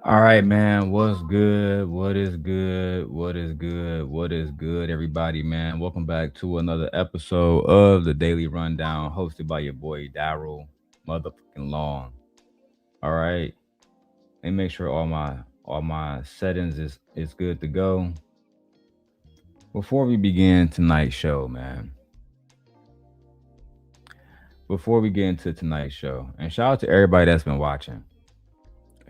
All right, man. What's good? What is good? What is good? What is good, everybody, man? Welcome back to another episode of the Daily Rundown, hosted by your boy Darrel motherfucking Long. All right. Let me make sure all my settings is good to go. Before we begin tonight's show, man. Before we get into tonight's show, and shout out to everybody that's been watching.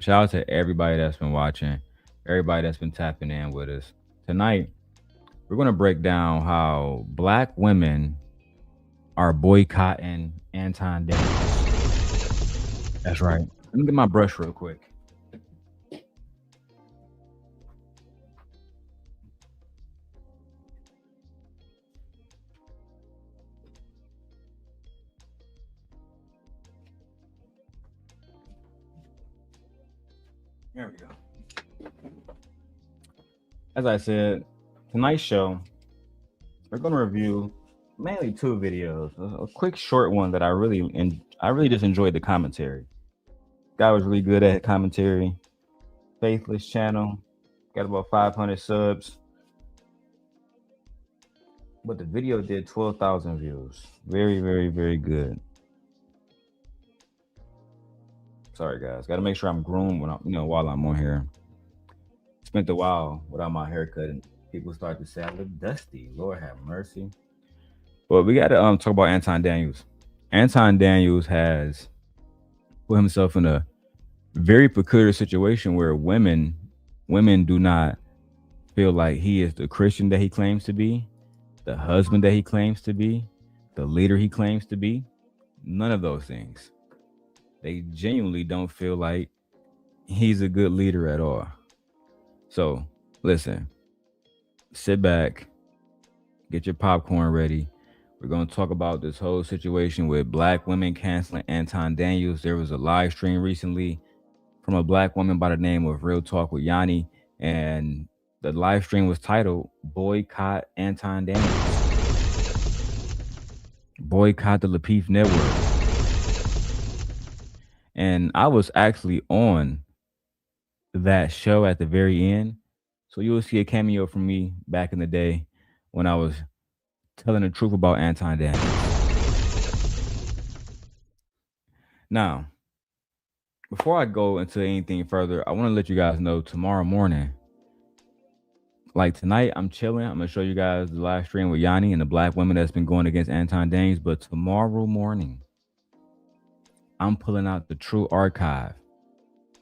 Shout out to everybody that's been watching, everybody that's been tapping in with us. Tonight, we're going to break down how black women are boycotting Anton Daniels. That's right. Let me get my brush real quick. There we go. As I said, tonight's show, we're going to review mainly two videos. A quick short one that I really just enjoyed the commentary. Guy was really good at commentary. Faithless channel, got about 500 subs, but the video did 12,000 views. Very, very, very good. Sorry, guys. Got to make sure I'm groomed while I'm on here. Spent a while without my haircut, and people start to say I look dusty. Lord have mercy. But we got to talk about Anton Daniels. Anton Daniels has put himself in a very peculiar situation where women do not feel like he is the Christian that he claims to be, the husband that he claims to be, the leader he claims to be. None of those things. They genuinely don't feel like he's a good leader at all. So, listen, sit back, get your popcorn ready. We're going to talk about this whole situation with black women canceling Anton Daniels. There was a live stream recently from a black woman by the name of Real Talk with Yanni, and the live stream was titled Boycott Anton Daniels. Boycott the Lapeef Network. And I was actually on that show at the very end. So you will see a cameo from me back in the day when I was telling the truth about Anton Daniels. Now, before I go into anything further, I want to let you guys know tomorrow morning, like tonight, I'm chilling. I'm going to show you guys the live stream with Yanni and the black women that's been going against Anton Daniels. But tomorrow morning, I'm pulling out the true archive.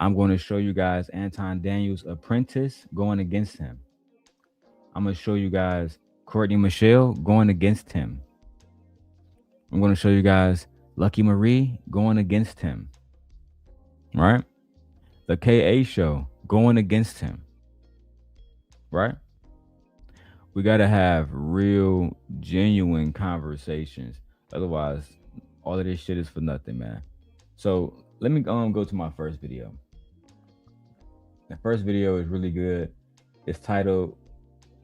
I'm going to show you guys Anton Daniels' apprentice going against him. I'm going to show you guys Courtney Michelle going against him. I'm going to show you guys Lucky Marie going against him. Right? The KA show going against him. Right? We got to have real, genuine conversations. Otherwise, all of this shit is for nothing, man. So let me go to my first video. The first video is really good. It's titled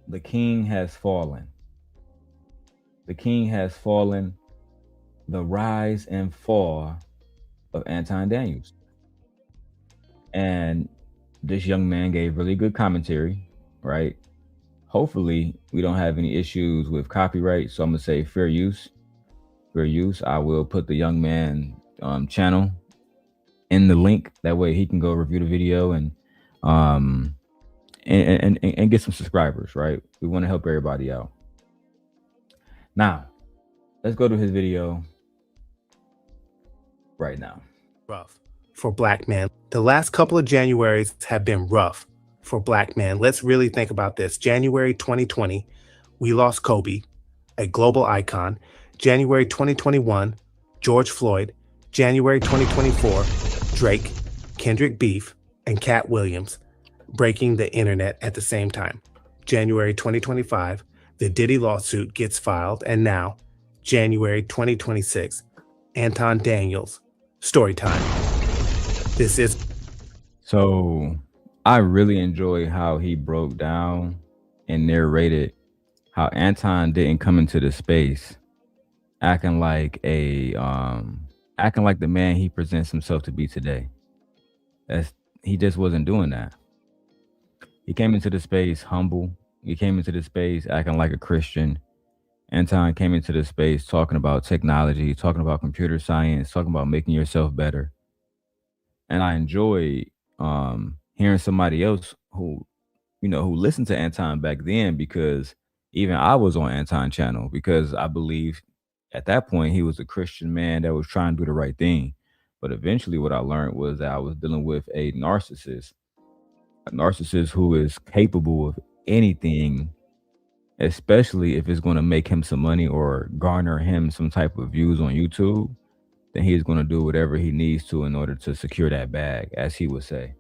The King Has Fallen. The King Has Fallen, the rise and fall of Anton Daniels. And this young man gave really good commentary, right? Hopefully we don't have any issues with copyright. So I'm gonna say fair use. Fair use. I will put the young man channel in the link. That way he can go review the video and get some subscribers, right? We want to help everybody out. Now, let's go to his video right now. Rough for black men. The last couple of Januaries have been rough for black men. Let's really think about this. January 2020, we lost Kobe, a global icon. January 2021, George Floyd. January 2024, Drake, Kendrick Beef, and Cat Williams breaking the internet at the same time. January 2025, the Diddy lawsuit gets filed, and now, January 2026, Anton Daniels, story time. This is... So, I really enjoy how he broke down and narrated how Anton didn't come into the space acting like the man he presents himself to be today. he just wasn't doing that. He came into the space humble. He came into the space acting like a Christian. Anton came into the space talking about technology, talking about computer science, talking about making yourself better. And I enjoyed hearing somebody else who, who listened to Anton back then, because even I was on Anton channel, because I believe at that point he was a Christian man that was trying to do the right thing. But eventually what I learned was that I was dealing with a narcissist who is capable of anything, especially if it's going to make him some money or garner him some type of views on YouTube. Then he's going to do whatever he needs to in order to secure that bag, as he would say.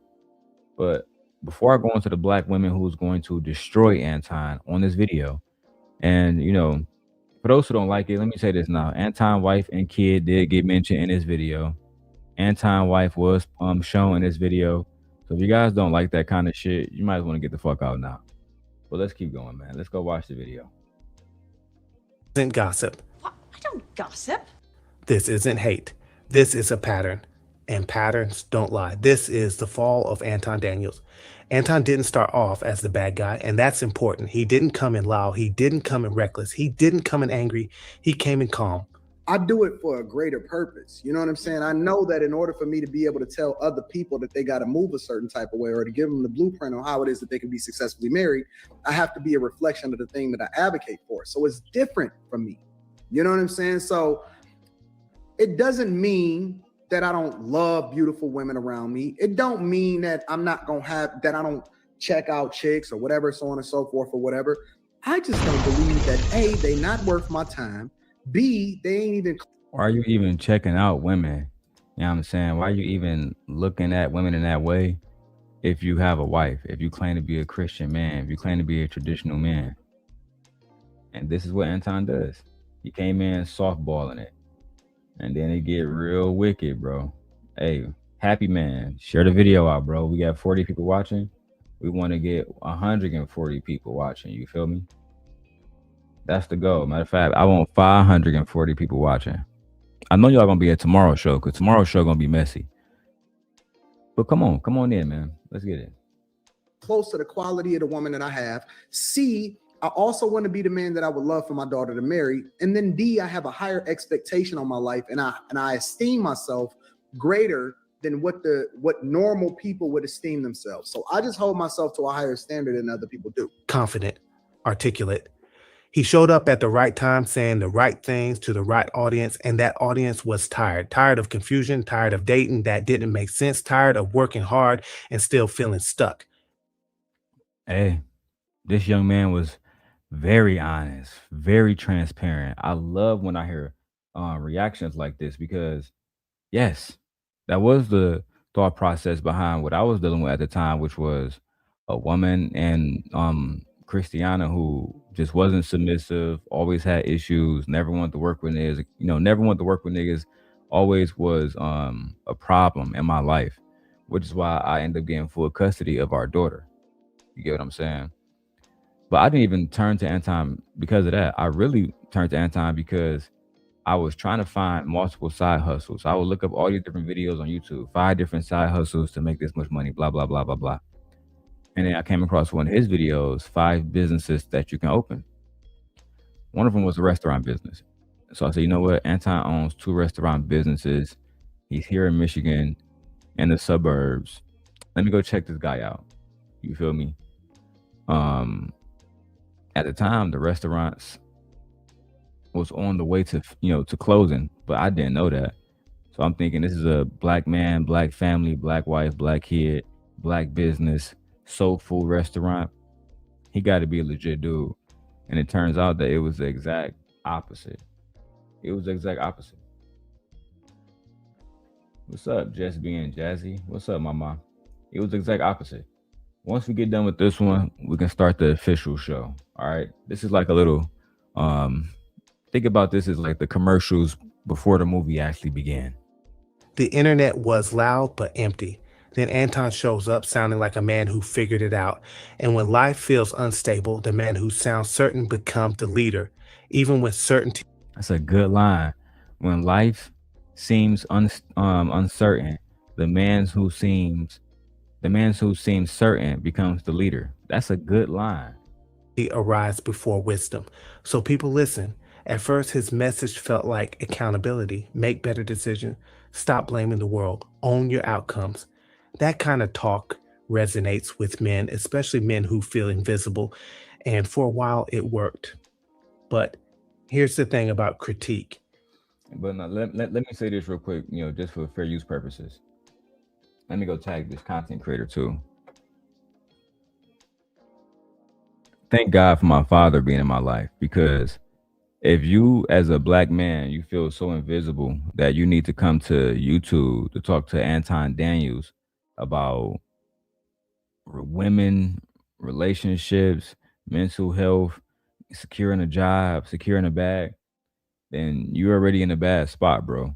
But before I go into the black women who's going to destroy Anton on this video, and for those who don't like it, let me say this now: Anton wife and kid did get mentioned in this video. Anton wife was shown in this video. So if you guys don't like that kind of shit, you might want to get the fuck out now. But let's keep going, man. Let's go watch the video. Isn't gossip. What? I don't gossip. This isn't hate. This is a pattern. And patterns don't lie. This is the fall of Anton Daniels. Anton didn't start off as the bad guy, and that's important. He didn't come in loud. He didn't come in reckless. He didn't come in angry. He came in calm. I do it for a greater purpose. You know what I'm saying? I know that in order for me to be able to tell other people that they got to move a certain type of way, or to give them the blueprint on how it is that they can be successfully married, I have to be a reflection of the thing that I advocate for. So it's different from me. You know what I'm saying? So it doesn't mean that I don't love beautiful women around me. It don't mean that I'm not going to have, that I don't check out chicks or whatever, so on and so forth or whatever. I just don't believe that A, they not worth my time. B, they ain't even. Why are you even checking out women? You know what I'm saying? Why are you even looking at women in that way if you have a wife, if you claim to be a Christian man, if you claim to be a traditional man? And this is what Anton does. He came in softballing it. And then it get real wicked, bro. Hey, happy man, share the video out, bro. We got 40 people watching. We want to get 140 people watching. You feel me? That's the goal. Matter of fact, I want 540 people watching. I know y'all gonna be at tomorrow's show, because tomorrow's show gonna be messy. But come on in, man. Let's get it. Close to the quality of the woman that I have. C, I also want to be the man that I would love for my daughter to marry. And then D, I have a higher expectation on my life, and I esteem myself greater than what normal people would esteem themselves. So I just hold myself to a higher standard than other people do. Confident, articulate. He showed up at the right time, saying the right things to the right audience, and that audience was tired of confusion, tired of dating that didn't make sense, tired of working hard and still feeling stuck. Hey, this young man was very honest, very transparent. I love when I hear reactions like this, because yes, that was the thought process behind what I was dealing with at the time, which was a woman and Christiana who just wasn't submissive, always had issues, never wanted to work with niggas, never wanted to work with niggas, always was a problem in my life, which is why I ended up getting full custody of our daughter. You get what I'm saying? But I didn't even turn to Anton because of that. I really turned to Anton because I was trying to find multiple side hustles. I would look up all these different videos on YouTube, 5 different side hustles to make this much money, blah, blah, blah, blah, blah. And then I came across one of his videos, 5 businesses that you can open. One of them was a restaurant business. So I said, you know what? Anton owns 2 restaurant businesses. He's here in Michigan, in the suburbs. Let me go check this guy out. You feel me? At the time, the restaurants was on the way to, to closing, but I didn't know that. So I'm thinking this is a black man, black family, black wife, black kid, black business, soul food restaurant. He got to be a legit dude. And it turns out that it was the exact opposite. It was the exact opposite. What's up, Just being Jazzy? What's up, mama? It was the exact opposite. Once we get done with this one, we can start the official show. All right. This is like a little, think about this as like the commercials before the movie actually began. The internet was loud but empty. Then Anton shows up sounding like a man who figured it out. And when life feels unstable, the man who sounds certain becomes the leader, even when certainty. That's a good line. When life seems uncertain, the man who seems The man who seems certain becomes the leader. That's a good line. Arise before wisdom. So people listen. At first, his message felt like accountability, make better decisions, stop blaming the world, own your outcomes. That kind of talk resonates with men, especially men who feel invisible. And for a while, it worked. But here's the thing about critique. But now, let me say this real quick, just for fair use purposes. Let me go tag this content creator too. Thank God for my father being in my life, because if you as a black man you feel so invisible that you need to come to YouTube to talk to Anton Daniels about women, relationships, mental health, securing a job, securing a bag, then you're already in a bad spot, bro.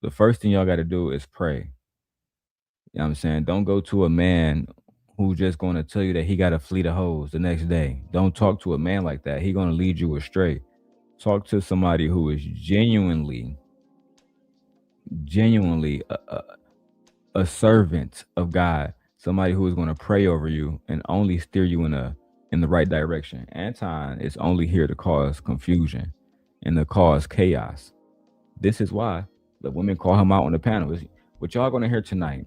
The first thing y'all got to do is pray. You know what I'm saying? Don't go to a man who's just going to tell you that he got a fleet of hoes the next day. Don't talk to a man like that. He going to lead you astray. Talk to somebody who is genuinely a servant of God, somebody who is going to pray over you and only steer you in the right direction. Anton is only here to cause confusion and to cause chaos. This is why the women call him out on the panel. What y'all going to hear tonight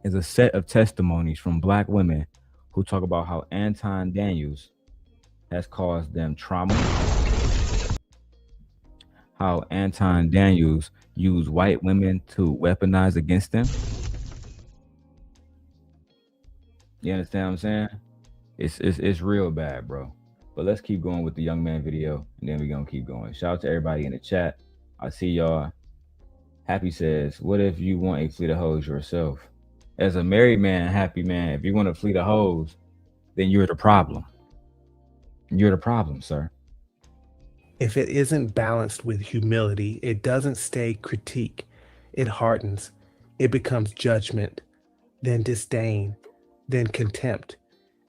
is a set of testimonies from black women who talk about how Anton Daniels has caused them trauma, how Anton Daniels used white women to weaponize against them. You understand what I'm saying? It's real bad, bro. But let's keep going with the young man video, and then we're gonna keep going. Shout out to everybody in the chat. I see y'all. Happy says, what if you want a fleet of hoes yourself? As a married man, happy man, if you want a fleet of hoes, then you're the problem. You're the problem, sir. If it isn't balanced with humility, it doesn't stay critique. It hardens. It becomes judgment, then disdain, then contempt.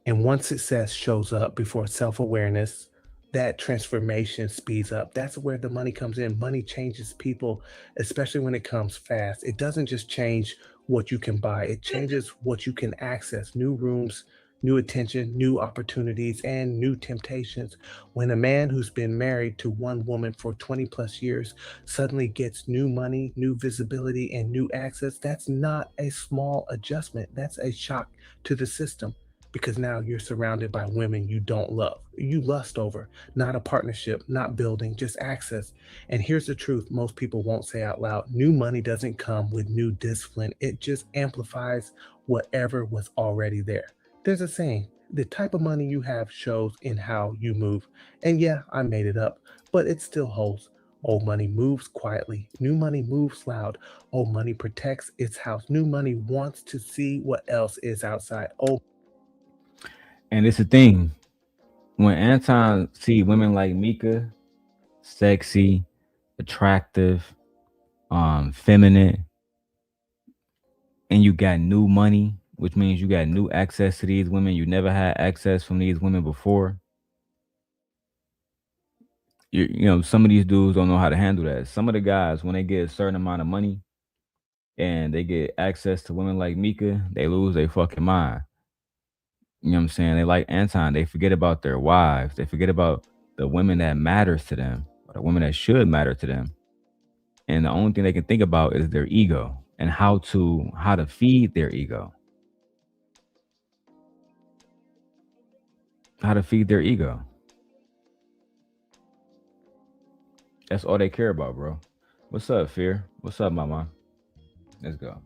And once success shows up before self-awareness, that transformation speeds up. That's where the money comes in. Money changes people, especially when it comes fast. It doesn't just change what you can buy. It changes what you can access. New rooms, new attention, new opportunities, and new temptations. When a man who's been married to one woman for 20 plus years suddenly gets new money, new visibility, and new access, that's not a small adjustment. That's a shock to the system, because now you're surrounded by women you don't love, you lust over, not a partnership, not building, just access. And here's the truth most people won't say out loud. New money doesn't come with new discipline. It just amplifies whatever was already there. There's a saying, the type of money you have shows in how you move. And yeah, I made it up, but it still holds. Old money moves quietly. New money moves loud. Old money protects its house. New money wants to see what else is outside. And it's a thing. When Anton see women like Mika, sexy, attractive, feminine, and you got new money, which means you got new access to these women. You never had access from these women before. Some of these dudes don't know how to handle that. Some of the guys, when they get a certain amount of money and they get access to women like Mika, they lose their fucking mind. You know what I'm saying? They like Anton. They forget about their wives. They forget about the women that matters to them, or the women that should matter to them. And the only thing they can think about is their ego and how to feed their ego. How to feed their ego. That's all they care about, bro. What's up, Fear? What's up, mama? Let's go.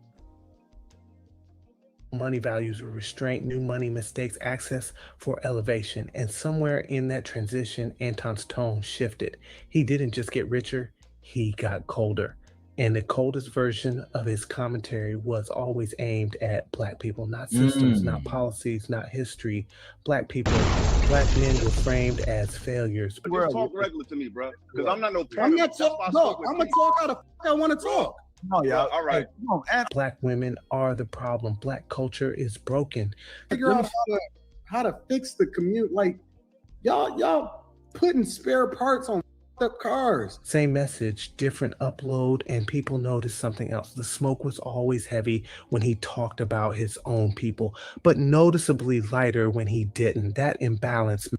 Money values were restraint, new money mistakes access for elevation. And somewhere in that transition, Anton's tone shifted. He didn't just get richer, he got colder. And the coldest version of his commentary was always aimed at Black people, not systems, not policies, not history. Black people, Black men were framed as failures. But just talk regular to me, bro. Because I'm not no I'm not talking. No, I'm gonna talk how the fuck I want to talk. Oh yeah, all right. Black women are the problem. Black culture is broken. Figure out how to fix the commute. Like y'all putting spare parts on up cars. Same message, different upload, and people noticed something else. The smoke was always heavy when he talked about his own people, but noticeably lighter when he didn't. That imbalance.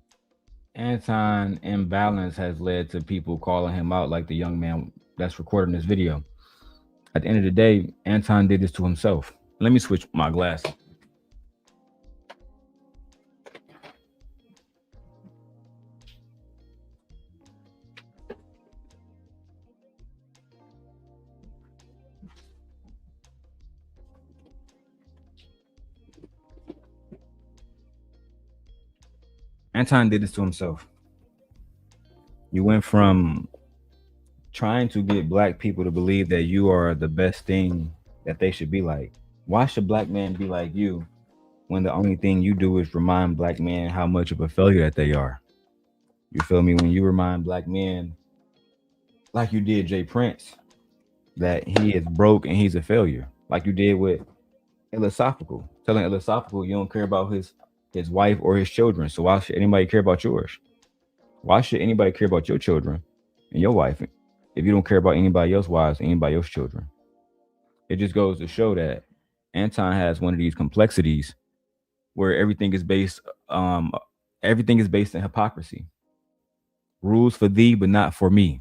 Anton imbalance has led to people calling him out, like the young man that's recording this video. At the end of the day, Anton did this to himself. Let me switch my glasses. Anton did this to himself. You went from trying to get black people to believe that you are the best thing that they should be like. Why should black men be like you when the only thing you do is remind black men how much of a failure that they are? You feel me? When you remind black men, like you did Jay Prince, that he is broke and he's a failure, like you did with Philosophical, telling Philosophical you don't care about his wife or his children. So why should anybody care about yours? Why should anybody care about your children and your wife if you don't care about anybody else's wives, anybody else's children? It just goes to show that Anton has one of these complexities where everything is based in hypocrisy. Rules for thee, but not for me.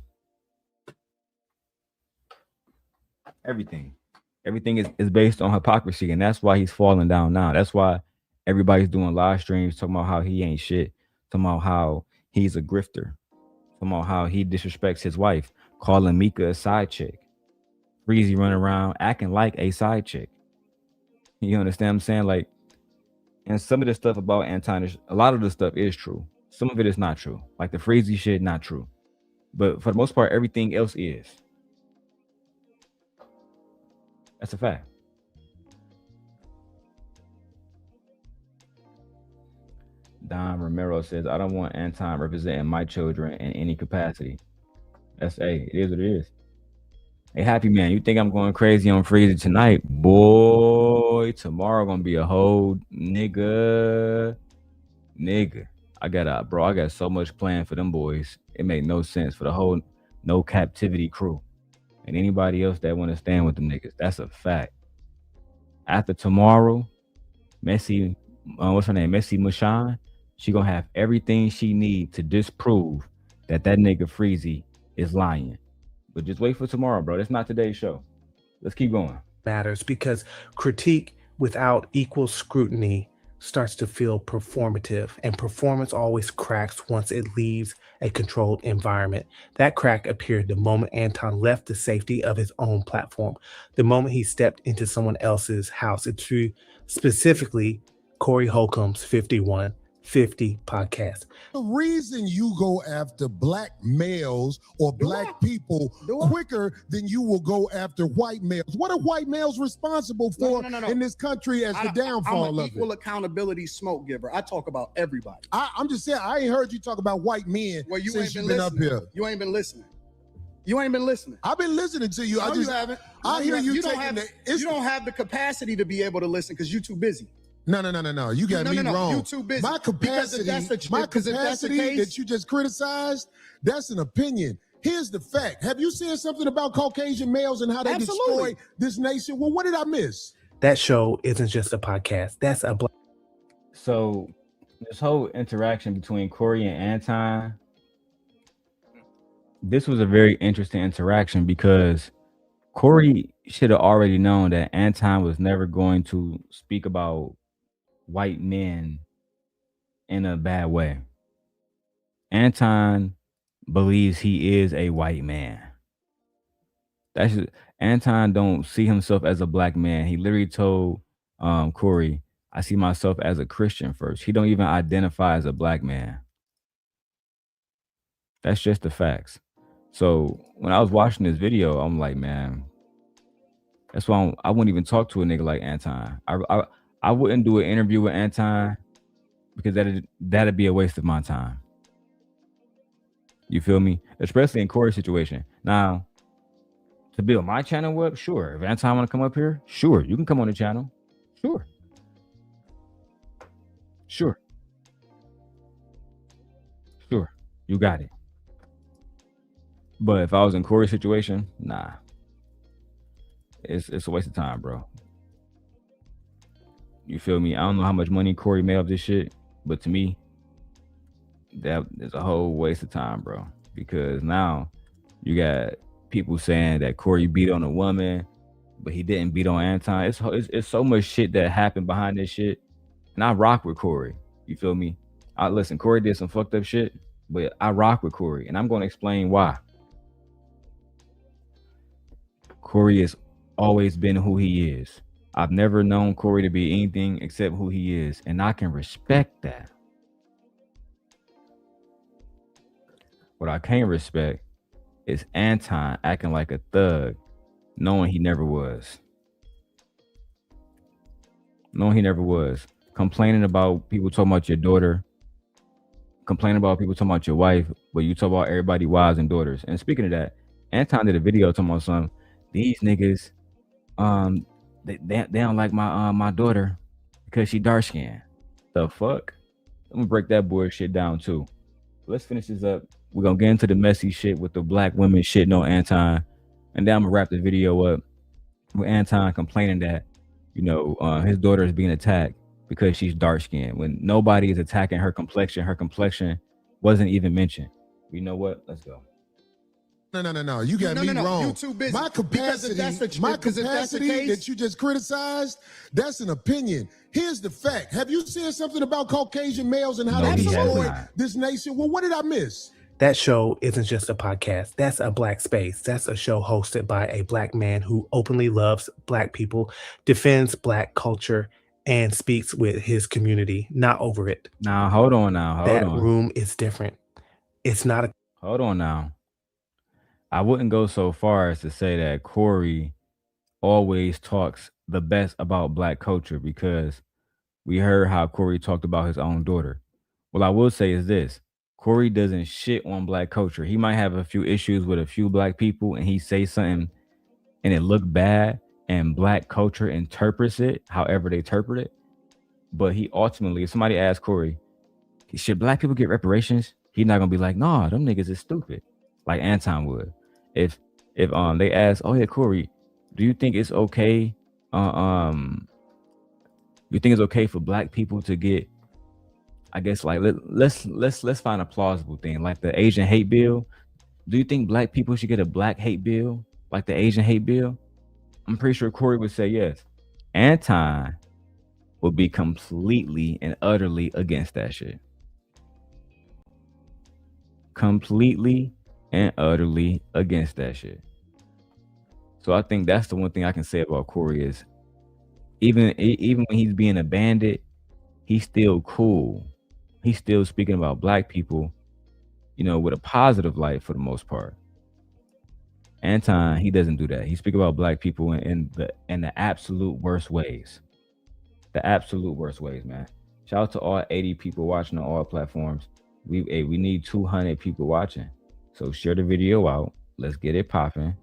Everything is based on hypocrisy, and that's why he's falling down now. That's why everybody's doing live streams talking about how he ain't shit, talking about how he's a grifter, talking about how he disrespects his wife, calling Mika a side chick. Freezy running around acting like a side chick. You understand what I'm saying? Like, and some of the stuff about Anton, a lot of the stuff is true. Some of it is not true. Like the Freezy shit, not true. But for the most part, everything else is. That's a fact. Don Romero says, I don't want Anton representing my children in any capacity. That's it is what it is. Hey, Happy Man, you think I'm going crazy on Freezy tonight? Boy, tomorrow gonna be a whole nigga. I got so much planned for them boys. It made no sense for the whole No Captivity crew. And anybody else that want to stand with them niggas. That's a fact. After tomorrow, Messi, what's her name? Messi Mushan, she gonna have everything she need to disprove that nigga Freezy is lying. But just wait for tomorrow, bro. That's not today's show. Let's keep going. Matters because critique without equal scrutiny starts to feel performative, and performance always cracks once it leaves a controlled environment. That crack appeared the moment Anton left the safety of his own platform, the moment he stepped into someone else's house. It's true, specifically Corey Holcomb's 5150 podcast. The reason you go after black males or black people quicker than you will go after white males. What are white males responsible for in this country as the downfall I'm an of equal it? accountability smoke giver. I talk about everybody. I'm just saying, I ain't heard you talk about white men since you've been up here. You ain't been listening. You ain't been listening. I've been listening to you. No, you haven't. I hear you You don't taking you don't have the capacity to be able to listen because you're too busy. No. You got me wrong. You too busy. My capacity that you just criticized, that's an opinion. Here's the fact. Have you seen something about Caucasian males and how they destroy this nation? Well, what did I miss? That show isn't just a podcast. That's a So this whole interaction between Corey and Anton, this was a very interesting interaction because Corey should have already known that Anton was never going to speak about white men in a bad way. Anton believes he is a white man. Anton don't see himself as a black man. He literally told Corey, I see myself as a Christian first. He don't even identify as a black man. That's just the facts. So when I was watching this video, I'm like, man, that's why I wouldn't even talk to a nigga like Anton. I wouldn't do an interview with Anton because that'd be a waste of my time. You feel me? Especially in Corey's situation. Now, to build my channel up, sure. If Anton want to come up here, sure. You can come on the channel. Sure. You got it. But if I was in Corey's situation, nah. It's a waste of time, bro. You feel me? I don't know how much money Corey made off this shit, but to me, that is a whole waste of time, bro. Because now you got people saying that Corey beat on a woman, but he didn't beat on Anton. It's so much shit that happened behind this shit, and I rock with Corey. You feel me? Listen, Corey did some fucked up shit, but I rock with Corey, and I'm going to explain why. Corey has always been who he is. I've never known Corey to be anything except who he is, and I can respect that. What I can't respect is Anton acting like a thug, knowing he never was. Complaining about people talking about your daughter, complaining about people talking about your wife, but you talk about everybody wives and daughters. And speaking of that, Anton did a video talking about some these niggas, they don't like my daughter because she dark skinned. The fuck? I'm gonna break that bullshit down too. Let's finish this up. We're gonna get into the messy shit with the black women shitting on Anton, and then I'm gonna wrap the video up with Anton complaining that, you know, his daughter is being attacked because she's dark skinned when nobody is attacking her complexion. Her complexion wasn't even mentioned. You know what? Let's go. No. You got me wrong. You too busy. My capacity that you just criticized, that's an opinion. Here's the fact. Have you said something about Caucasian males and how they destroyed this nation? Well, what did I miss? That show isn't just a podcast. That's a black space. That's a show hosted by a black man who openly loves black people, defends black culture, and speaks with his community, not over it. Now, hold on. That room is different. It's not a... Hold on now. I wouldn't go so far as to say that Corey always talks the best about black culture, because we heard how Corey talked about his own daughter. What I will say is this. Corey doesn't shit on black culture. He might have a few issues with a few black people, and he say something and it look bad, and black culture interprets it however they interpret it. But he ultimately, if somebody asks Corey, should black people get reparations? He's not gonna be like, nah, them niggas is stupid, like Anton would. If they ask, oh yeah, Corey, do you think it's okay? You think it's okay for black people to get, I guess, like let's find a plausible thing, like the Asian hate bill. Do you think black people should get a black hate bill, like the Asian hate bill? I'm pretty sure Corey would say yes. Anton would be completely and utterly against that shit. Completely and utterly against that shit. So I think that's the one thing I can say about Corey is even when he's being a bandit, he's still cool. He's still speaking about black people, you know, with a positive light for the most part. Anton, he doesn't do that. He speaks about black people in the absolute worst ways. The absolute worst ways, man. Shout out to all 80 people watching on all platforms. We need 200 people watching. So share the video out. Let's get it popping.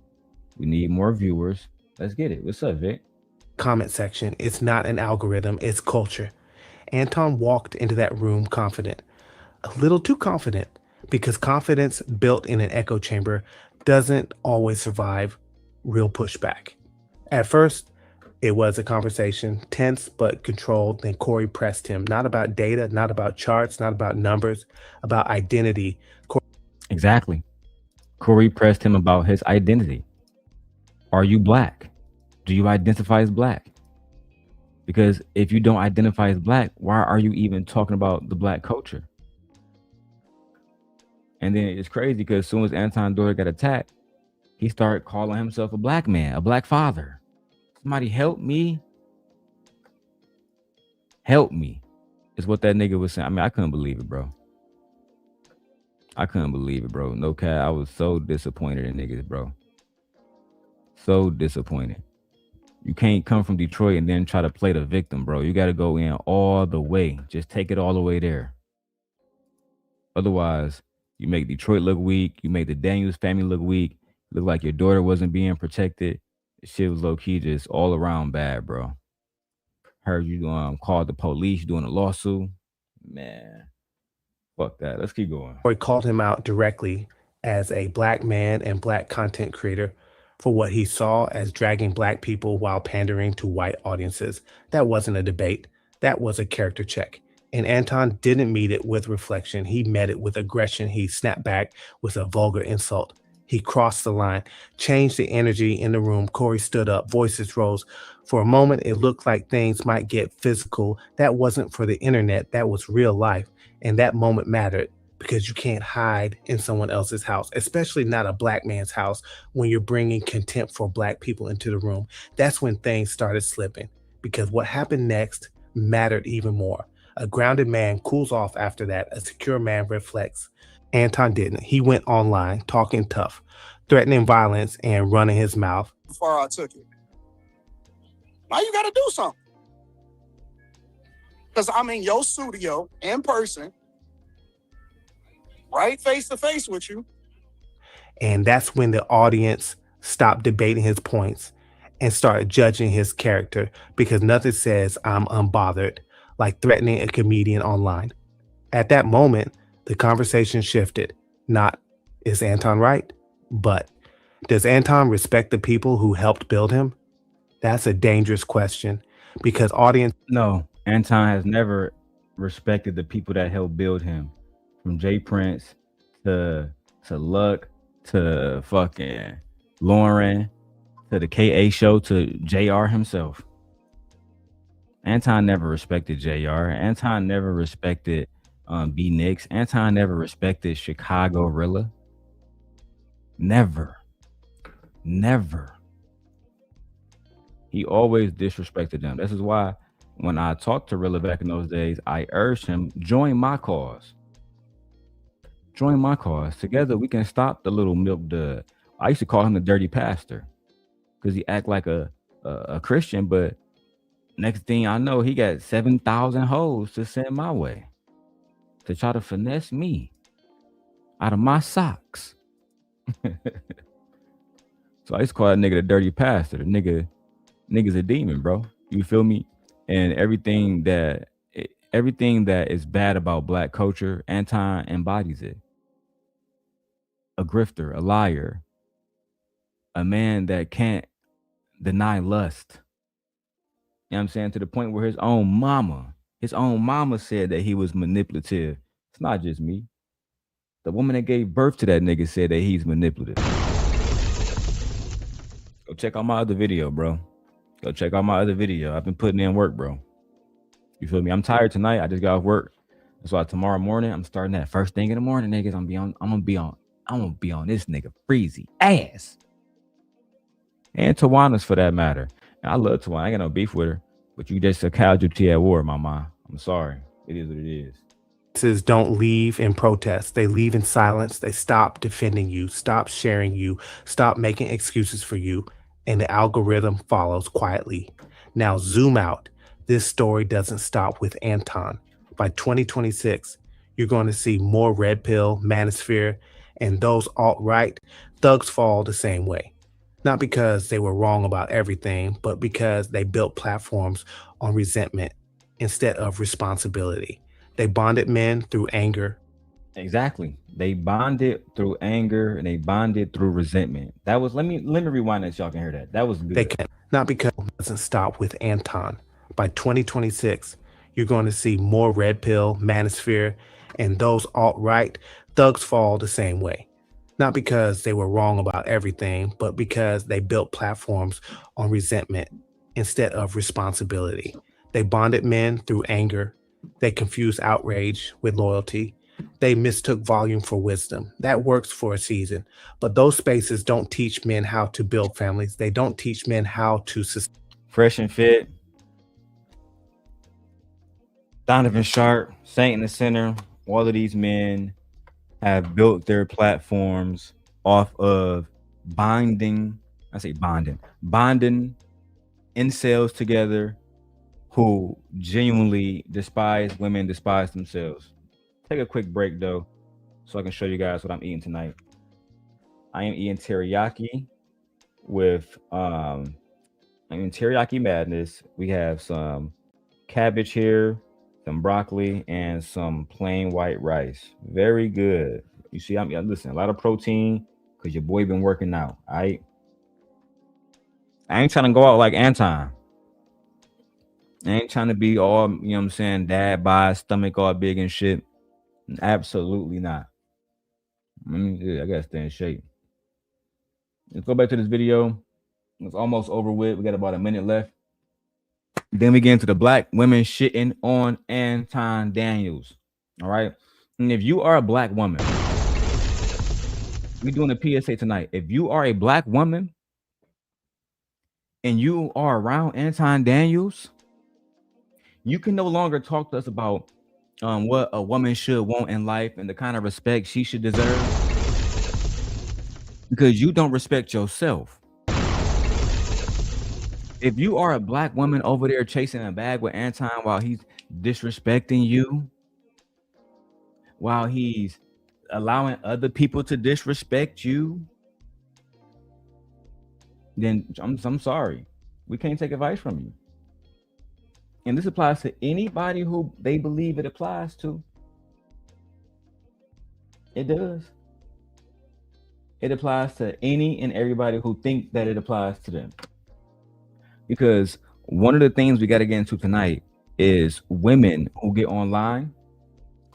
We need more viewers. Let's get it. What's up, Vic? Comment section. It's not an algorithm. It's culture. Anton walked into that room confident. A little too confident, because confidence built in an echo chamber doesn't always survive real pushback. At first, it was a conversation, tense but controlled. Then Corey pressed him, not about data, not about charts, not about numbers, about identity. Exactly. Corey pressed him about his identity. Are you black? Do you identify as black? Because if you don't identify as black, why are you even talking about the black culture? And then it's crazy because as soon as Anton's daughter got attacked, he started calling himself a black man, a black father. Somebody help me. Help me, is what that nigga was saying. I mean, I couldn't believe it, bro. I couldn't believe it, bro. No cap. I was so disappointed in niggas, bro. So disappointed. You can't come from Detroit and then try to play the victim, bro. You got to go in all the way. Just take it all the way there. Otherwise, you make Detroit look weak. You make the Daniels family look weak. Look like your daughter wasn't being protected. Shit was low-key just all around bad, bro. Heard you called the police doing a lawsuit. Man, fuck that. Let's keep going. Corey called him out directly as a black man and black content creator for what he saw as dragging black people while pandering to white audiences. That wasn't a debate. That was a character check. And Anton didn't meet it with reflection. He met it with aggression. He snapped back with a vulgar insult. He crossed the line, changed the energy in the room. Corey stood up, voices rose. For a moment, it looked like things might get physical. That wasn't for the internet. That was real life. And that moment mattered because you can't hide in someone else's house, especially not a black man's house, when you're bringing contempt for black people into the room. That's when things started slipping, because what happened next mattered even more. A grounded man cools off after that. A secure man reflects. Anton didn't. He went online, talking tough, threatening violence, and running his mouth. How far I took it. Now you got to do something. Because I'm in your studio, in person, right face to face with you. And that's when the audience stopped debating his points and started judging his character, because nothing says I'm unbothered like threatening a comedian online. At that moment, the conversation shifted. Not, is Anton right? But, does Anton respect the people who helped build him? That's a dangerous question, because audience... No, Anton has never respected the people that helped build him. From Jay Prince to Luck to fucking Lauren to the KA show to JR himself. Anton never respected JR. Anton never respected B Nix. Anton never respected Chicago Rilla. Never. He always disrespected them. This is why when I talked to Rilla back in those days, I urged him, join my cause. Join my cause. Together we can stop the little milk dud. I used to call him the dirty pastor because he act like a Christian, but next thing I know, he got 7,000 hoes to send my way to try to finesse me out of my socks. So I used to call that nigga the dirty pastor. The nigga's a demon, bro. You feel me? And everything that is bad about black culture, Anton embodies it. A grifter, a liar, a man that can't deny lust. You know what I'm saying? To the point where his own mama said that he was manipulative. It's not just me. The woman that gave birth to that nigga said that he's manipulative. Go check out my other video, bro. Go check out my other video. I've been putting in work, bro. You feel me? I'm tired tonight. I just got off work. That's why tomorrow morning I'm starting that first thing in the morning, niggas. I'm gonna be on this nigga Freezy ass. And Tawana's for that matter. And I love Tawana. I ain't got no beef with her. But you just a casualty at war, mama. I'm sorry. It is what it is. Don't leave in protest. They leave in silence. They stop defending you, stop sharing you, stop making excuses for you, and the algorithm follows quietly. Now zoom out. This story doesn't stop with Anton. By 2026, you're going to see more Red Pill, Manosphere, and those alt-right thugs fall the same way. Not because they were wrong about everything, but because they built platforms on resentment instead of responsibility. They bonded men through anger. Exactly. They bonded through anger and they bonded through resentment. That was, let me rewind that so y'all can hear that. That was good. They can, not because it doesn't stop with Anton. By 2026, you're going to see more Red Pill, Manosphere, and those alt-right thugs fall the same way. Not because they were wrong about everything, but because they built platforms on resentment instead of responsibility. They bonded men through anger. They confused outrage with loyalty. They mistook volume for wisdom. That works for a season. But those spaces don't teach men how to build families. They don't teach men how to sustain. Fresh and Fit, Donovan Sharp, Saint in the Center, all of these men have built their platforms off of bonding incels together who genuinely despise women, despise themselves. Take a quick break though, so I can show you guys what I'm eating tonight. I am eating teriyaki with teriyaki madness. We have some cabbage here, some broccoli, and some plain white rice. Very good. You see, listen, a lot of protein because your boy been working out. All right. I ain't trying to go out like Anton. I ain't trying to be all, you know what I'm saying, dad bod, stomach all big and shit. Absolutely not. I gotta stay in shape. Let's go back to this video. It's almost over with. We got about a minute left. Then we get into the black women shitting on Anton Daniels. All right. And if you are a black woman, we're doing a PSA tonight. If you are a black woman and you are around Anton Daniels, you can no longer talk to us about what a woman should want in life and the kind of respect she should deserve, because you don't respect yourself. If you are a black woman over there chasing a bag with Anton while he's disrespecting you, while he's allowing other people to disrespect you, then I'm sorry. We can't take advice from you. And this applies to anybody who they believe it applies to. It does. It applies to any and everybody who think that it applies to them. Because one of the things we got to get into tonight is women who get online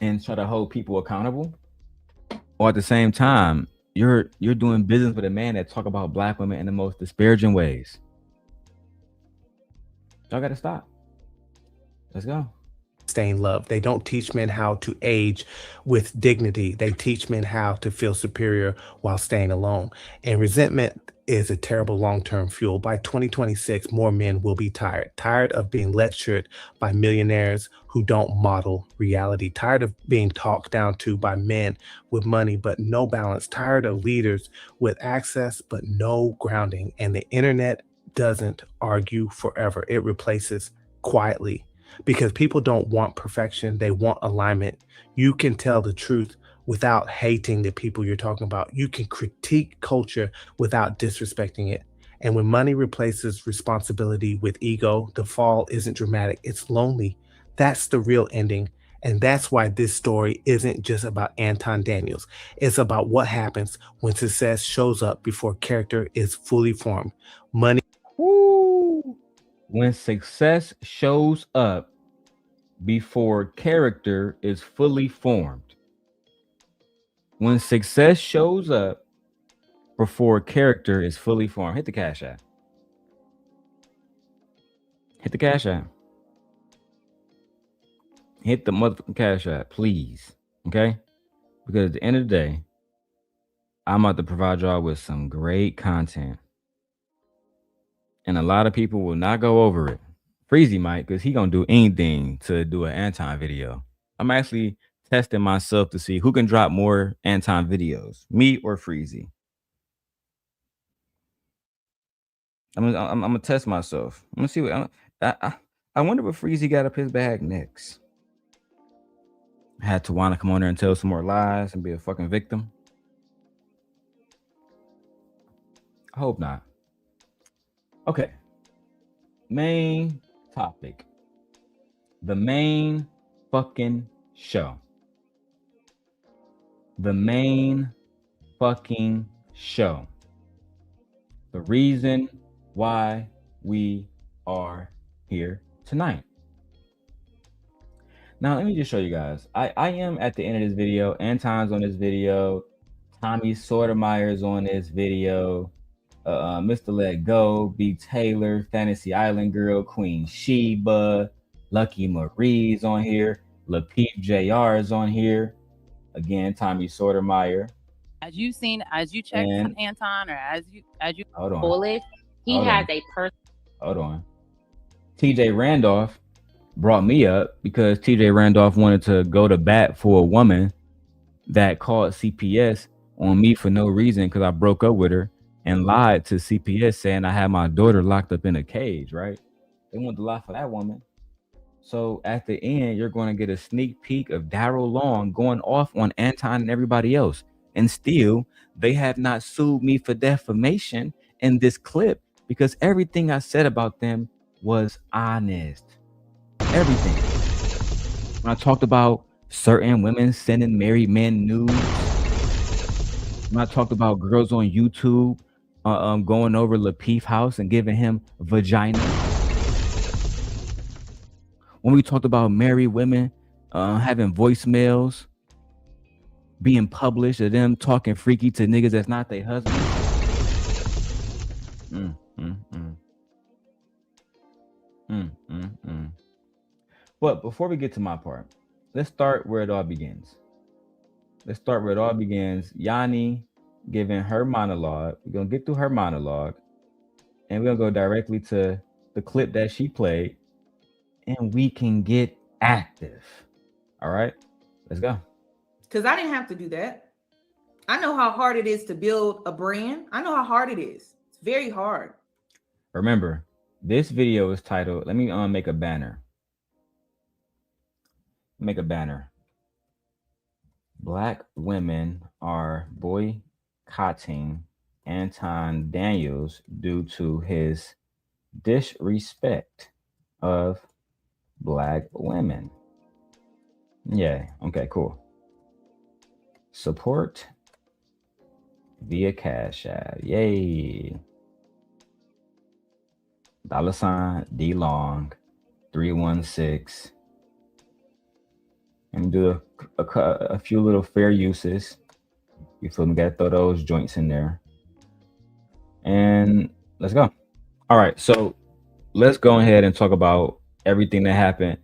and try to hold people accountable, or at the same time, you're doing business with a man that talk about black women in the most disparaging ways. Y'all got to stop. Let's go. Stay in love. They don't teach men how to age with dignity. They teach men how to feel superior while staying alone. And resentment is a terrible long-term fuel. By 2026, more men will be tired of being lectured by millionaires who don't model reality, tired of being talked down to by men with money but no balance, tired of leaders with access but no grounding. And the internet doesn't argue forever. It replaces quietly, because people don't want perfection. They want alignment. You can tell the truth without hating the people you're talking about. You can critique culture without disrespecting it. And when money replaces responsibility with ego, the fall isn't dramatic. It's lonely. That's the real ending. And that's why this story isn't just about Anton Daniels. It's about what happens when success shows up before character is fully formed. Money. Woo. When success shows up before character is fully formed. When success shows up before character is fully formed. Hit the cash app. Hit the cash app. Hit the motherfucking cash app, please. Okay? Because at the end of the day, I'm about to provide y'all with some great content. And a lot of people will not go over it. Freezy might, because he gonna do anything to do an Anton video. I'm actually testing myself to see who can drop more Anton videos, me or Freezy. I'm gonna test myself. I'm gonna see what I wonder what Freezy got up his bag next. I had Tawana come on there and tell some more lies and be a fucking victim. I hope not. Okay. Main topic. The main fucking show. The main fucking show. The reason why we are here tonight. Now, let me just show you guys. I am at the end of this video. Anton's on this video. Tommy Sotomayor's on this video. Mr. Let Go, B. Taylor, Fantasy Island Girl, Queen Sheba, Lucky Marie's on here, Lapeep JR is on here. Again, Tommy Sotomayor. As you checked on Anton, or as you bullish, he has a person. Hold on. TJ Randolph brought me up because TJ Randolph wanted to go to bat for a woman that called CPS on me for no reason because I broke up with her and lied to CPS saying I had my daughter locked up in a cage, right? They wanted to lie for that woman. So at the end, you're going to get a sneak peek of Darrel Long going off on Anton and everybody else. And still, they have not sued me for defamation in this clip because everything I said about them was honest. Everything. When I talked about certain women sending married men nudes, When I talked about girls on YouTube going over Lapeef house and giving him vagina. When we talked about married women having voicemails being published of them talking freaky to niggas that's not their husband. But before we get to my part, let's start where it all begins. Yanni giving her monologue. We're going to get through her monologue, and we're going to go directly to the clip that she played, and we can get active. All right, let's go. Because I didn't have to do that. I know how hard it is to build a brand. I know how hard it is. It's very hard. Remember, this video is titled, let me make a banner. Black women are boycotting Anton Daniels due to his disrespect of Black women. Yeah, okay, cool. Support via Cash App. Yay. $ D Long 316. And do a few little fair uses. You feel me? Gotta throw those joints in there. And let's go. All right, so let's go ahead and talk about everything that happened.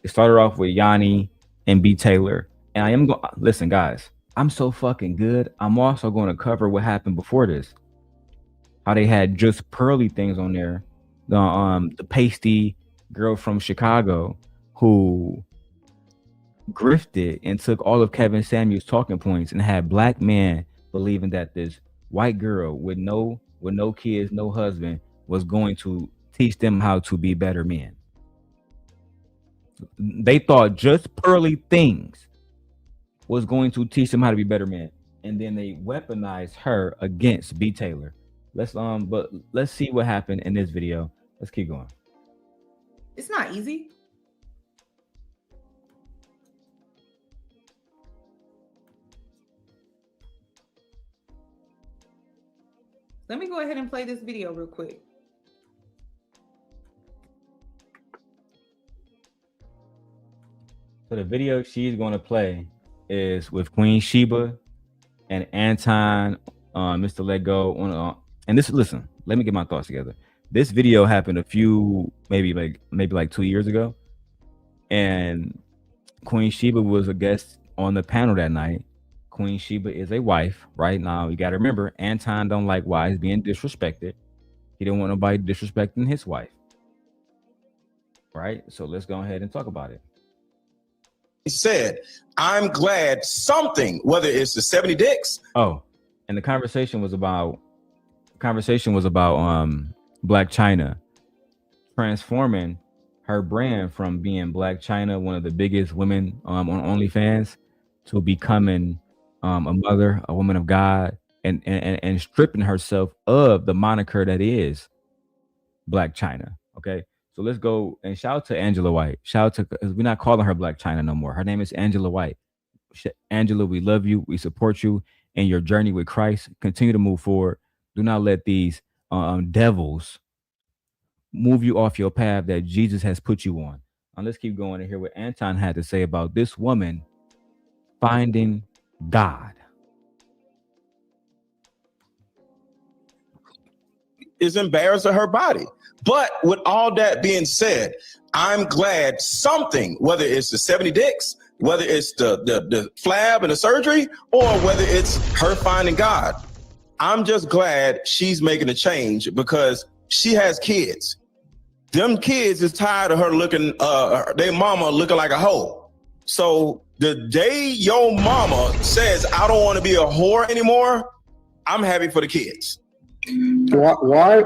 It started off with Yanni and B. Taylor. And I am going, listen, guys, I'm so fucking good. I'm also going to cover what happened before this. How they had just pearly things on there. The pasty girl from Chicago who grifted and took all of Kevin Samuels' talking points and had Black men believing that this white girl with no kids, no husband was going to teach them how to be better men. They thought just pearly things was going to teach them how to be better men, and then they weaponized her against B. Taylor. Let's see what happened in this video. Let's keep going. It's not easy. Let me go ahead and play this video real quick. So the video she's going to play is with Queen Sheba and Anton, Mr. Let Go. And this, listen, let me get my thoughts together. This video happened a few, maybe like 2 years ago. And Queen Sheba was a guest on the panel that night. Queen Sheba is a wife, right? Now, you got to remember, Anton don't like wives being disrespected. He don't want nobody disrespecting his wife. Right? So let's go ahead and talk about it. He said, I'm glad something, whether it's the 70 dicks. Oh, and the conversation was about Black China transforming her brand from being Black China, one of the biggest women on OnlyFans, to becoming a mother, a woman of God, and stripping herself of the moniker that is Black China. Okay, so let's go and shout out to Angela White. Shout out to, because we're not calling her Black China no more. Her name is Angela White. Angela, we love you. We support you in your journey with Christ. Continue to move forward. Do not let these devils move you off your path that Jesus has put you on. Now let's keep going and hear what Anton had to say about this woman finding God. Is embarrassed of her body. But with all that being said, I'm glad something, whether it's the 70 dicks, whether it's the flab and the surgery, or whether it's her finding God, I'm just glad she's making a change because she has kids. Them kids is tired of her looking, their mama looking like a hoe. So the day your mama says, I don't want to be a whore anymore, I'm happy for the kids. Why?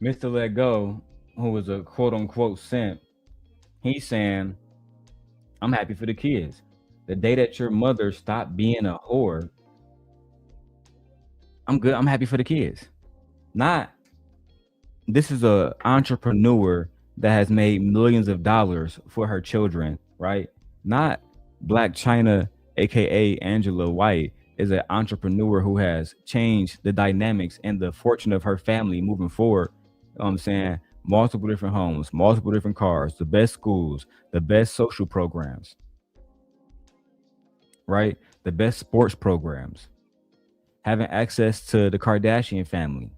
Mr. Let Go, who was a quote unquote simp, he's saying, I'm happy for the kids. The day that your mother stopped being a whore, I'm good. I'm happy for the kids. Not, this is a entrepreneur that has made millions of dollars for her children, right? Not Black China, aka Angela White, is an entrepreneur who has changed the dynamics and the fortune of her family moving forward. You know what I'm saying? Multiple different homes, multiple different cars, the best schools, the best social programs, right? The best sports programs, having access to the Kardashian family.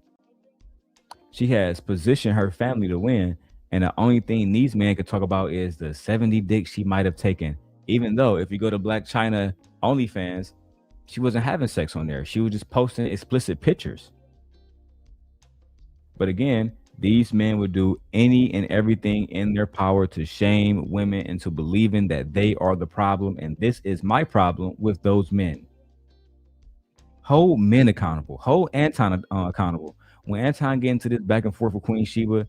She has positioned her family to win. And the only thing these men can talk about is the 70 dicks she might have taken. Even though if you go to Black China OnlyFans, she wasn't having sex on there. She was just posting explicit pictures. But again, these men would do any and everything in their power to shame women into believing that they are the problem. And this is my problem with those men. Hold men accountable. Hold Anton accountable. When Anton get into this back and forth with Queen Sheba,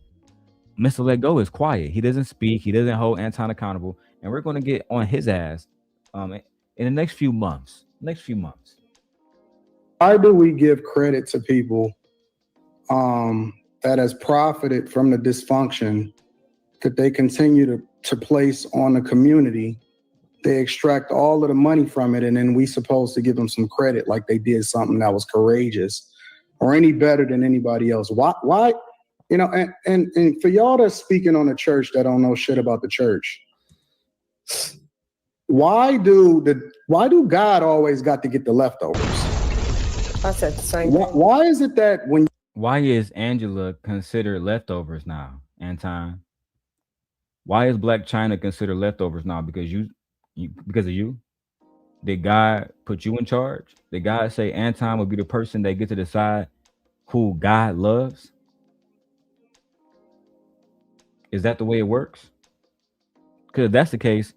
Mr. Let Go is quiet. He doesn't speak. He doesn't hold Anton accountable. And we're going to get on his ass in the next few months. Why do we give credit to people that has profited from the dysfunction that they continue to place on the community? They extract all of the money from it, and then we supposed to give them some credit like they did something that was courageous or any better than anybody else. Why? You know, and for y'all that's speaking on the church that don't know shit about the church, why do God always got to get the leftovers? I said the same thing. Why is it that when Why is Angela considered leftovers now, Anton? Why is Black China considered leftovers now? Because because of you? Did God put you in charge? Did God say Anton would be the person that gets to decide who God loves? Is that the way it works? Because if that's the case,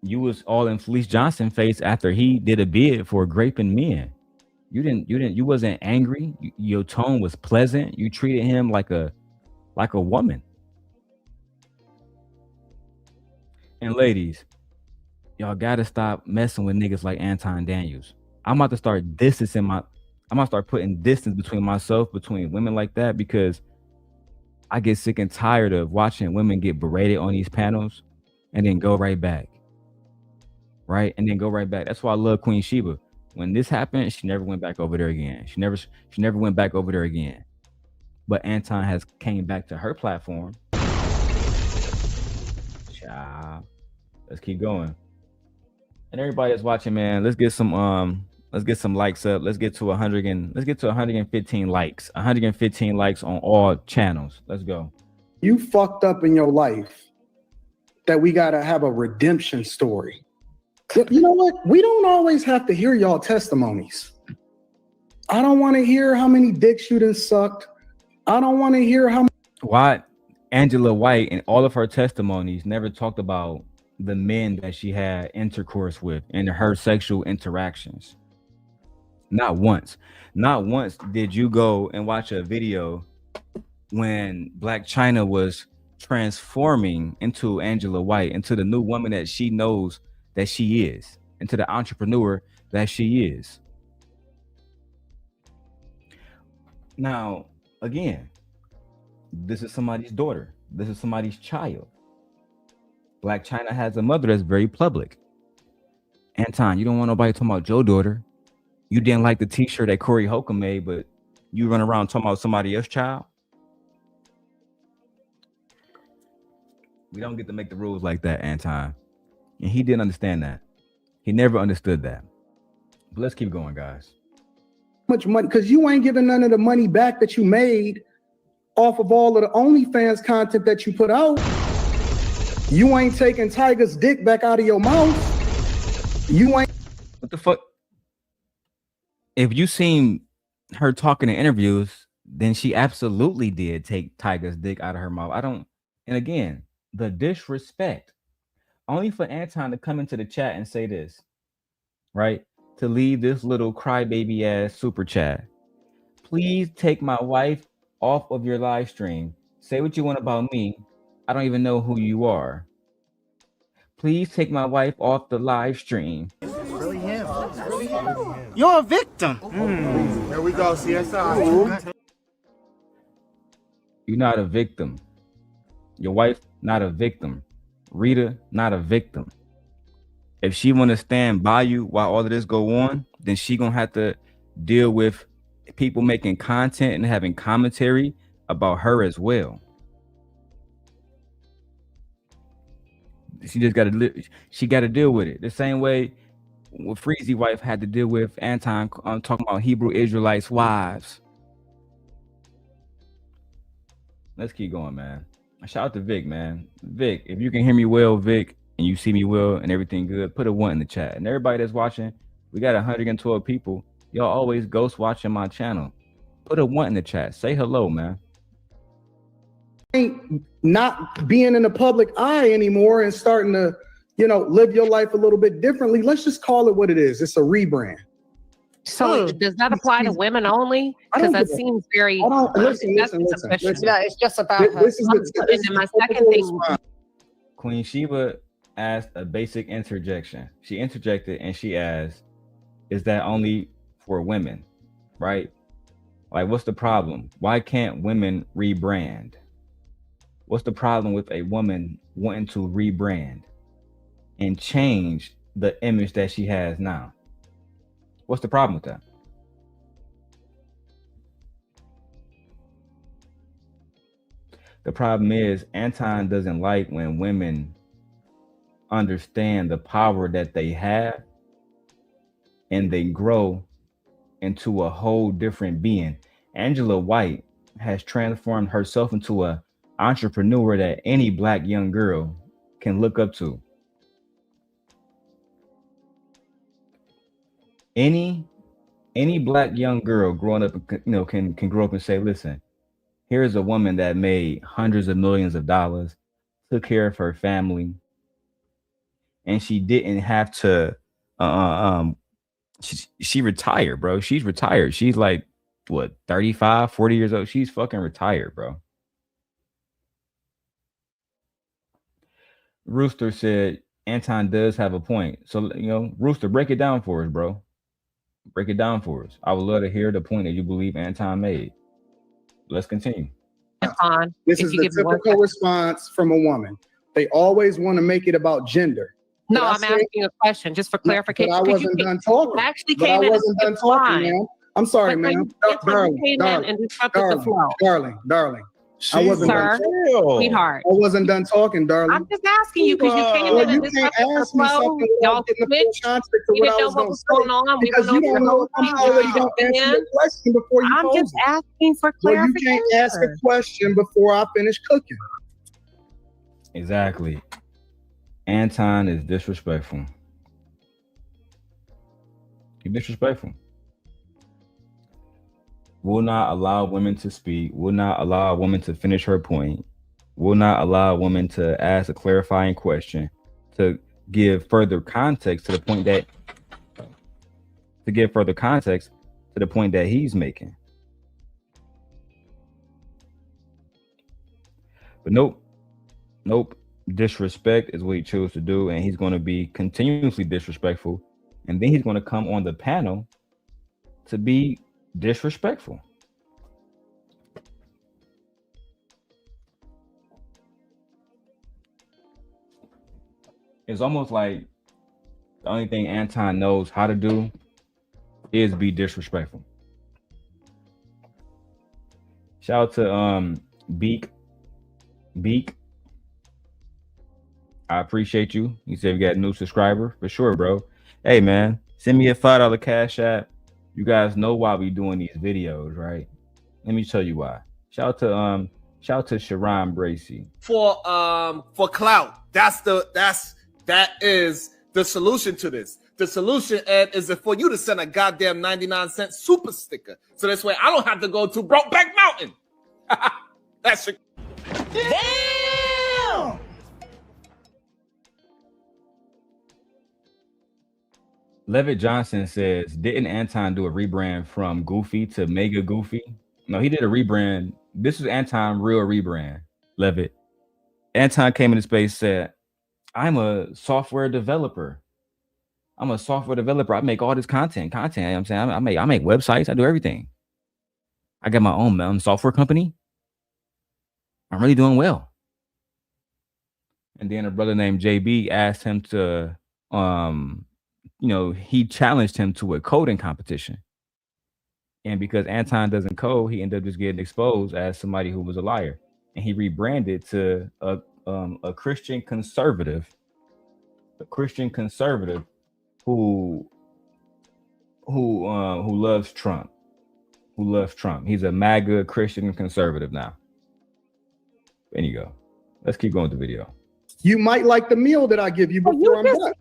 you was all in Felice Johnson face after he did a bid for graping men. You wasn't angry. Your tone was pleasant. You treated him like a woman. And ladies, y'all gotta stop messing with niggas like Anton Daniels. I'm about to start putting distance between women like that, because I get sick and tired of watching women get berated on these panels and then go right back. Right? And then go right back. That's why I love Queen Sheba. When this happened, she never went back over there again. She never went back over there again. But Anton has came back to her platform. Child. Let's keep going. And everybody that's watching, man, let's get some likes up. Let's get to 115 likes. 115 likes on all channels. Let's go. you fucked up in your life that we gotta have a redemption story? You know what? We don't always have to hear y'all testimonies. I don't want to hear how many dicks you done sucked. I don't want to hear how. Why Angela White in all of her testimonies never talked about the men that she had intercourse with and her sexual interactions. Not once. Not once did you go and watch a video when Black China was transforming into Angela White, into the new woman that she knows that she is, into the entrepreneur that she is. Now, again, this is somebody's daughter. This is somebody's child. Black China has a mother that's very public. Anton, you don't want nobody talking about your daughter. You didn't like the t-shirt that Corey Holcomb made, but you run around talking about somebody else's child. We don't get to make the rules like that, Anton. And he didn't understand that. He never understood that. But let's keep going, guys. Much money, because you ain't giving none of the money back that you made off of all of the OnlyFans content that you put out. You ain't taking Tiger's dick back out of your mouth. You ain't. What the fuck? If you seen her talking in interviews, then she absolutely did take Tiger's dick out of her mouth. And again, the disrespect. Only for Anton to come into the chat and say this, right? To leave this little crybaby ass super chat. Please take my wife off of your live stream. Say what you want about me. I don't even know who you are. Please take my wife off the live stream. Really him. You're a victim. Here we go, CSI. You're not a victim. Your wife, not a victim. Rita, not a victim. If she want to stand by you while all of this go on, then she gonna have to deal with people making content and having commentary about her as well. She just got to deal with it the same way what Freezy wife had to deal with Anton talking about Hebrew Israelites' wives. Let's keep going, man. Shout out to Vic, man. Vic, if you can hear me well, Vic, and you see me well and everything good, put a 1 in the chat. And everybody that's watching, we got 112 people. Y'all always ghost watching my channel. Put a 1 in the chat. Say hello, man. Ain't not being in the public eye anymore and starting to, live your life a little bit differently. Let's just call it what it is. It's a rebrand. So does that apply to women only? Because that seems very. Listen. Yeah, it's just about her. And then my second thing. Queen Sheba asked a basic interjection. She interjected and she asked, "Is that only for women?" Right? Like, what's the problem? Why can't women rebrand? What's the problem with a woman wanting to rebrand and change the image that she has now? What's the problem with that? The problem is Anton doesn't like when women understand the power that they have and they grow into a whole different being. Angela White has transformed herself into an entrepreneur that any Black young girl can look up to. Any Black young girl growing up, can grow up and say, listen, here's a woman that made hundreds of millions of dollars, took care of her family, and she didn't have to she retired, bro. She's retired. She's like, what, 35, 40 years old? She's fucking retired, bro. Rooster said Anton does have a point. So, Rooster, break it down for us, bro. Break it down for us. I would love to hear the point that you believe Anton made. Let's continue. Anton, this is the typical response from a woman. They always want to make it about gender. No, I'm asking a question just for clarification. But I wasn't done talking. Actually came in. I wasn't done talking, man. I'm sorry, man. Darling. I wasn't done talking. Sweetheart. I wasn't done talking, darling. I'm just asking you because you came in and disrupted the flow. Y'all switched. We didn't know what was going on. Because you don't know if I'm already going to answer your question before you I'm just asking for clarification. You can't ask a question before I finish cooking. Exactly. Anton is disrespectful. He's disrespectful. Will not allow women to speak, will not allow a woman to finish her point, will not allow a woman to ask a clarifying question, to give further context to the point that he's making. But nope. Disrespect is what he chose to do, and he's going to be continuously disrespectful, and then he's going to come on the panel to be disrespectful. It's almost like the only thing Anton knows how to do is be disrespectful. Shout out to Beak. I appreciate you. You said we got a new subscriber for sure, bro. Hey man, send me a $5 cash app. You guys know why we doing these videos, right? Let me tell you why. Shout out to Sharon Bracy. For clout. That is the solution to this. The solution, Ed, is for you to send a goddamn 99-cent super sticker. So this way I don't have to go to Brokeback Mountain. That's your damn. Levitt Johnson says, didn't Anton do a rebrand from Goofy to Mega Goofy? No, he did a rebrand. This is Anton real rebrand. Levitt. Anton came into space, said, I'm a software developer. I make all this content. You know what I'm saying? I make websites. I do everything. I got my own software company. I'm really doing well. And then a brother named JB asked him to he challenged him to a coding competition. And because Anton doesn't code, he ended up just getting exposed as somebody who was a liar. And he rebranded to a Christian conservative, who loves Trump. He's a MAGA Christian conservative now. There you go. Let's keep going with the video. You might like the meal that I give you before I'm done.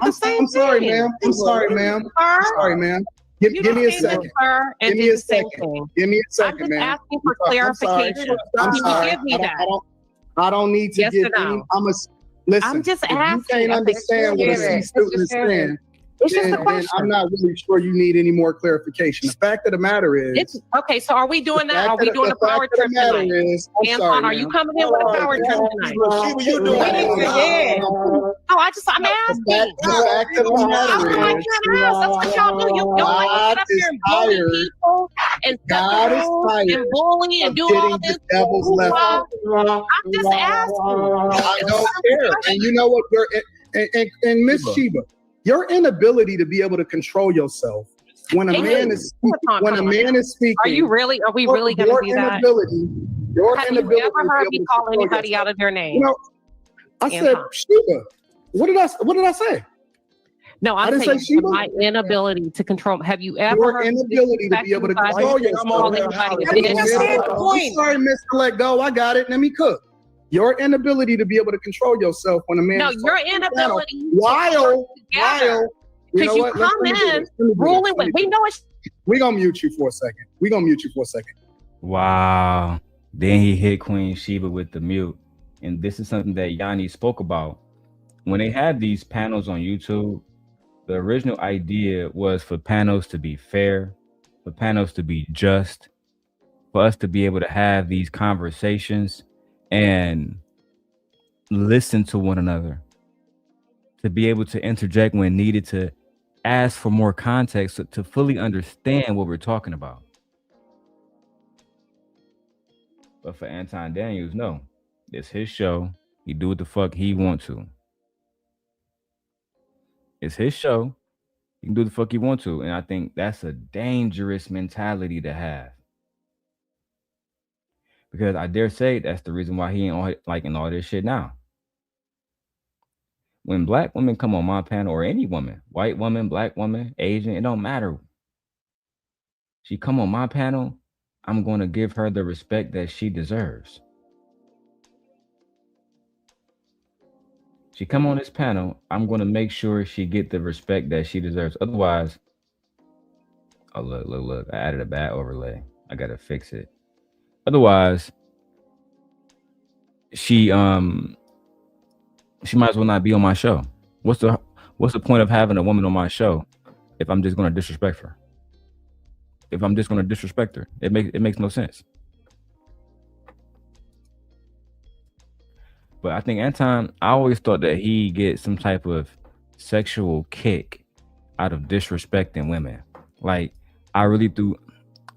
I'm sorry, ma'am. I'm sorry, ma'am. I'm sorry, ma'am. Give me a second. Give me a second. Give me a second, man. I'm just asking for clarification. I'm sorry. Give me that. I don't need to give any. Listen. I'm just if asking. you can't understand what a C student is saying, it's just a then question. I'm not really sure you need any more clarification. The fact of the matter is, okay. So are we doing that? Are we doing a power trip tonight? Anton, are you coming in with a power trip tonight? You doing it? I'm asking. The fact of the matter is, That's what y'all do. You don't like to get up here and bully people and God is tired and bully and do all this. I'm just asking. I don't care. And you know what? And Miss Sheba, your inability to be able to control yourself when a man is speaking. Are we really going to do that? Have you ever heard me call anybody out of their name? I said, Sheba. What did I say? No, I'm saying my inability to control. Have you ever heard inability to be able to control yourself? I'm sorry, Mr. Let Go. I got it. Let me cook. Your inability to be able to control yourself when a man. No, your inability. While because you come in ruling with. We know it's. We're gonna mute you for a second. Wow. Then he hit Queen Sheba with the mute. And this is something that Yanni spoke about. When they had these panels on YouTube, the original idea was for panels to be fair, for panels to be just, for us to be able to have these conversations and listen to one another, to be able to interject when needed, to ask for more context, to fully understand what we're talking about. But for Anton Daniels, no, it's his show. He do what the fuck he want to. It's his show. He can do the fuck he want to. And I think that's a dangerous mentality to have. Because I dare say that's the reason why he ain't liking all this shit now. When black women come on my panel, or any woman, white woman, black woman, Asian, it don't matter. She come on my panel, I'm going to give her the respect that she deserves. She come on this panel, I'm going to make sure she get the respect that she deserves. Otherwise, oh, look, I added a bad overlay. I got to fix it. Otherwise, she might as well not be on my show. What's the point of having a woman on my show if I'm just going to disrespect her? If I'm just going to disrespect her, it makes no sense. But I think Anton, I always thought that he gets some type of sexual kick out of disrespecting women. Like, I really do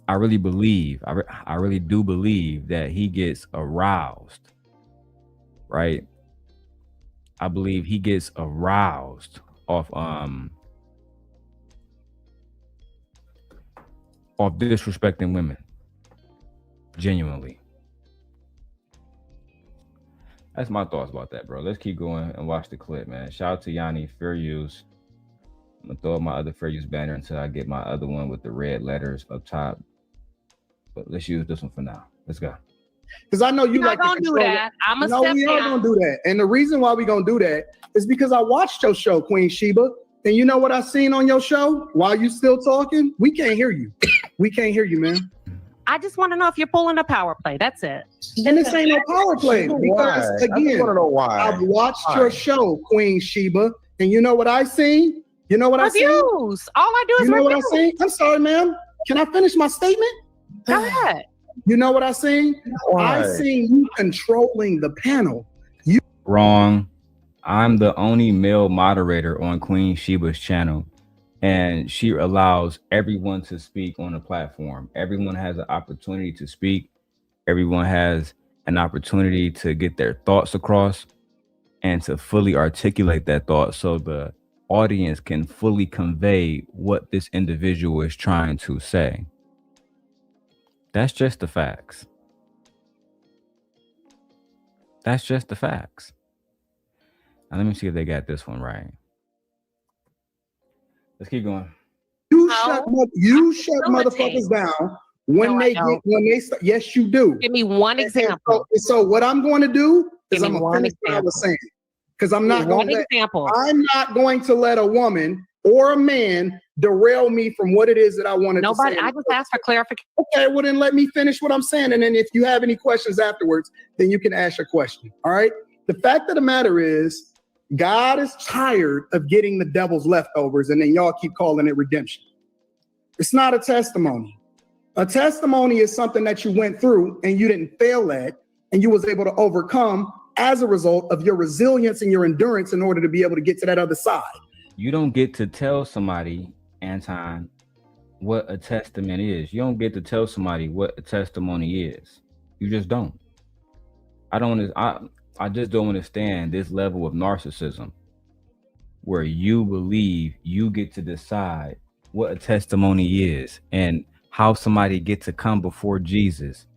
believe that he gets aroused, right? I believe he gets aroused off disrespecting women. Genuinely. That's my thoughts about that, bro. Let's keep going and watch the clip, man. Shout out to Yanni, fair use. I'm gonna throw up my other fair use banner until I get my other one with the red letters up top. But let's use this one for now. Let's go. Because I know you like to do that. I'm a step we are gonna do that. And the reason why we gonna do that is because I watched your show, Queen Sheba. And you know what I seen on your show while you still talking? We can't hear you. We can't hear you, man. I just want to know if you're pulling a power play. That's it. And this ain't no power play. Because again, I've watched your show, Queen Sheba, and you know what I seen? You know what I seen? Reviews. All I do is You know reviews. what I seen? I'm sorry, ma'am. Can I finish my statement? Go ahead. You know what I seen? I seen you controlling the panel. Wrong. I'm the only male moderator on Queen Sheba's channel, and she allows everyone to speak on the platform. Everyone has an opportunity to speak. Everyone has an opportunity to get their thoughts across and to fully articulate that thought so the audience can fully convey what this individual is trying to say. That's just the facts. That's just the facts. Now, let me see if they got this one right. Let's keep going. You shut motherfuckers down when they start. Yes, you do. Give me one example. So what I'm going to do is I'm going to finish what I was saying, because I'm not going to let a woman or a man derail me from what it is that I wanted to say. I just asked for clarification. Okay, well then let me finish what I'm saying, and then if you have any questions afterwards, then you can ask your question. All right. The fact of the matter is, God is tired of getting the devil's leftovers, and then y'all keep calling it redemption. It's not a testimony. A testimony is something that you went through and you didn't fail at, and you was able to overcome as a result of your resilience and your endurance in order to be able to get to that other side. You don't get to tell somebody, Anton, what a testament is. You don't get to tell somebody what a testimony is. You just don't. I just don't understand this level of narcissism where you believe you get to decide what a testimony is and how somebody gets to come before Jesus.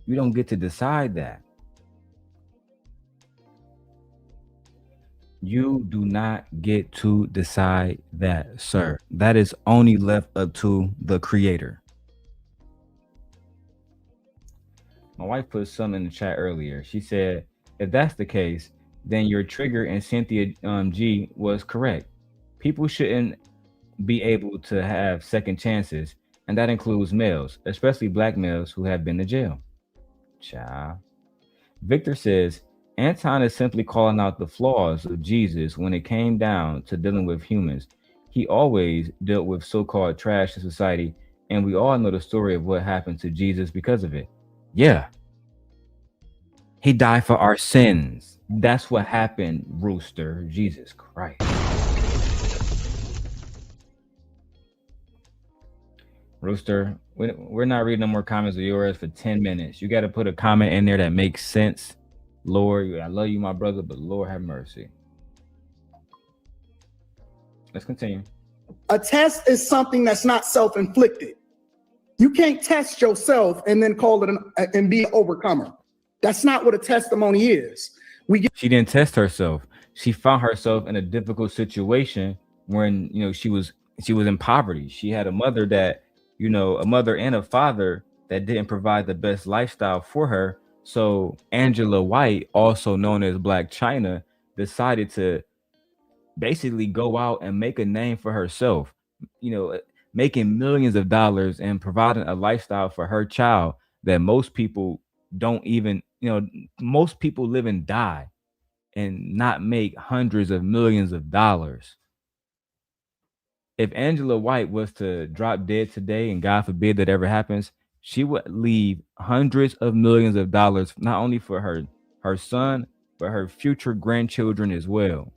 You don't get to decide that. You do not get to decide that, sir. That is only left up to the Creator. My wife put something in the chat earlier. She said, if that's the case, then your trigger in Cynthia G was correct. People shouldn't be able to have second chances, and that includes males, especially black males who have been to jail. Child. Victor says, Anton is simply calling out the flaws of Jesus when it came down to dealing with humans. He always dealt with so-called trash in society, and we all know the story of what happened to Jesus because of it. Yeah. He died for our sins. That's what happened, Rooster. Jesus Christ. Rooster, we're not reading no more comments of yours for 10 minutes. You got to put a comment in there that makes sense. Lord, I love you, my brother, but Lord have mercy. Let's continue. A test is something that's not self-inflicted. You can't test yourself and then call it and be an overcomer. That's not what a testimony is. She didn't test herself. She found herself in a difficult situation when, she was in poverty. She had a mother that, a mother and a father that didn't provide the best lifestyle for her. So Angela White, also known as Black China, decided to basically go out and make a name for herself, making millions of dollars and providing a lifestyle for her child that most people don't even, most people live and die and not make hundreds of millions of dollars. If Angela White was to drop dead today, and God forbid that ever happens, she would leave hundreds of millions of dollars, not only for her son, but her future grandchildren as well.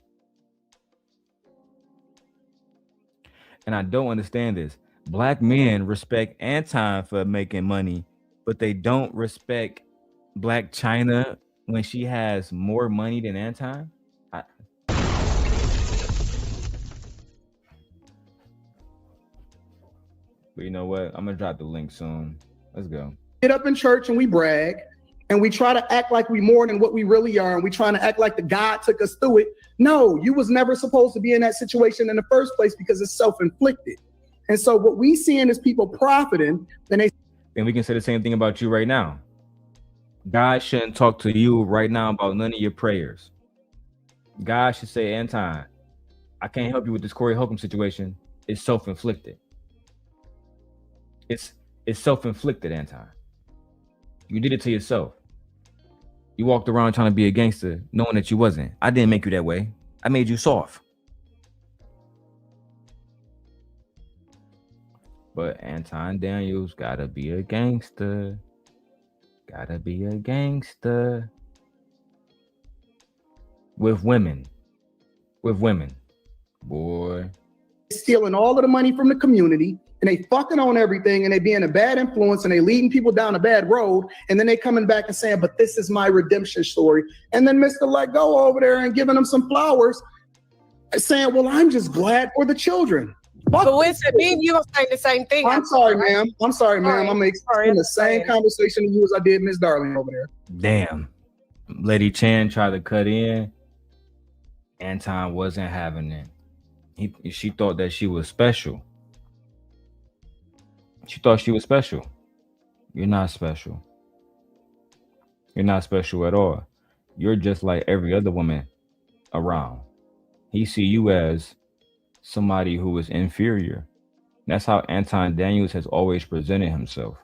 And I don't understand this. Black men respect Anton for making money, but they don't respect Black China when she has more money than Anton. But you know what? I'm gonna drop the link soon. Let's go. Get up in church and we brag and we try to act like we more than what we really are, and we trying to act like the God took us through it. No, you was never supposed to be in that situation in the first place because it's self-inflicted. And so what we seeing is people profiting, and we can say the same thing about you right now. God shouldn't talk to you right now about none of your prayers. God should say, Anton, I can't help you with this Corey Holcomb situation. It's self-inflicted. It's self-inflicted, Anton. You did it to yourself. You walked around trying to be a gangster knowing that you wasn't. I didn't make you that way. I made you soft. But Anton Daniels gotta be a gangster. Gotta be a gangster. With women. Boy. Stealing all of the money from the community, and they fucking on everything, and they being a bad influence, and they leading people down a bad road, and then they coming back and saying, but this is my redemption story. And then Mr. Let Go over there and giving them some flowers. saying, well, I'm just glad for the children. But Winston, me and you are saying the same thing. I'm sorry, ma'am. I'm sorry, ma'am. I'm experiencing the same conversation to you as I did Miss Darling over there. Damn. Lady Chan tried to cut in. Anton wasn't having it. She thought that she was special. She thought she was special. You're not special. You're not special at all. You're just like every other woman around. He see you as somebody who is inferior. That's how Anton Daniels has always presented himself.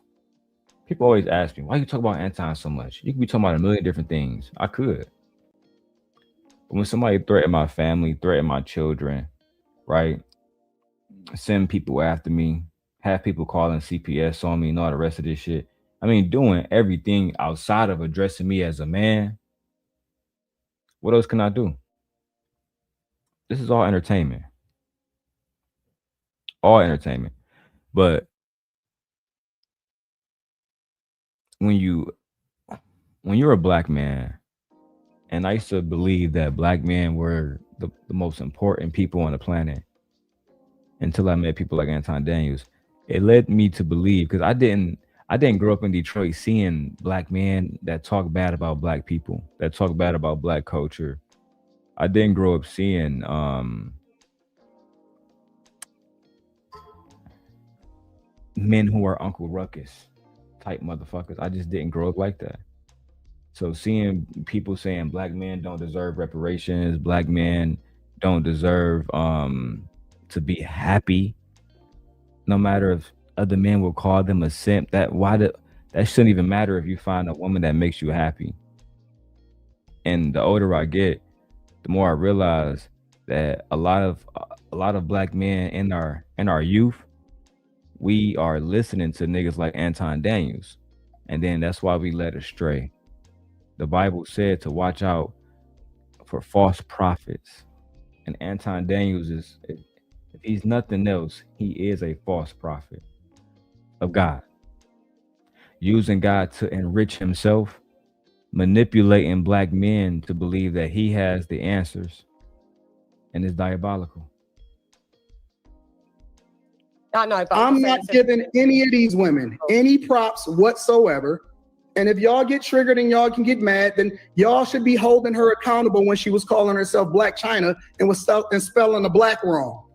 People always ask me, why you talk about Anton so much? You could be talking about a million different things. I could. But when somebody threatened my family, threatened my children, right? Send people after me, have people calling CPS on me and all the rest of this shit. I mean, doing everything outside of addressing me as a man. What else can I do? This is all entertainment. All entertainment. But when you're a black man, and I used to believe that black men were the most important people on the planet until I met people like Anton Daniels. It led me to believe, because I didn't grow up in Detroit seeing black men that talk bad about black people, that talk bad about black culture. I didn't grow up seeing men who are Uncle Ruckus type motherfuckers. I just didn't grow up like that. So seeing people saying black men don't deserve reparations, black men don't deserve to be happy, no matter if other men will call them a simp, that shouldn't even matter if you find a woman that makes you happy. And the older I get, the more I realize that a lot of black men in our youth, we are listening to niggas like Anton Daniels, and then that's why we led astray. The Bible said to watch out for false prophets, and Anton Daniels is, if he's nothing else, he is a false prophet of God, using God to enrich himself, manipulating black men to believe that he has the answers, and it's diabolical. I know, I'm not giving any of these women any props whatsoever. And if y'all get triggered and y'all can get mad, then y'all should be holding her accountable when she was calling herself Black China and was spelling the black wrong.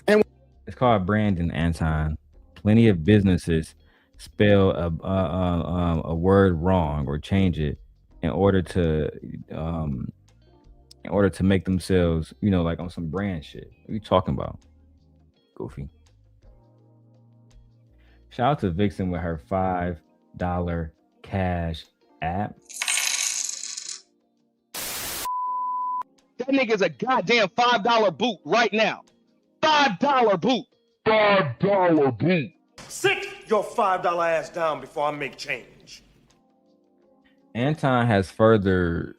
And it's called branding, Anton. Plenty of businesses spell a word wrong or change it in order to make themselves, like on some brand shit. What are you talking about? Goofy. Shout out to Vixen with her $5 cash app. That nigga's a goddamn $5 boot right now. $5 boot. $5 boot. Sit your $5 ass down before I make change. Anton has further,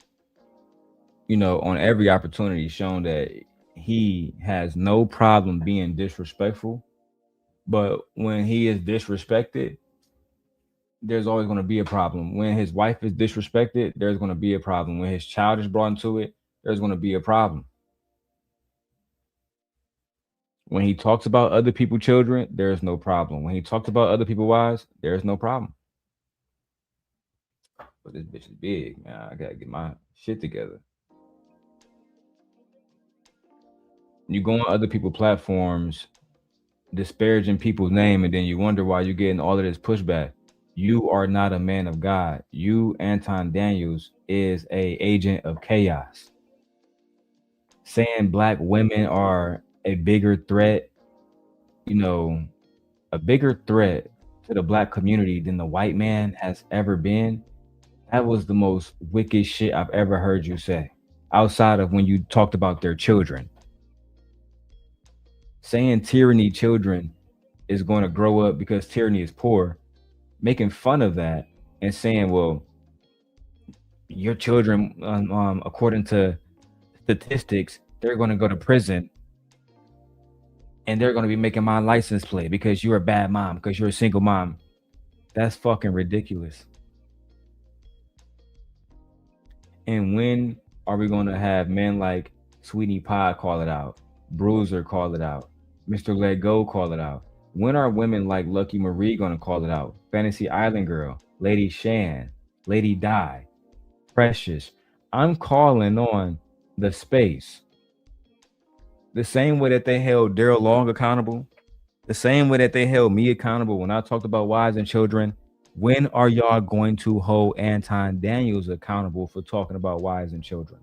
on every opportunity shown that he has no problem being disrespectful. But when he is disrespected, there's always going to be a problem. When his wife is disrespected, there's going to be a problem. When his child is brought into it, there's going to be a problem. When he talks about other people's children, there's no problem. When he talks about other people's wives, there's no problem. But this bitch is big, man. I got to get my shit together. You go on other people's platforms, disparaging people's name, and then you wonder why you're getting all of this pushback. You are not a man of God. You, Anton Daniels, is a agent of chaos. Saying black women are a bigger threat, a bigger threat to the black community than the white man has ever been. That was the most wicked shit I've ever heard you say, outside of when you talked about their children. Saying tyranny children is going to grow up because tyranny is poor, making fun of that and saying, well, your children, according to statistics, they're going to go to prison and they're going to be making my license plate because you're a bad mom, because you're a single mom. That's fucking ridiculous. And when are we going to have men like Sweetie Pie call it out. Bruiser call it out. Mr. Let Go call it out. When are women like Lucky Marie gonna call it out? Fantasy Island Girl, Lady Shan, Lady Di, Precious. I'm calling on the space. The same way that they held Darrel Long accountable, the same way that they held me accountable when I talked about wives and children. When are y'all going to hold Anton Daniels accountable for talking about wives and children?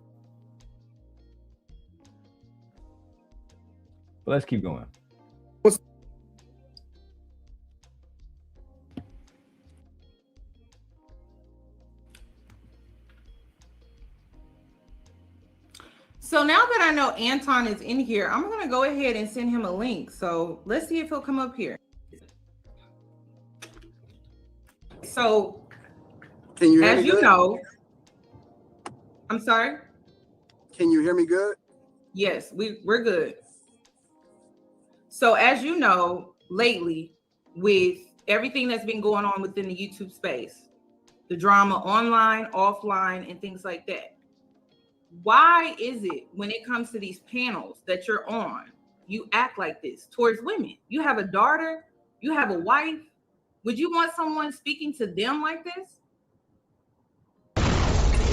But let's keep going. So now that I know Anton is in here, I'm going to go ahead and send him a link. So let's see if he'll come up here. So can you hear as me you good? know, I'm sorry. Can you hear me good? Yes, we're good. So as you know, lately with everything that's been going on within the YouTube space, the drama online, offline, and things like that. Why is it when it comes to these panels that you're on, you act like this towards women? You have a daughter, you have a wife. Would you want someone speaking to them like this?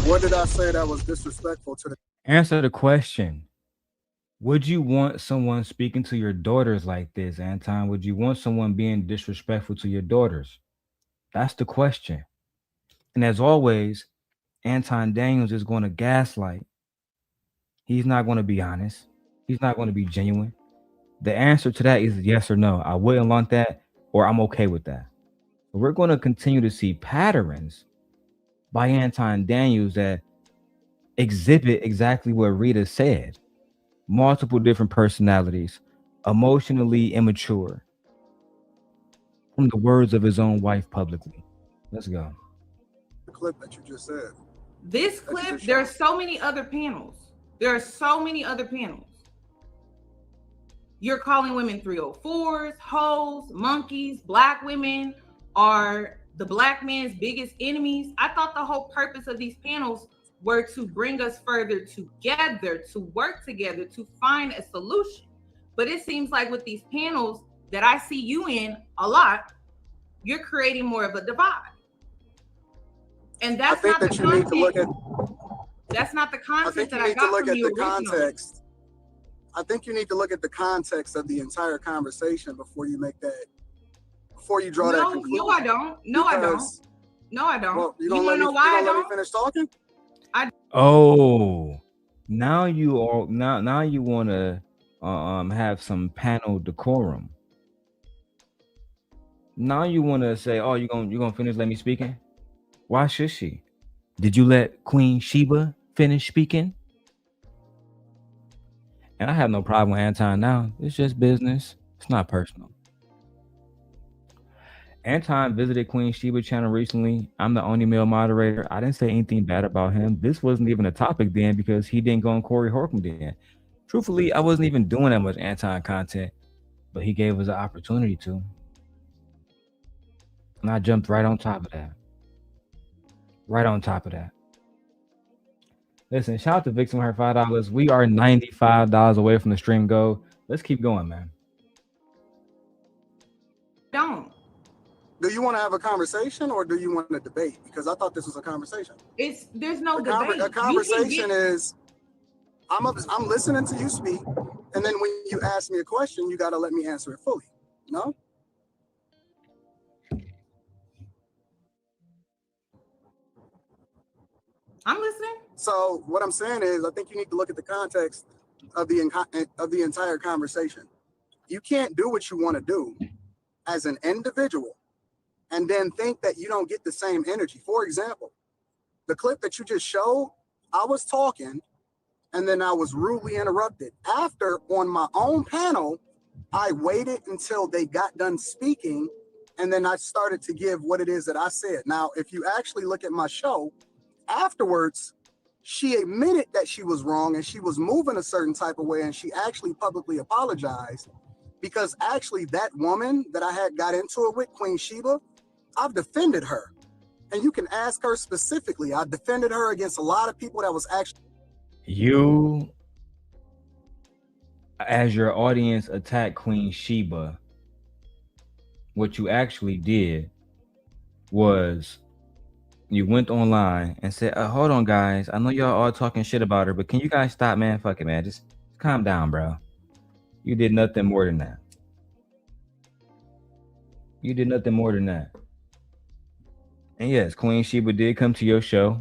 What did I say that was disrespectful to the? Answer the question. Would you want someone speaking to your daughters like this, Anton? Would you want someone being disrespectful to your daughters? That's the question. And as always, Anton Daniels is going to gaslight. He's not going to be honest. He's not going to be genuine. The answer to that is yes or no. I wouldn't want that, or I'm okay with that. We're going to continue to see patterns by Anton Daniels that exhibit exactly what Rita said. Multiple different personalities, emotionally immature, from the words of his own wife publicly. Let's go. The clip that you just said. This clip, there are so many other panels. There are so many other panels. You're calling women 304s, hoes, monkeys, black women are the black man's biggest enemies. I thought the whole purpose of these panels were to bring us further together, to work together, to find a solution. But it seems like with these panels that I see you in a lot, you're creating more of a divide. And that's not the content. That's not the content that I got from you originally. I think you need to look at the context of the entire conversation before you make that, before you draw that conclusion. No, I don't. No, I don't. No, I don't. Well, you want to know why I don't? Let me finish talking? Oh, now you want to have some panel decorum. Now you want to say, "Oh, you gonna finish? Let me speaking." Why should she? Did you let Queen Sheba finish speaking? And I have no problem with Anton now. It's just business. It's not personal. Anton visited Queen Sheba channel recently. I'm the only male moderator. I didn't say anything bad about him. This wasn't even a topic then because he didn't go on Corey Holcomb then. Truthfully, I wasn't even doing that much Anton content, but he gave us an opportunity to. And I jumped right on top of that. Right on top of that. Listen, shout out to Vixen, her $5. We are $95 away from the stream goal. Let's keep going, man. Don't. Do you want to have a conversation or do you want to debate? Because I thought this was a conversation. There's no debate. A conversation is I'm listening to you speak, and then when you ask me a question, you got to let me answer it fully. No? I'm listening. So what I'm saying is, I think you need to look at the context of the entire conversation. You can't do what you want to do as an individual and then think that you don't get the same energy. For example, the clip that you just showed, I was talking and then I was rudely interrupted. After, on my own panel, I waited until they got done speaking and then I started to give what it is that I said. Now, if you actually look at my show, afterwards, she admitted that she was wrong and she was moving a certain type of way, and she actually publicly apologized because actually that woman that I had got into it with, Queen Sheba, I've defended her. And you can ask her specifically. I defended her against a lot of people that was actually... You as your audience attacked Queen Sheba, what you actually did was you went online and said, hold on, guys. I know y'all all talking shit about her, but can you guys stop, man? Fuck it, man. Just calm down, bro. You did nothing more than that. You did nothing more than that. And yes, Queen Sheba did come to your show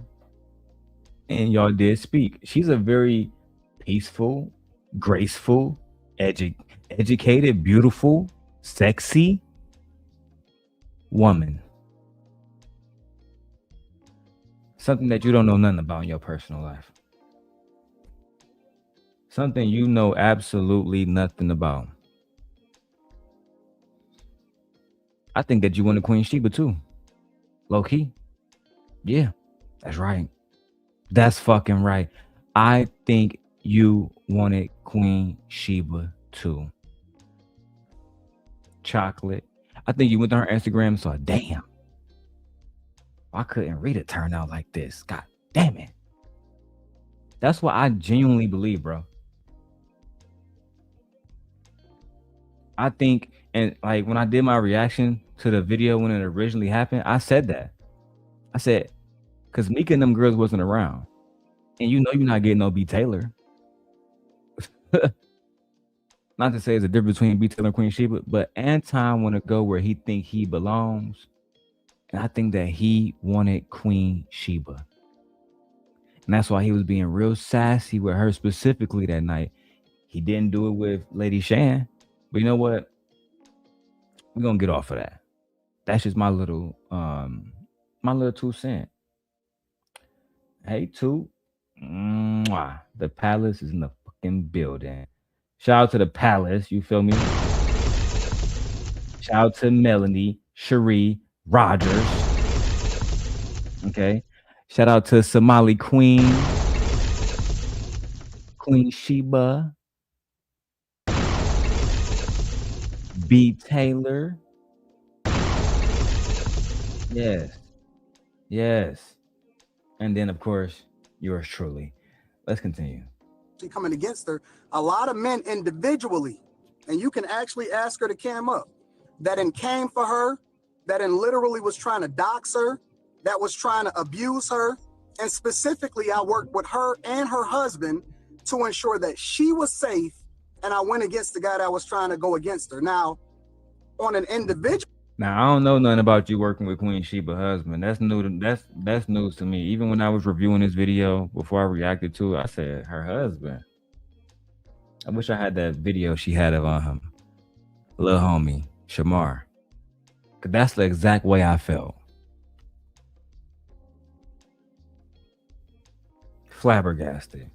and y'all did speak. She's a very peaceful, graceful, educated, beautiful, sexy woman. Something that you don't know nothing about in your personal life. Something you know absolutely nothing about. I think that you wanted Queen Sheba too. Low key. Yeah, that's right. That's fucking right. I think you wanted Queen Sheba too. Chocolate. I think you went on her Instagram and saw, damn, why couldn't Rita turn out like this? God damn it. That's what I genuinely believe, bro. I think, and like when I did my reaction to the video when it originally happened, I said that. I said, because Mika and them girls wasn't around. And you know you're not getting no B. Taylor. Not to say there's a difference between B. Taylor and Queen Sheba, but Anton want to go where he think he belongs. And I think that he wanted Queen Sheba. And that's why he was being real sassy with her specifically that night. He didn't do it with Lady Shan. But you know what? We're going to get off of that. That's just my little 2 cents. Hey, 2. Mwah. The Palace is in the fucking building. Shout out to the Palace. You feel me? Shout out to Melanie, Cherie, Rogers. Okay. Shout out to Somali Queen, Queen Sheba, B. Taylor. Yes. Yes. And then, of course, yours truly. Let's continue. Coming against her, a lot of men individually, and you can actually ask her to cam up, that came for her, that literally was trying to dox her, that was trying to abuse her. And specifically, I worked with her and her husband to ensure that she was safe. And I went against the guy that was trying to go against her. Now, on an individual. Now, I don't know nothing about you working with Queen Sheba husband. That's new. That's news to me. Even when I was reviewing this video before I reacted to it, I said her husband. I wish I had that video she had of little homie Shamar, cause that's the exact way I felt. Flabbergasted.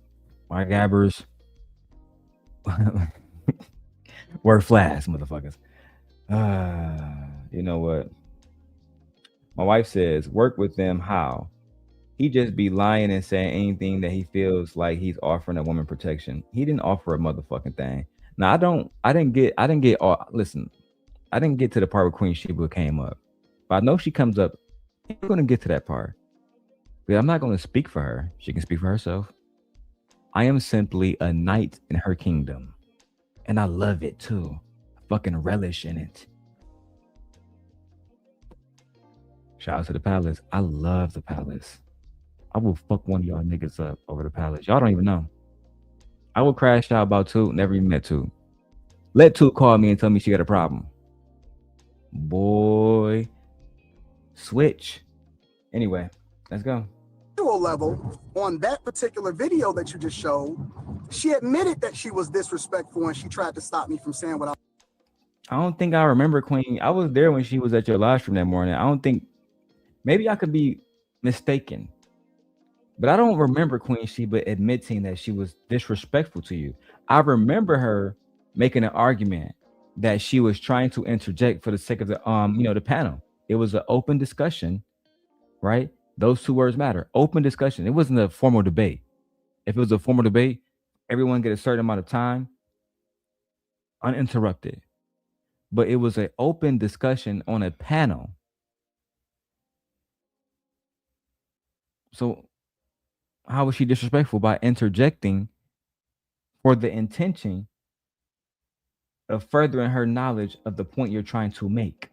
My gabbers were flash, motherfuckers. You know what? My wife says, work with them. How? He just be lying and saying anything that he feels like he's offering a woman protection. He didn't offer a motherfucking thing. Now I didn't get listen, I didn't get to the part where Queen Sheba came up. But I know she comes up. I'm gonna get to that part. But I'm not gonna speak for her. She can speak for herself. I am simply a knight in her kingdom. And I love it too. I fucking relish in it. Shout out to the Palace. I love the Palace. I will fuck one of y'all niggas up over the Palace. Y'all don't even know. I will crash out about 2. Never even met 2. Let 2 call me and tell me she got a problem. Boy. Switch. Anyway, let's go. Level on that particular video that you just showed, she admitted that she was disrespectful and she tried to stop me from saying what I don't think I remember Queen. I was there when she was at your live stream that morning. I don't think, maybe I could be mistaken, but I don't remember Queen Sheba admitting that she was disrespectful to you. I remember her making an argument that she was trying to interject for the sake of the the panel. It was an open discussion, right? Those 2 words matter. Open discussion. It wasn't a formal debate. If it was a formal debate, everyone get a certain amount of time uninterrupted. But it was an open discussion on a panel. So how was she disrespectful by interjecting for the intention of furthering her knowledge of the point you're trying to make.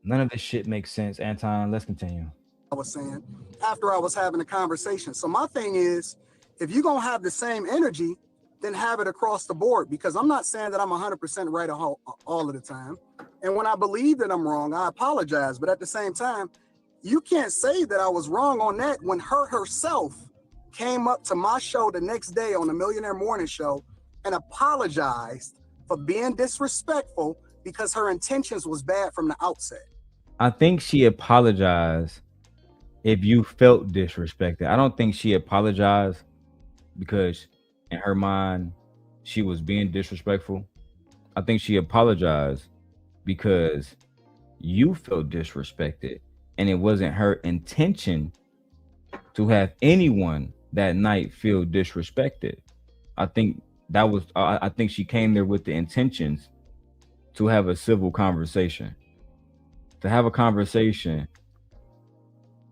None of this shit makes sense, Anton. Let's continue. I was saying after I was having a conversation. So my thing is, if you're going to have the same energy, then have it across the board, because I'm not saying that I'm 100% right all of the time. And when I believe that I'm wrong, I apologize. But at the same time, you can't say that I was wrong on that when her herself came up to my show the next day on the Millionaire Morning Show and apologized for being disrespectful because her intentions was bad from the outset. I think she apologized if you felt disrespected. I don't think she apologized because in her mind she was being disrespectful. I think she apologized because you felt disrespected, and it wasn't her intention to have anyone that night feel disrespected. I think that was, I think she came there with the intentions to have a civil conversation, to have a conversation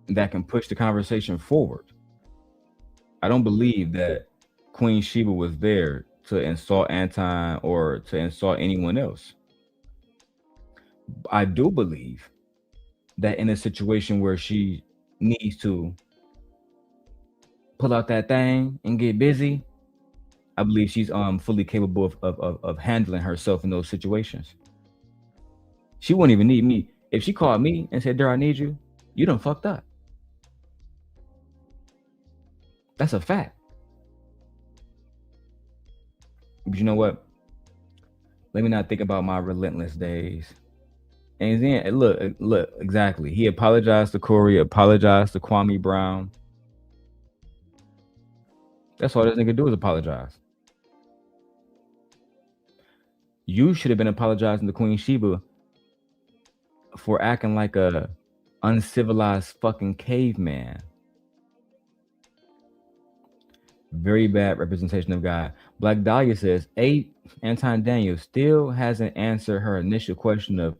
that can push the conversation forward. I don't believe that Queen Sheba was there to insult Anton or to insult anyone else. I do believe that in a situation where she needs to pull out that thing and get busy, I believe she's fully capable of handling herself in those situations. She wouldn't even need me. If she called me and said, "Darrel, I need you," you done fucked up. That's a fact. But you know what? Let me not think about my relentless days. And then look, exactly. He apologized to Corey, apologized to Kwame Brown. That's all this nigga do is apologize. You should have been apologizing to Queen Sheba for acting like a uncivilized fucking caveman. Very bad representation of God. Black Dahlia says, Anton Daniels still hasn't answered her initial question of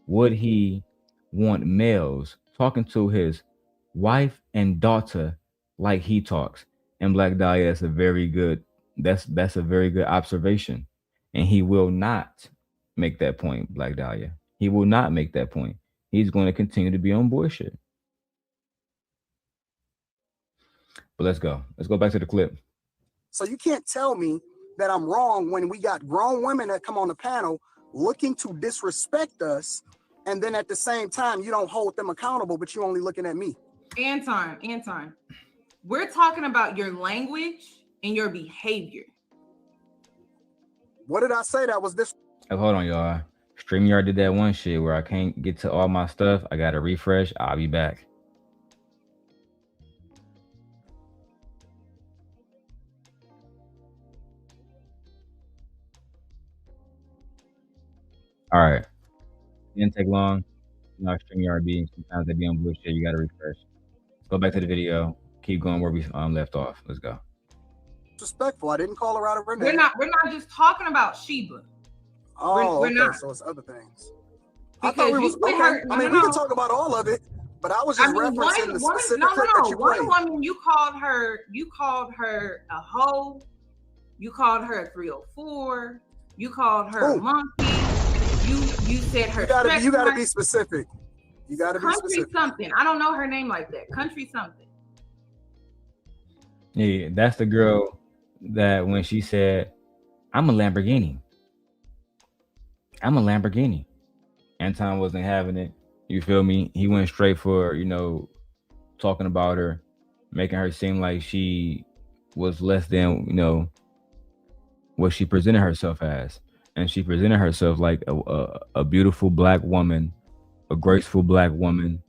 would he want males talking to his wife and daughter like he talks. And Black Dahlia, that's a very good observation. And he will not make that point, Black Dahlia. He will not make that point. He's going to continue to be on bullshit. But let's go. Let's go back to the clip. So you can't tell me that I'm wrong when we got grown women that come on the panel looking to disrespect us, and then at the same time, you don't hold them accountable, but you're only looking at me. Anton, we're talking about your language and your behavior. What did I say that was this? Oh, hold on, y'all. StreamYard did that one shit where I can't get to all my stuff. I got to refresh. I'll be back. All right. It didn't take long. You know, StreamYard be sometimes they be on bullshit. You got to refresh. Let's go back to the video. Keep going where we left off. Let's go. Disrespectful. I didn't call her out of her name. We're not just talking about Sheba. Oh, we're okay. not. So it's other things. Because I thought we was okay. I mean, we can talk about all of it, but I was just referencing the specific clip that you played. One woman, you called her a hoe. You called her a 304. You called her a monkey. You said her. You gotta be specific. You gotta be specific. Country something. I don't know her name like that. Country something. Yeah, that's the girl that when she said, "I'm a Lamborghini. I'm a Lamborghini." Anton wasn't having it. You feel me? He went straight for, talking about her, making her seem like she was less than, what she presented herself as. And she presented herself like a beautiful black woman, a graceful black woman,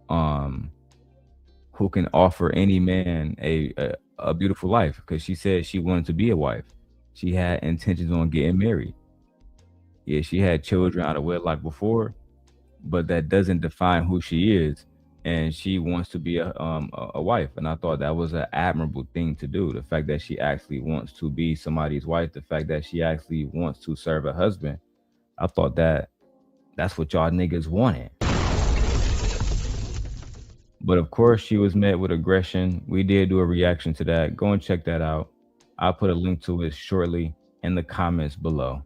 who can offer any man a beautiful life, because she said she wanted to be a wife. She had intentions on getting married. Yeah, she had children out of wedlock before, but that doesn't define who she is. And she wants to be a wife. And I thought that was an admirable thing to do. The fact that she actually wants to be somebody's wife, the fact that she actually wants to serve a husband. I thought that's what y'all niggas wanted. But of course, she was met with aggression. We did do a reaction to that. Go and check that out. I'll put a link to it shortly. in the comments below.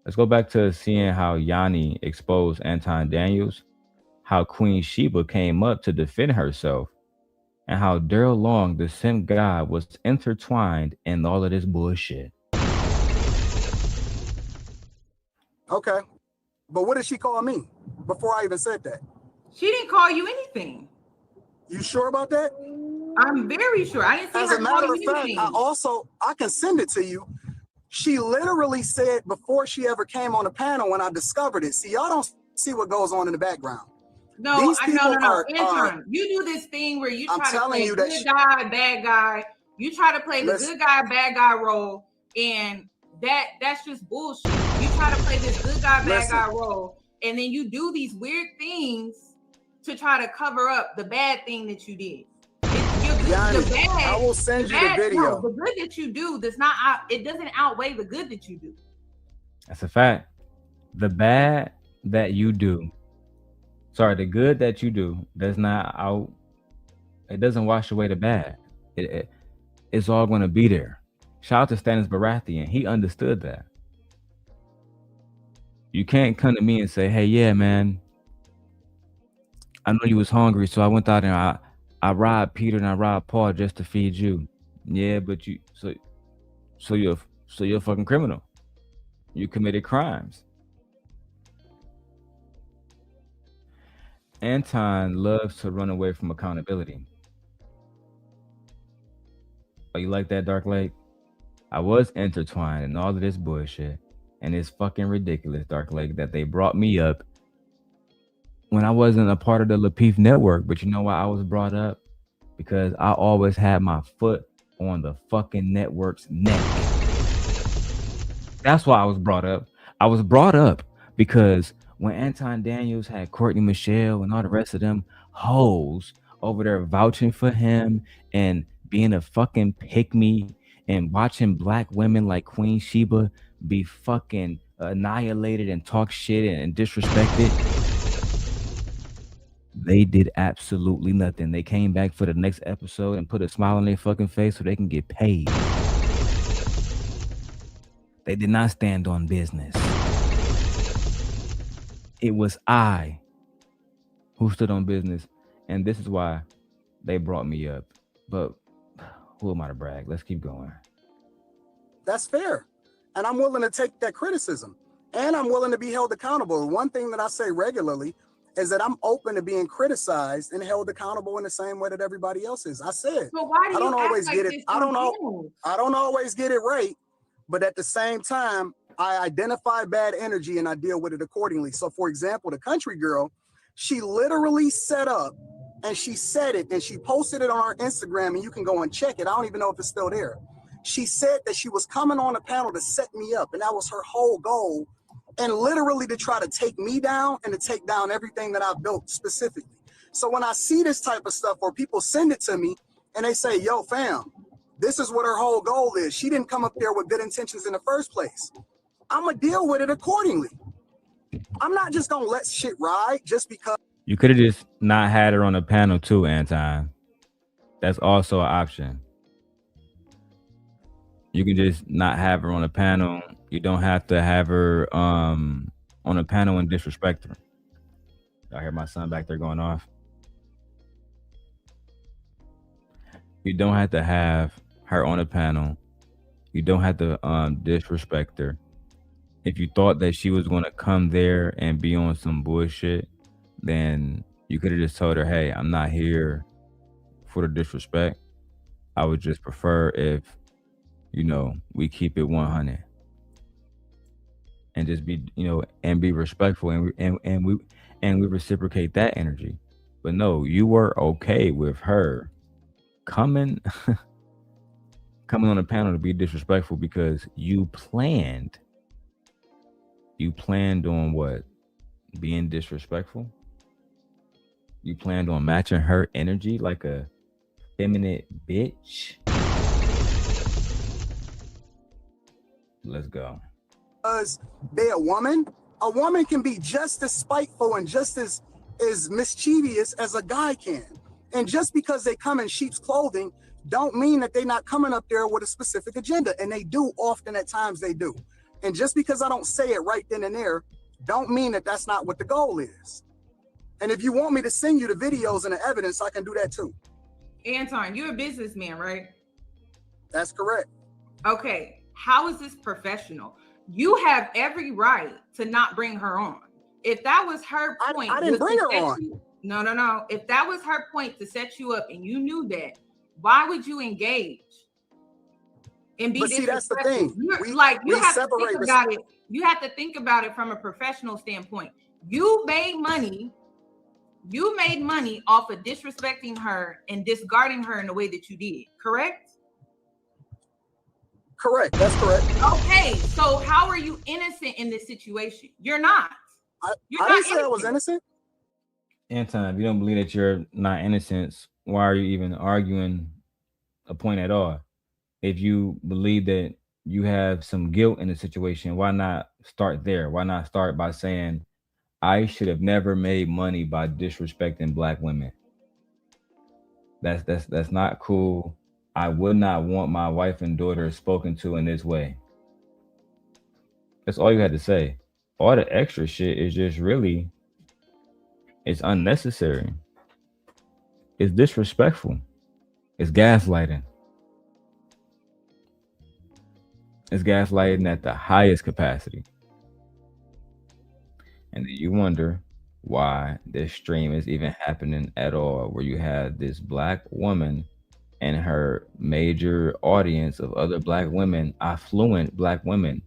Let's go back to seeing how Yanni exposed Anton Daniels, how Queen Sheba came up to defend herself, and how Darrel Long, the simp god, was intertwined in all of this bullshit. Okay. But what did she call me before I even said that? She didn't call you anything. You sure about that? I'm very sure. I didn't see As her a matter call of you fact, anything. I can send it to you. She literally said before she ever came on the panel when I discovered it. See, y'all don't see what goes on in the background. No, These no. people Anton, you do this thing where you I'm try to telling play you that good guy, bad guy. You try to play the good guy, bad guy role, and that's just bullshit. You try to play this good guy, bad guy role, and then you do these weird things to try to cover up the bad thing that you did. Yanni, I will send you the video. No, the good that you do does not it doesn't outweigh the good that you do. That's a fact. The bad that you do, the good that you do does not it doesn't wash away the bad. It's all going to be there. Shout out to Stannis Baratheon. He understood that. You can't come to me and say, hey, yeah, man, I know you was hungry, so I went out and I robbed Peter and I robbed Paul just to feed you. Yeah, but so you're a fucking criminal. You committed crimes. Anton loves to run away from accountability. Oh, you like that, Dark Lake? I was intertwined in all of this bullshit, and it's fucking ridiculous, Dark Lake, that they brought me up when I wasn't a part of the Lapeef network. But you know why I was brought up? Because I always had my foot on the fucking network's neck. That's why I was brought up. I was brought up because when Anton Daniels had Courtney Michelle and all the rest of them hoes over there vouching for him and being a fucking pick-me and watching black women like Queen Sheba be fucking annihilated and talk shit and disrespected, they did absolutely nothing. They came back for the next episode and put a smile on their fucking face so they can get paid. They did not stand on business. It was I who stood on business, and this is why they brought me up. But who am I to brag? Let's keep going. That's fair. And I'm willing to take that criticism. And I'm willing to be held accountable. One thing that I say regularly is that I'm open to being criticized and held accountable in the same way that everybody else is. I said, so why do I don't you always act get like it. this I don't on always get it right. But at the same time, I identify bad energy and I deal with it accordingly. So for example, the country girl, she literally set up and she said it and she posted it on our Instagram, and you can go and check it. I don't even know if it's still there. She said that she was coming on a panel to set me up, and that was her whole goal, and literally to try to take me down and to take down everything that I've built specifically. So when I see this type of stuff or people send it to me and they say, yo, fam, this is what her whole goal is. She didn't come up there with good intentions in the first place. I'm going to deal with it accordingly. I'm not just going to let shit ride just because. You could have just not had her on the panel too, Anton. That's also an option. You can just not have her on the panel. You don't have to have her on a panel and disrespect her. I hear my son back there going off. You don't have to have her on a panel. You don't have to disrespect her. If you thought that she was going to come there and be on some bullshit, then you could have just told her, hey, I'm not here for the disrespect. I would just prefer if, you know, we keep it 100 and just be, you know, and be respectful, and we reciprocate that energy. But no, you were okay with her coming on a panel to be disrespectful because you planned on what? Being disrespectful? You planned on matching her energy like a feminine bitch? Let's go. Because they're a woman can be just as spiteful and just as mischievous as a guy can. And just because they come in sheep's clothing don't mean that they're not coming up there with a specific agenda. And they do often at times they do. And just because I don't say it right then and there, don't mean that that's not what the goal is. And if you want me to send you the videos and the evidence, I can do that too. Anton, you're a businessman, right? That's correct. Okay, how is this professional? You have every right to not bring her on. If that was her point, I didn't bring her on. No. If that was her point to set you up and you knew that, why would you engage? And be see, that's the thing. You have to think about it. You have to think about it from a professional standpoint. You made money off of disrespecting her and discarding her in the way that you did, correct? Correct. That's correct. Okay, so how are you innocent in this situation? You're not. I didn't say I was innocent. Anton, if you don't believe that you're not innocent, why are you even arguing a point at all? If you believe that you have some guilt in the situation, why not start there? Why not start by saying, I should have never made money by disrespecting Black women? That's not cool. I would not want my wife and daughter spoken to in this way. That's all you had to say. All the extra shit is just really, it's unnecessary. It's disrespectful. It's gaslighting. It's gaslighting at the highest capacity. And then you wonder why this stream is even happening at all, where you have this Black woman and her major audience of other Black women, affluent Black women,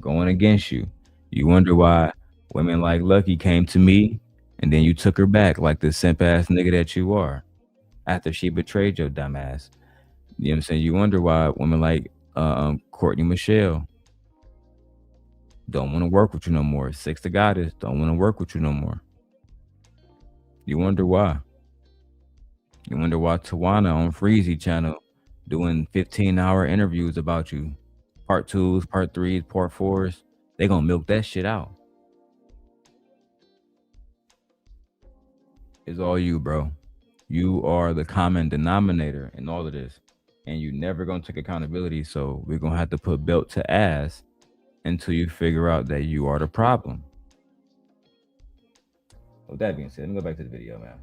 going against you. You wonder why women like Lucky came to me and then you took her back like the simp ass nigga that you are after she betrayed your dumb ass. You know what I'm saying? You wonder why women like Courtney Michelle don't want to work with you no more. Six the Goddess don't want to work with you no more. You wonder why. You wonder why Tawana on Freezy channel doing 15-hour interviews about you. Part 2s, part 3s, part 4s. They gonna milk that shit out. It's all you, bro. You are the common denominator in all of this. And you never gonna take accountability. So we're gonna have to put belt to ass until you figure out that you are the problem. With that being said, let me go back to the video, man.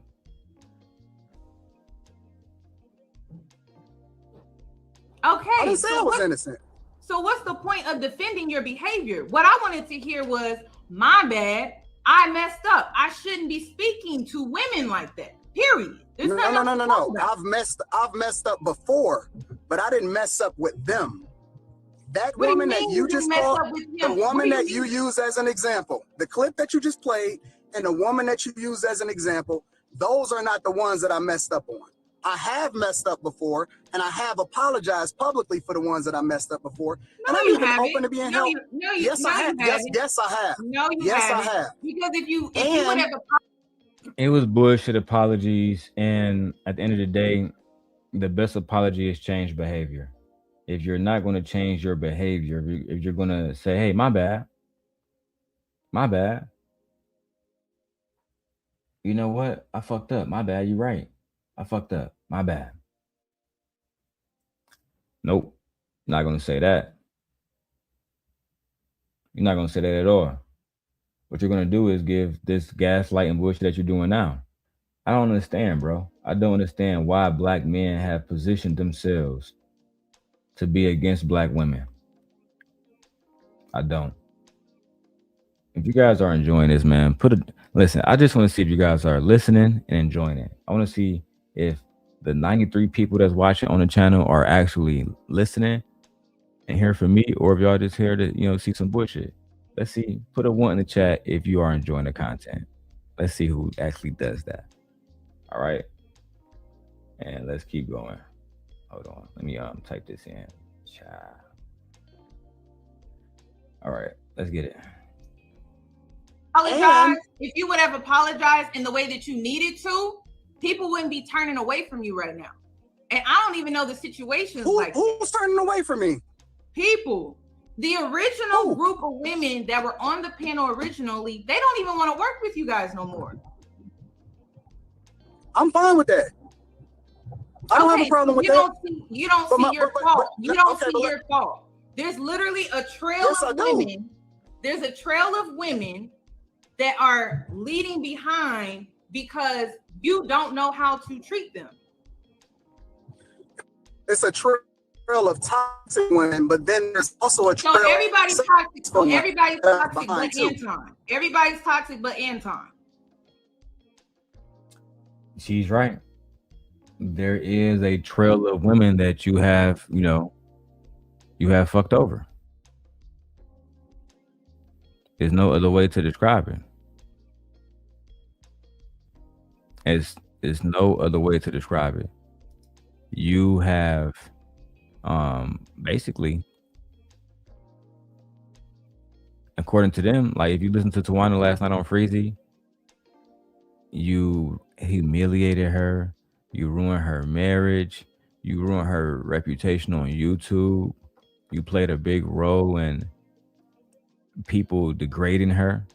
Okay. I didn't say I was innocent. So what's the point of defending your behavior? What I wanted to hear was, my bad, I messed up. I shouldn't be speaking to women like that. Period. No. I've messed up before, but I didn't mess up with them. That woman that you just called, the woman that you use as an example, the clip that you just played, and the woman that you use as an example, those are not the ones that I messed up on. I have messed up before, and I have apologized publicly for the ones that I messed up before. And I'm even open to being held. Yes, I have. Yes, I have. No, you yes, haven't. I have. Because if you would have it was bullshit apologies, and at the end of the day, the best apology is change behavior. If you're not going to change your behavior, if you're going to say, hey, my bad, you know what? I fucked up. My bad. You're right. I fucked up. My bad. Nope. Not going to say that. You're not going to say that at all. What you're going to do is give this gaslighting bullshit that you're doing now. I don't understand, bro. I don't understand why Black men have positioned themselves to be against Black women. I don't. If you guys are enjoying this, man, listen, I just want to see if you guys are listening and enjoying it. I want to see if the 93 people that's watching on the channel are actually listening and hearing from me, or if y'all just here to, see some bullshit. Let's see. Put a 1 in the chat if you are enjoying the content. Let's see who actually does that. All right. And let's keep going. Hold on. Let me type this in. Child. All right. Let's get it. Apologize. If you would have apologized in the way that you needed to, people wouldn't be turning away from you right now. And I don't even know the situations who's turning away from me? People. The original group of women that were on the panel originally, they don't even want to work with you guys no more. I'm fine with that. I don't have a problem with that. You don't see your fault. You don't see your fault. There's literally a trail of women. There's a trail of women that are leading behind because you don't know how to treat them. It's a trail of toxic women, but then there's also a trail. So everybody's toxic. So everybody's toxic but Anton. Everybody's toxic but Anton. She's right. There is a trail of women that you have, you have fucked over. There's no other way to describe it. It's no other way to describe it. You have basically, according to them, like if you listen to Tawana last night on Freezy, you humiliated her, you ruined her marriage, you ruined her reputation on YouTube, you played a big role in people degrading her.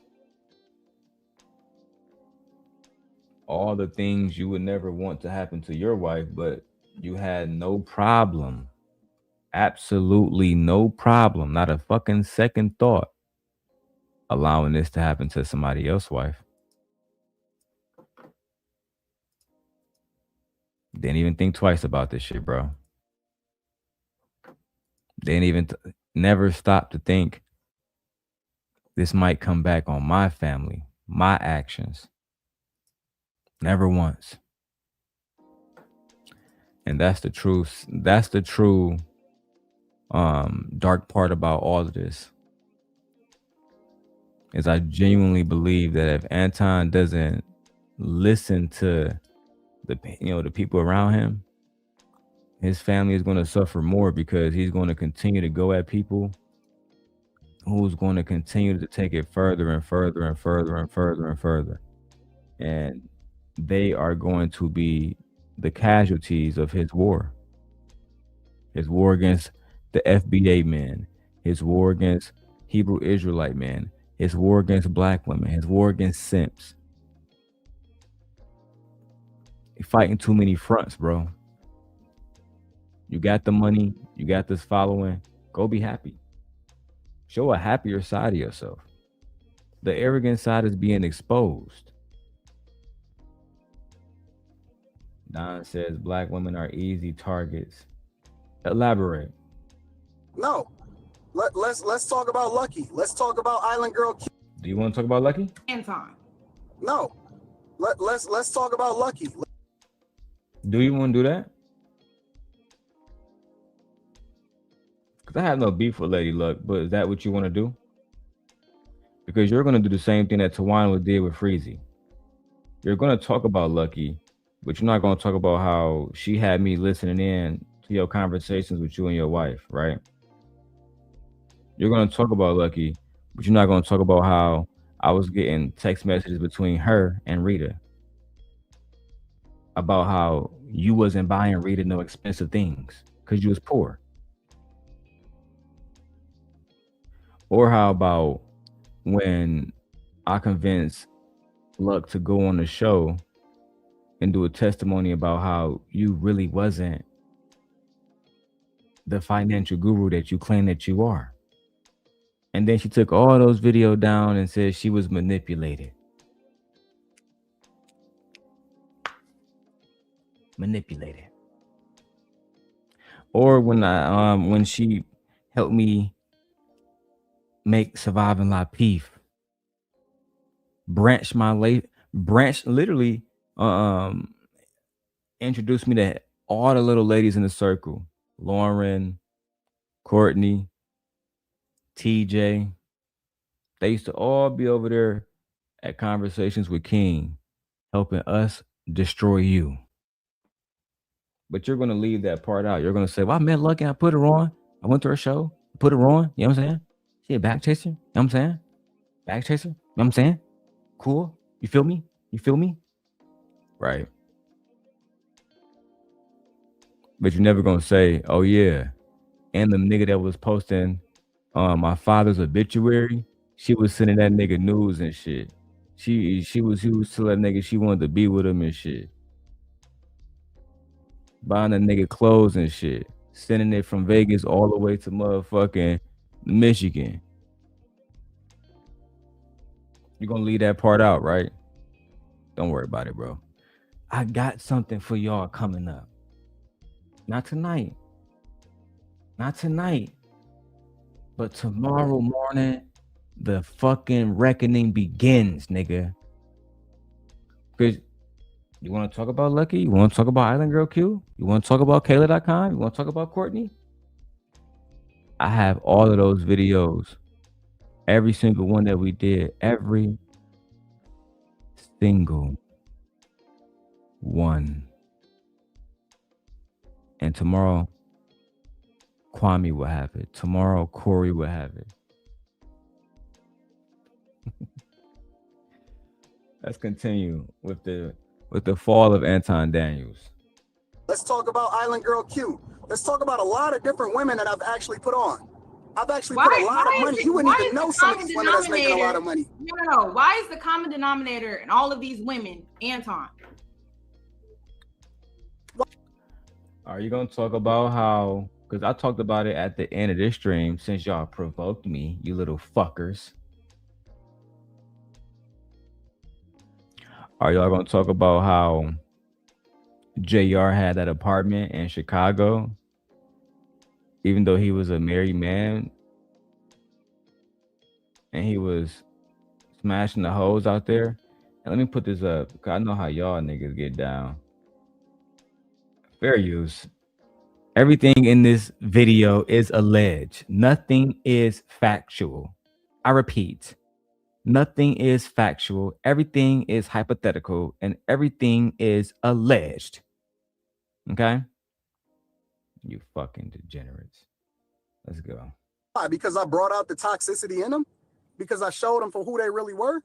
All the things you would never want to happen to your wife, but you had no problem, absolutely no problem, not a fucking second thought allowing this to happen to somebody else's wife. Didn't even think twice about this shit, bro. Didn't even never stop to think this might come back on my family, my actions. Never once. And that's the truth. That's the true dark part about all of this. Is I genuinely believe that if Anton doesn't listen to the people around him, his family is going to suffer more, because he's going to continue to go at people who's going to continue to take it further and further and further and further and further. And they are going to be the casualties of his war. His war against the FBA men, his war against Hebrew Israelite men, his war against black women, his war against simps. You're fighting too many fronts, bro. You got the money, you got this following, go be happy. Show a happier side of yourself. The arrogant side is being exposed. Don says black women are easy targets. Elaborate. No. Let's talk about Lucky. Let's talk about Island Girl. Do you want to talk about Lucky? Anton. No. Let's talk about Lucky. Do you want to do that? Because I have no beef with Lady Luck, but is that what you want to do? Because you're going to do the same thing that Tawana did with Freezy. You're going to talk about Lucky, but you're not going to talk about how she had me listening in to your conversations with you and your wife, right? You're going to talk about Lucky, but you're not going to talk about how I was getting text messages between her and Rita about how you wasn't buying Rita no expensive things because you was poor. Or how about when I convinced Luck to go on the show and do a testimony about how you really wasn't the financial guru that you claim that you are. And then she took all those videos down and said she was manipulated. Or when she helped me make Surviving La Peef, Branch literally introduced me to all the little ladies in the circle. Lauren, Courtney, TJ. They used to all be over there at Conversations with King, helping us destroy you. But you're going to leave that part out. You're going to say, well, I met Lucky, I put her on. I went to her show, put her on. You know what I'm saying? She a back chaser. You know what I'm saying? Back chaser. You know what I'm saying? Cool. You feel me? You feel me? Right. But you're never going to say, oh, yeah. And the nigga that was posting my father's obituary, she was sending that nigga news and shit. She was telling that nigga she wanted to be with him and shit. buying a nigga clothes and shit, sending it from Vegas all the way to motherfucking Michigan. You're gonna leave that part out, right? Don't worry about it, bro. I got something for y'all coming up. Not tonight. Not tonight. But tomorrow morning, the fucking reckoning begins, nigga. Because you want to talk about Lucky? You want to talk about Island Girl Q? You want to talk about Kayla.com? You want to talk about Courtney? I have all of those videos. Every single one that we did. Every single one. And tomorrow, Kwame will have it. Tomorrow, Corey will have it. Let's continue with the fall of Anton Daniels. Let's talk about Island Girl Q. Let's talk about a lot of different women that I've actually put on. I've actually put a lot of money. You wouldn't even know some of these women that's making a lot of money. No. Why is the common denominator in all of these women Anton? Are you gonna talk about how? Because I talked about it at the end of this stream. Since y'all provoked me, you little fuckers. Are y'all gonna talk about how JR had that apartment in Chicago, even though he was a married man, and he was smashing the hoes out there? And let me put this up, because I know how y'all niggas get down. Fair use. Everything in this video is alleged. Nothing is factual. I repeat, nothing is factual. Everything is hypothetical, and everything is alleged. Okay? You fucking degenerates. Let's go. Why? Because I brought out the toxicity in them? Because I showed them for who they really were?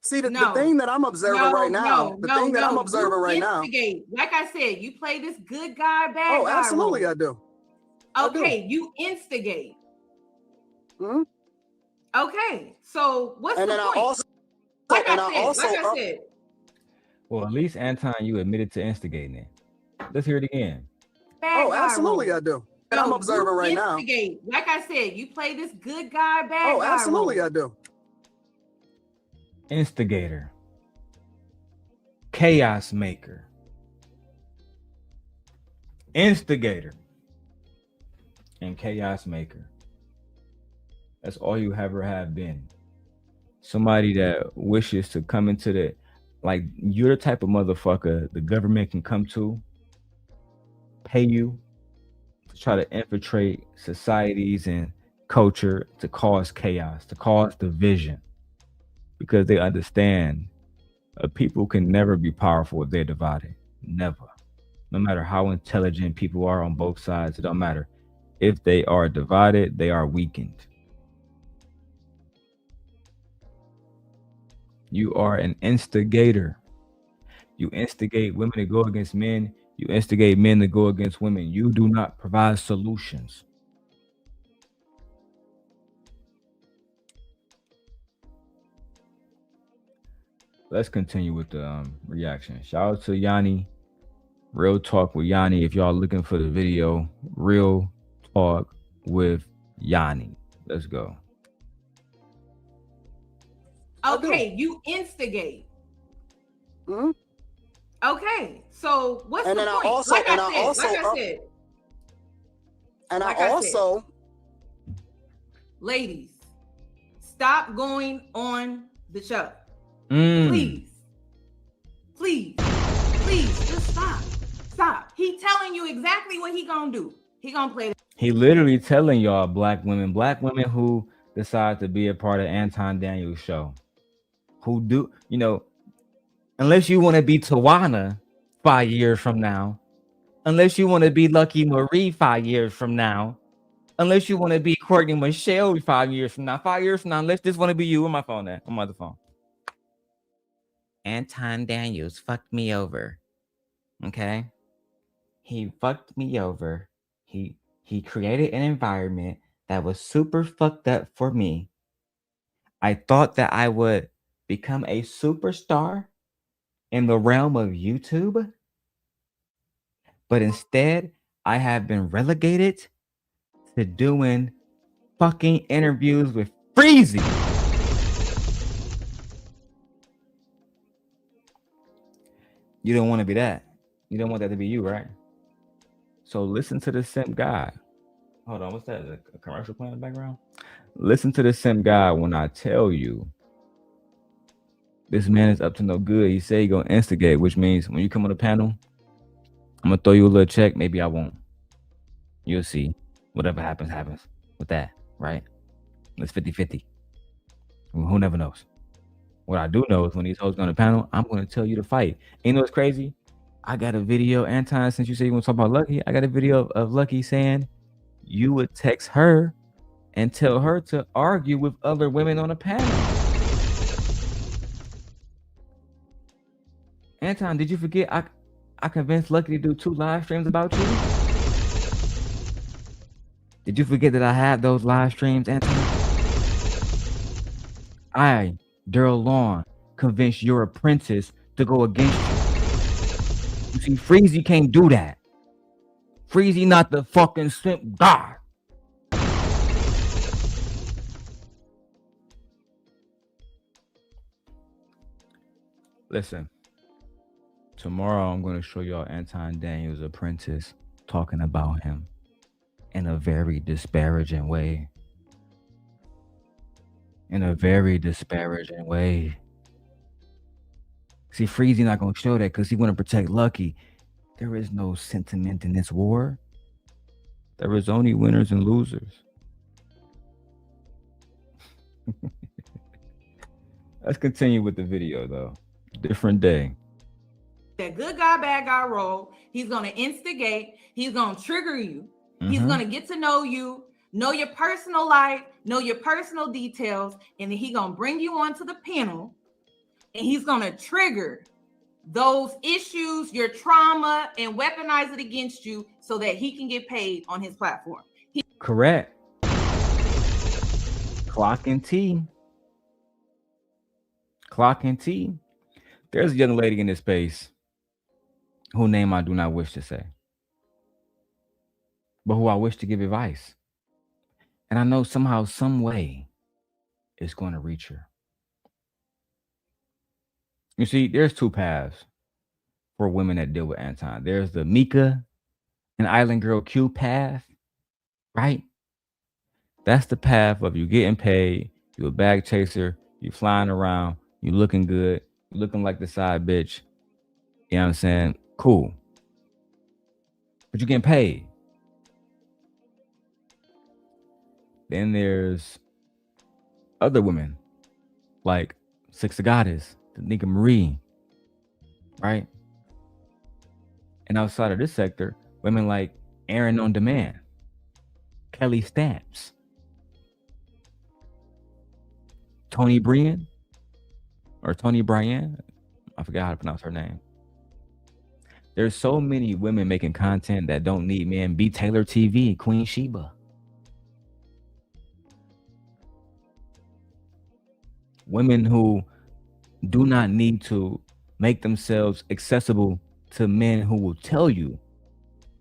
See, the thing that I'm observing right now, Like I said, you play this good guy, bad guy. Oh, absolutely I do. Okay, you instigate. Okay, so what's the point? Like I said. Well, at least Anton, you admitted to instigating it. Let's hear it again. Oh, absolutely I do. And I'm observing right now. Like I said, you play this good guy, bad guy. Oh, absolutely I do. Instigator. Chaos maker. Instigator. And chaos maker. That's all you ever have been. Somebody that wishes to come into the, like, you're the type of motherfucker the government can come to, pay you to try to infiltrate societies and culture, to cause chaos, to cause division, because they understand people can never be powerful if they're divided. Never. No matter how intelligent people are on both sides, it don't matter. If they are divided, they are weakened. You are an instigator. You instigate women to go against men. You instigate men to go against women. You do not provide solutions. Let's continue with the reaction. Shout out to Yanni. Real Talk with Yanni. If y'all looking for the video, Real Talk with Yanni. Let's go. Okay, you instigate. Okay, so what's the point? Like I said, ladies, stop going on the show. Please, just stop. He telling you exactly what he gonna do. He gonna play. He literally telling y'all, black women who decide to be a part of Anton Daniels' show, who do, you know, unless you want to be Tawana 5 years from now, unless you want to be Lucky Marie 5 years from now, unless you want to be Courtney Michelle 5 years from now, 5 years from now, unless this want to be you. Where my phone at? I'm on the phone. Anton Daniels fucked me over. Okay? He fucked me over. He created an environment that was super fucked up for me. I thought that I would become a superstar in the realm of YouTube, But instead, I have been relegated to doing fucking interviews with Freezy. You don't want to be that. You don't want that to be you, right? So listen to the simp guy. Hold on, what's that? A commercial playing in the background? Listen to the simp guy when I tell you this man is up to no good. He say he gonna instigate, which means when you come on the panel, I'm gonna throw you a little check. Maybe I won't. You'll see. Whatever happens, happens with that, right? It's 50-50. Who never knows? What I do know is when these hoes go on the panel, I'm gonna tell you to fight. You know what's crazy? I got a video, Anton, since you say you want to talk about Lucky, I got a video of Lucky saying you would text her and tell her to argue with other women on a panel. Anton, did you forget I convinced Lucky to do 2 live streams about you? Did you forget that I had those live streams, Anton? I, Darrel Long, convinced your apprentice to go against you. You see, Freezy can't do that. Freezy not the fucking simp god. Listen, tomorrow I'm going to show y'all Anton Daniels' apprentice talking about him in a very disparaging way. In a very disparaging way. See, Freezy not going to show that because he want to protect Lucky. There is no sentiment in this war. There is only winners and losers. Let's continue with the video, though. Different day. That good guy, bad guy role. He's going to instigate. He's going to trigger you. He's going to get to know you, know your personal life, know your personal details, and then he's going to bring you onto the panel, and he's going to trigger those issues, your trauma, and weaponize it against you so that he can get paid on his platform. Correct. Clock and tea. Clock and tea. There's a young lady in this space whose name I do not wish to say, but who I wish to give advice. And I know somehow, some way, it's going to reach her. You see, there's 2 paths for women that deal with Anton. There's the Mika and Island Girl Q path, right? That's the path of you getting paid, you a bag chaser, you flying around, you looking good, you looking like the side bitch. You know what I'm saying? Cool. But you're getting paid. Then there's other women like Six of Goddess, Nicki Minaj, right? And outside of this sector, women like Aaron on Demand, Kelly Stamps, Tony Brian, or Tony Bryan. I forgot how to pronounce her name. There's so many women making content that don't need men. B. Taylor TV, Queen Sheba. Women who do not need to make themselves accessible to men who will tell you,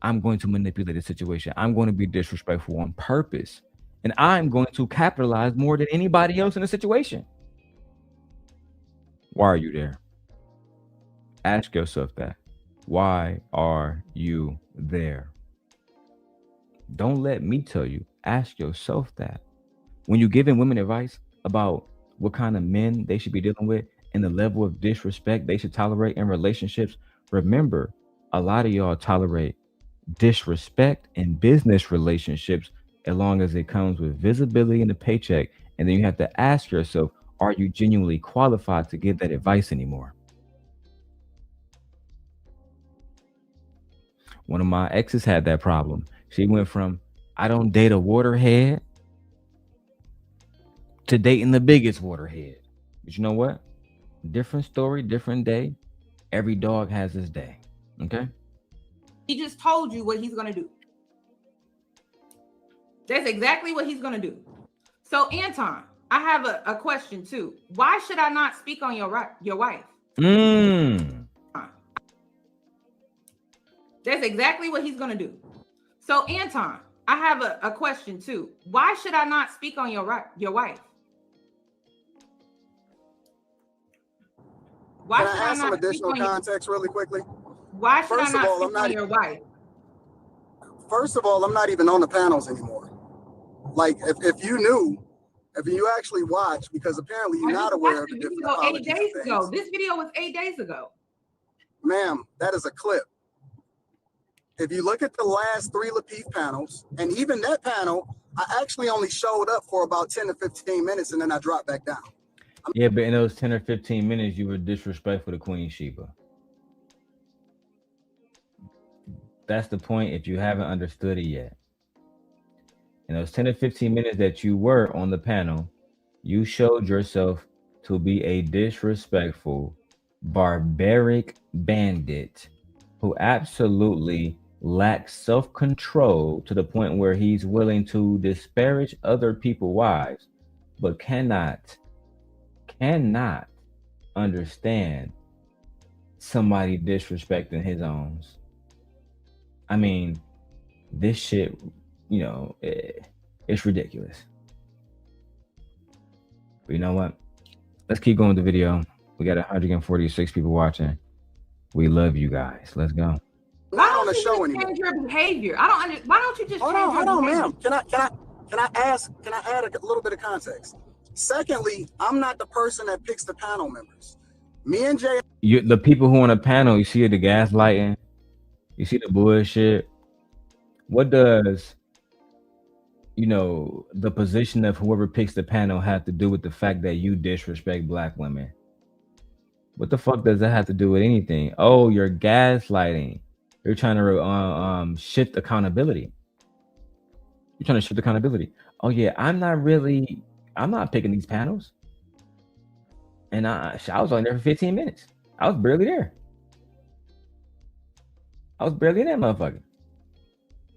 I'm going to manipulate the situation. I'm going to be disrespectful on purpose. And I'm going to capitalize more than anybody else in the situation. Why are you there? Ask yourself that. Why are you there? Don't let me tell you. Ask yourself that. When you're giving women advice about what kind of men they should be dealing with and the level of disrespect they should tolerate in relationships, remember, a lot of y'all tolerate disrespect in business relationships as long as it comes with visibility and a paycheck. And then you have to ask yourself, are you genuinely qualified to give that advice anymore? One of my exes had that problem. She went from, I don't date a waterhead, to dating the biggest waterhead. But you know what? Different story, different day. Every dog has his day. Okay? He just told you what he's going to do. That's exactly what he's going to do. So, Anton, I have a question too. Why should I not speak on your wife? That's exactly what he's gonna do. So Anton, I have a question too. Why should I not speak on your wife? Why Can should I I add some not additional context really quickly? Why should First I of not all, speak on your wife? First of all, I'm not even on the panels anymore. Like, if you knew, if you actually watch, because apparently you're not aware of the different apologies 8 days and ago. things. This video was 8 days ago. Ma'am, that is a clip. If you look at the last 3 Lapeef panels, and even that panel, I actually only showed up for about 10 to 15 minutes, and then I dropped back down. Yeah, but in those 10 or 15 minutes, you were disrespectful to Queen Sheba. That's the point if you haven't understood it yet. In those 10 or 15 minutes that you were on the panel, you showed yourself to be a disrespectful, barbaric bandit who absolutely lacks self-control to the point where he's willing to disparage other people's wives, but cannot understand somebody disrespecting his own. I mean, this shit, you know, it's ridiculous. But you know what? Let's keep going with the video. We got 146 people watching. We love you guys. Let's go. Why don't you just change your behavior? I don't understand. Why don't you just Hold on, ma'am. Can I add a little bit of context? Secondly, I'm not the person that picks the panel members. Me and Jay. The people who on a panel, you see the gaslighting, you see the bullshit. What does, you know, the position of whoever picks the panel have to do with the fact that you disrespect Black women? What the fuck does that have to do with anything? Oh, you're gaslighting. You're trying to shift accountability. You're trying to shift accountability. Oh yeah, I'm not picking these panels. And I was only there for 15 minutes. I was barely there. I was barely in that motherfucker.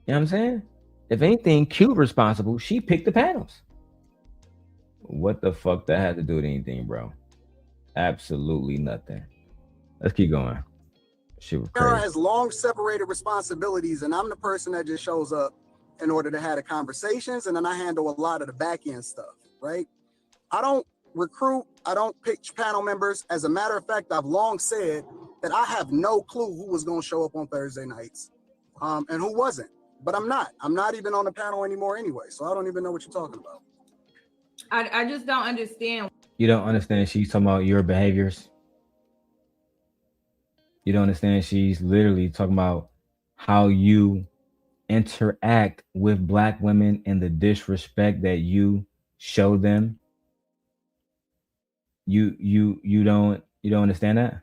You know what I'm saying? If anything, Q responsible. She picked the panels. What the fuck that had to do with anything, bro? Absolutely nothing. Let's keep going. Shit was crazy. Has long separated responsibilities, and I'm the person that just shows up in order to have the conversations, and then I handle a lot of the back end stuff, right? I don't recruit, I don't pitch panel members. As a matter of fact, I've long said that I have no clue who was going to show up on Thursday nights and who wasn't. But I'm not even on the panel anymore anyway, so I don't even know what you're talking about. I just don't understand. You don't understand she's talking about your behaviors? You don't understand she's literally talking about how you interact with Black women and the disrespect that you show them? You don't understand that?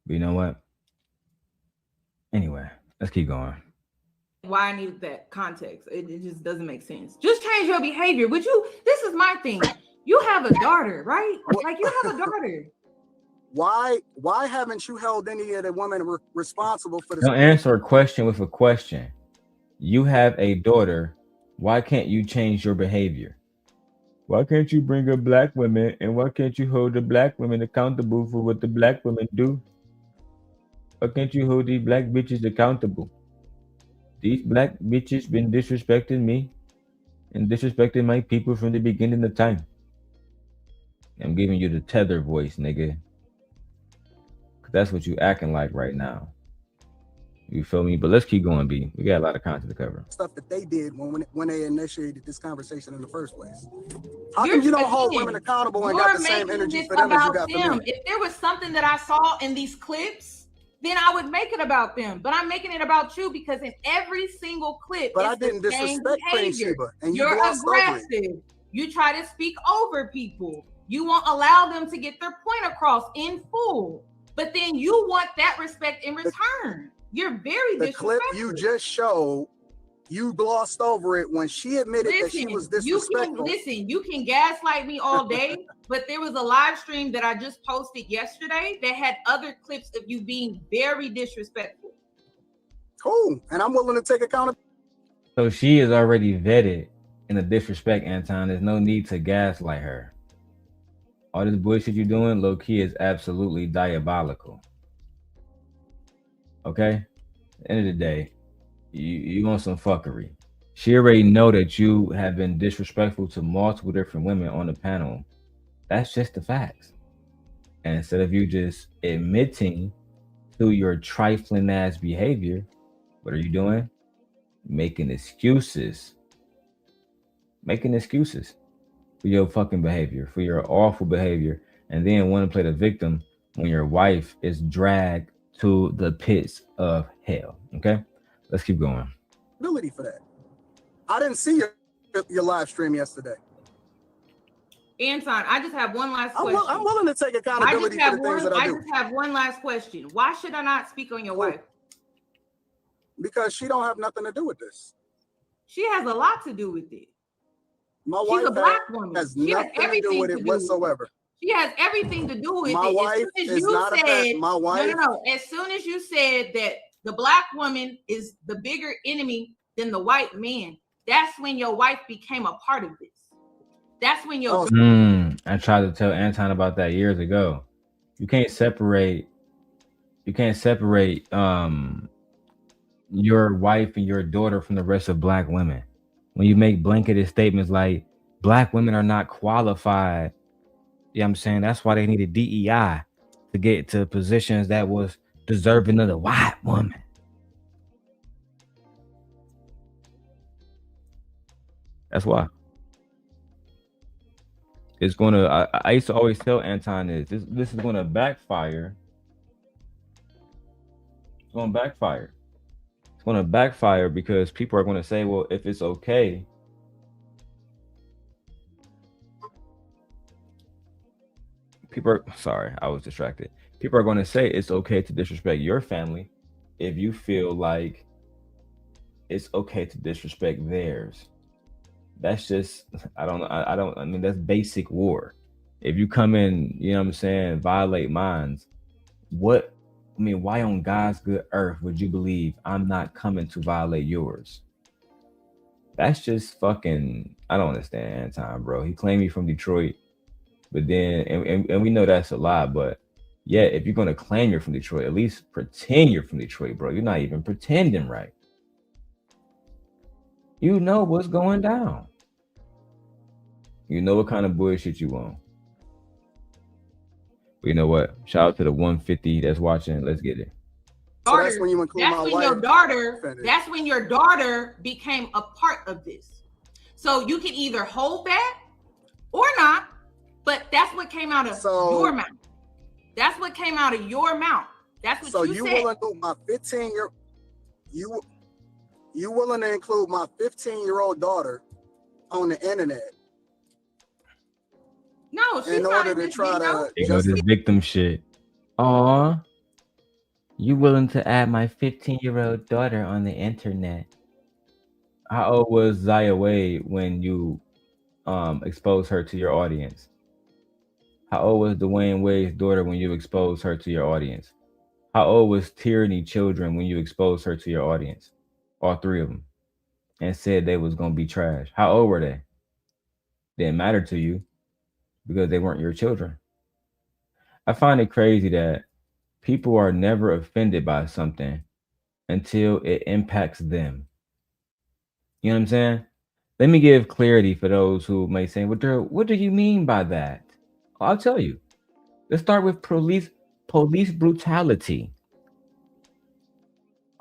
But you know what? Anyway, let's keep going. Why I needed that context. It just doesn't make sense. Just change your behavior. Would you? This is my thing. You have a daughter, right? Like, you have a daughter. Why haven't you held any of the women responsible for this? Don't answer a question with a question. You have a daughter. Why can't you change your behavior? Why can't you bring up Black women, and why can't you hold the Black women accountable for what the Black women do? Why can't you hold these Black bitches accountable? These Black bitches been disrespecting me and disrespecting my people from the beginning of time. I'm giving you the tether voice, nigga. That's what you acting like right now. You feel me? But let's keep going, B. We got a lot of content to cover. Stuff that they did when they initiated this conversation in the first place. How come you don't hold women accountable and got the same energy for them as you got for them? If there was something that I saw in these clips, then I would make it about them. But I'm making it about you because in every single clip, but I didn't disrespect Queen Sheba, and you're aggressive. You try to speak over people. You won't allow them to get their point across in full. But then you want that respect in return. You're very disrespectful. The clip you just showed, you glossed over it when she admitted that she was disrespectful. You can gaslight me all day, but there was a live stream that I just posted yesterday that had other clips of you being very disrespectful. Cool, and I'm willing to take accountability. So she is already vetted in the disrespect, Anton. There's no need to gaslight her. All this bullshit you doing, low key, is absolutely diabolical. Okay? At the end of the day, you want some fuckery. She already know that you have been disrespectful to multiple different women on the panel. That's just the facts. And instead of you just admitting to your trifling ass behavior, what are you doing? Making excuses. Making excuses for your fucking behavior, for your awful behavior, and then want to play the victim when your wife is dragged to the pits of hell. Okay? Let's keep going. Ability for that. I didn't see your live stream yesterday. Anton, I just have one last question. I'm willing to take accountability for the things that I do. I just have one last question. Why should I not speak on your wife? Because she don't have nothing to do with this. She has a lot to do with it. My She's wife a black woman. has She has nothing to do with it whatsoever. She has everything to do with My it. wife is not my wife. No. As soon as you said that the black woman is the bigger enemy than the white man, that's when your wife became a part of this. That's when your I tried to tell Anton about that years ago. You can't separate your wife and your daughter from the rest of black women. When you make blanketed statements like black women are not qualified, you know what I'm saying? That's why they needed DEI to get to positions that was deserving of the white woman. That's why. It's gonna. I used to always tell Anton this is gonna backfire. It's gonna backfire. It's gonna backfire because people are gonna say, well, if it's okay. Sorry, I was distracted. People are gonna say it's okay to disrespect your family if you feel like it's okay to disrespect theirs. That's just, I mean, that's basic war. If you come in, you know what I'm saying, violate minds, why on God's good earth would you believe I'm not coming to violate yours? That's just fucking, I don't understand Anton, bro. He claimed me from Detroit, but then, and we know that's a lie, but yeah, if you're going to claim you're from Detroit, at least pretend you're from Detroit, bro. You're not even pretending right. You know what's going down. You know what kind of bullshit you want. But you know what? Shout out to the 150 that's watching. Let's get it. So that's when you include my wife. That's when your daughter became a part of this. So you can either hold that or not, but that's what came out of your mouth. That's what came out of your mouth. That's what you said. So you will include my 15-year. You willing to include my 15-year-old daughter on the internet? No, she's in order to try to. They go to victim shit. Aw, you willing to add my 15-year-old daughter on the internet? How old was Zaya Wade when you exposed her to your audience? How old was Dwayne Wade's daughter when you exposed her to your audience? How old was Tyranny Children when you exposed her to your audience? All three of them, and said they was gonna be trash. How old were they? Didn't matter to you because they weren't your children. I find it crazy that people are never offended by something until it impacts them. You know what I'm saying? Let me give clarity for those who may say, well, Darrel, what do you mean by that? I'll tell you. Let's start with police brutality.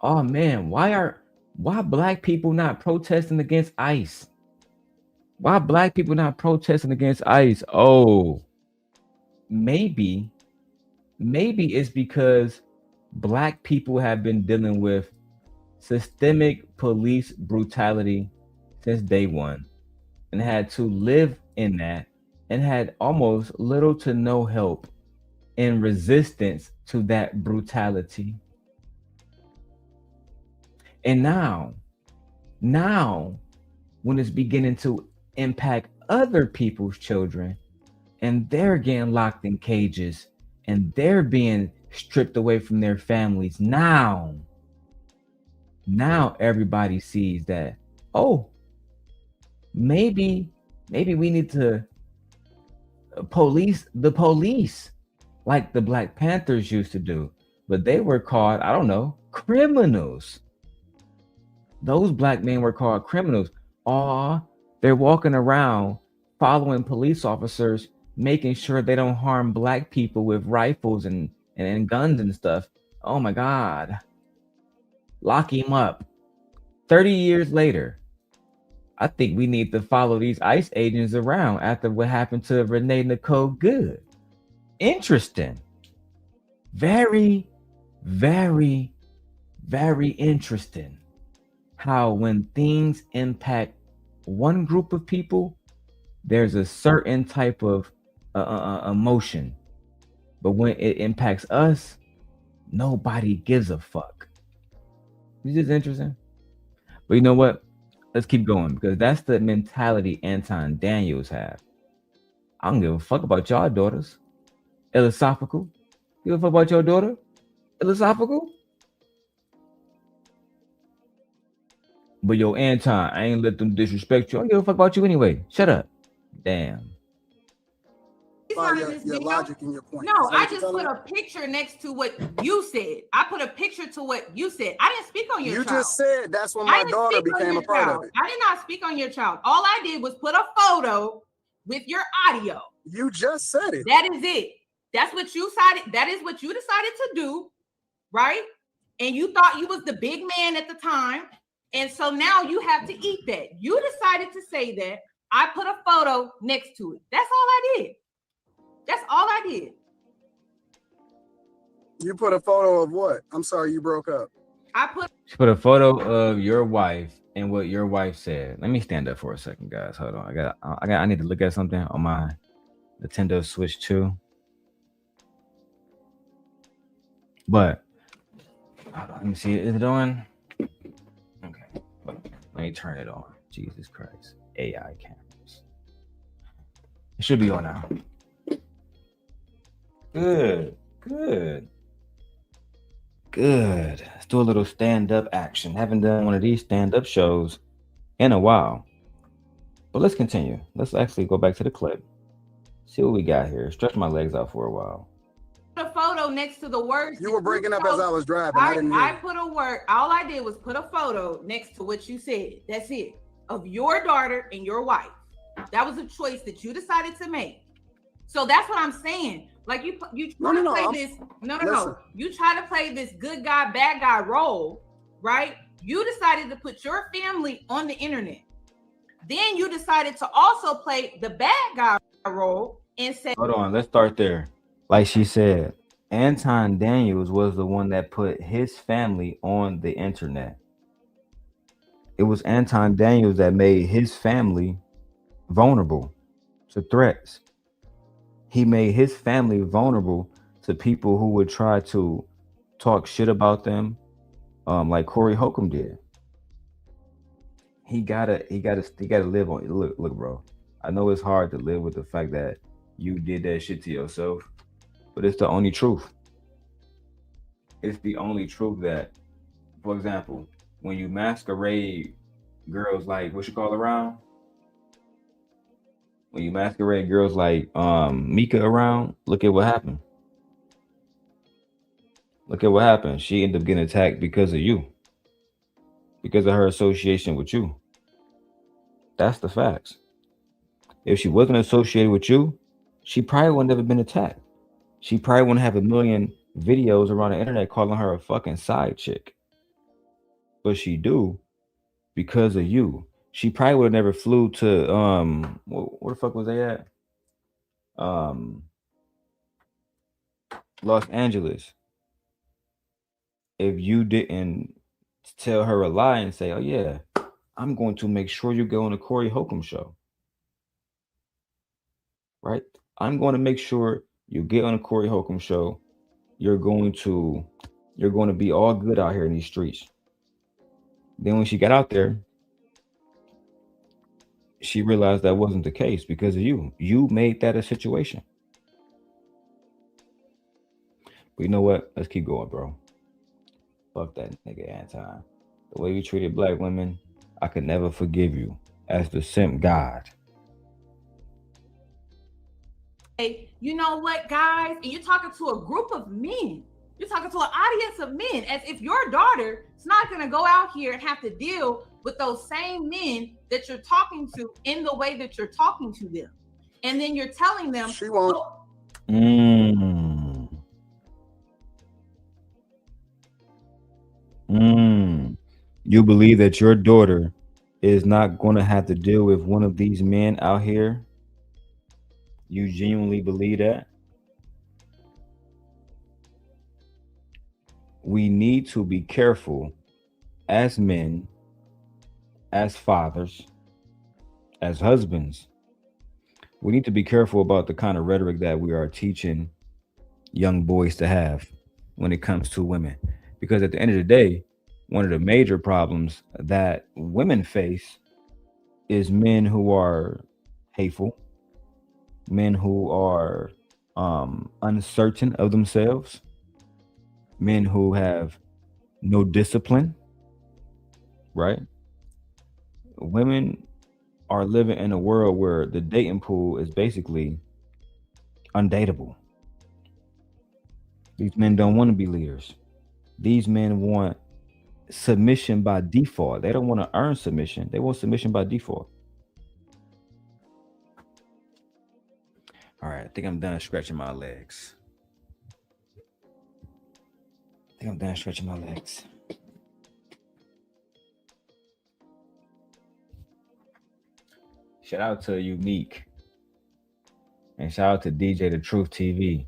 Oh man, why black people not protesting against ICE? Why black people not protesting against ICE? Oh, maybe it's because black people have been dealing with systemic police brutality since day one and had to live in that and had almost little to no help in resistance to that brutality. And now when it's beginning to impact other people's children and they're getting locked in cages and they're being stripped away from their families, now everybody sees that, oh, maybe we need to the police, like the Black Panthers used to do, but they were called, I don't know, criminals. Those black men were called criminals. They're walking around following police officers, making sure they don't harm black people with rifles and guns and stuff. Oh my God. Lock him up. 30 years later, I think we need to follow these ICE agents around after what happened to Renee Nicole Good. Interesting. Very, very, very interesting. How when things impact one group of people, there's a certain type of emotion. But when it impacts us, nobody gives a fuck. This is interesting. But you know what? Let's keep going, because that's the mentality Anton Daniels have. I don't give a fuck about y'all daughters. Philosophical. Give a fuck about your daughter? Philosophical? But yo, Anton, I ain't let them disrespect you. I don't give a fuck about you anyway. Shut up. Damn. Your logic and your point. No, I just put a picture next to what you said. I put a picture to what you said. I didn't speak on your child. You just said that's when my daughter became a part of it. I did not speak on your child. All I did was put a photo with your audio. You just said it. That is it. That's what you decided. That is what you decided to do, right? And you thought you was the big man at the time. And so now you have to eat that. You decided to say that. I put a photo next to it. That's all I did. That's all I did. You put a photo of what? I'm sorry, you broke up. She put a photo of your wife and what your wife said. Let me stand up for a second, guys. Hold on. I need to look at something on my Nintendo Switch 2. But hold on, let me see. Is it on? Okay. Let me turn it on. Jesus Christ. AI cameras. It should be on now. Good. Let's do a little stand-up action. Haven't done one of these stand-up shows in a while. But let's continue. Let's actually go back to the clip. See what we got here. Stretch my legs out for a while. Put a photo next to the words. You were breaking up as I was driving. I put a word. All I did was put a photo next to what you said. That's it. Of your daughter and your wife. That was a choice that you decided to make. So that's what I'm saying. Like you try to play this. No. You try to play this good guy, bad guy role, right? You decided to put your family on the internet. Then you decided to also play the bad guy role and say, hold on, let's start there. Like she said, Anton Daniels was the one that put his family on the internet. It was Anton Daniels that made his family vulnerable to threats. He made his family vulnerable to people who would try to talk shit about them, like Corey Holcomb did. He gotta live on. Look, bro. I know it's hard to live with the fact that you did that shit to yourself, but it's the only truth. It's the only truth that, for example, when you masquerade girls like what you call around. When you masquerade girls like Mika around, look at what happened. Look at what happened. She ended up getting attacked because of you. Because of her association with you. That's the facts. If she wasn't associated with you, she probably would never been attacked. She probably wouldn't have a million videos around the internet calling her a fucking side chick. But she do because of you. She probably would have never flew to where the fuck was they at? Los Angeles. If you didn't tell her a lie and say, oh yeah, I'm going to make sure you go on the Corey Holcomb show. Right? I'm going to make sure you get on the Corey Holcomb show. You're going to be all good out here in these streets. Then when she got out there, she realized that wasn't the case because of you. You made that a situation. But you know what? Let's keep going, bro. Fuck that nigga Anton. The way you treated black women, I could never forgive you as the simp god. say, you know what, guys, and you're talking to a group of men. You're talking to an audience of men, as if your daughter is not going to go out here and have to deal with those same men that you're talking to in the way that you're talking to them. And then you're telling them, she won't. You believe that your daughter is not going to have to deal with one of these men out here? You genuinely believe that? We need to be careful as men, as fathers, as husbands. We need to be careful about the kind of rhetoric that we are teaching young boys to have when it comes to women. Because at the end of the day, one of the major problems that women face is men who are hateful, men who are uncertain of themselves, men who have no discipline, right? Women are living in a world where the dating pool is basically undateable. These men don't want to be leaders. These men want submission by default. They don't want to earn submission. They want submission by default. All right, I think I'm done stretching my legs. Shout out to Unique. And shout out to DJ The Truth TV.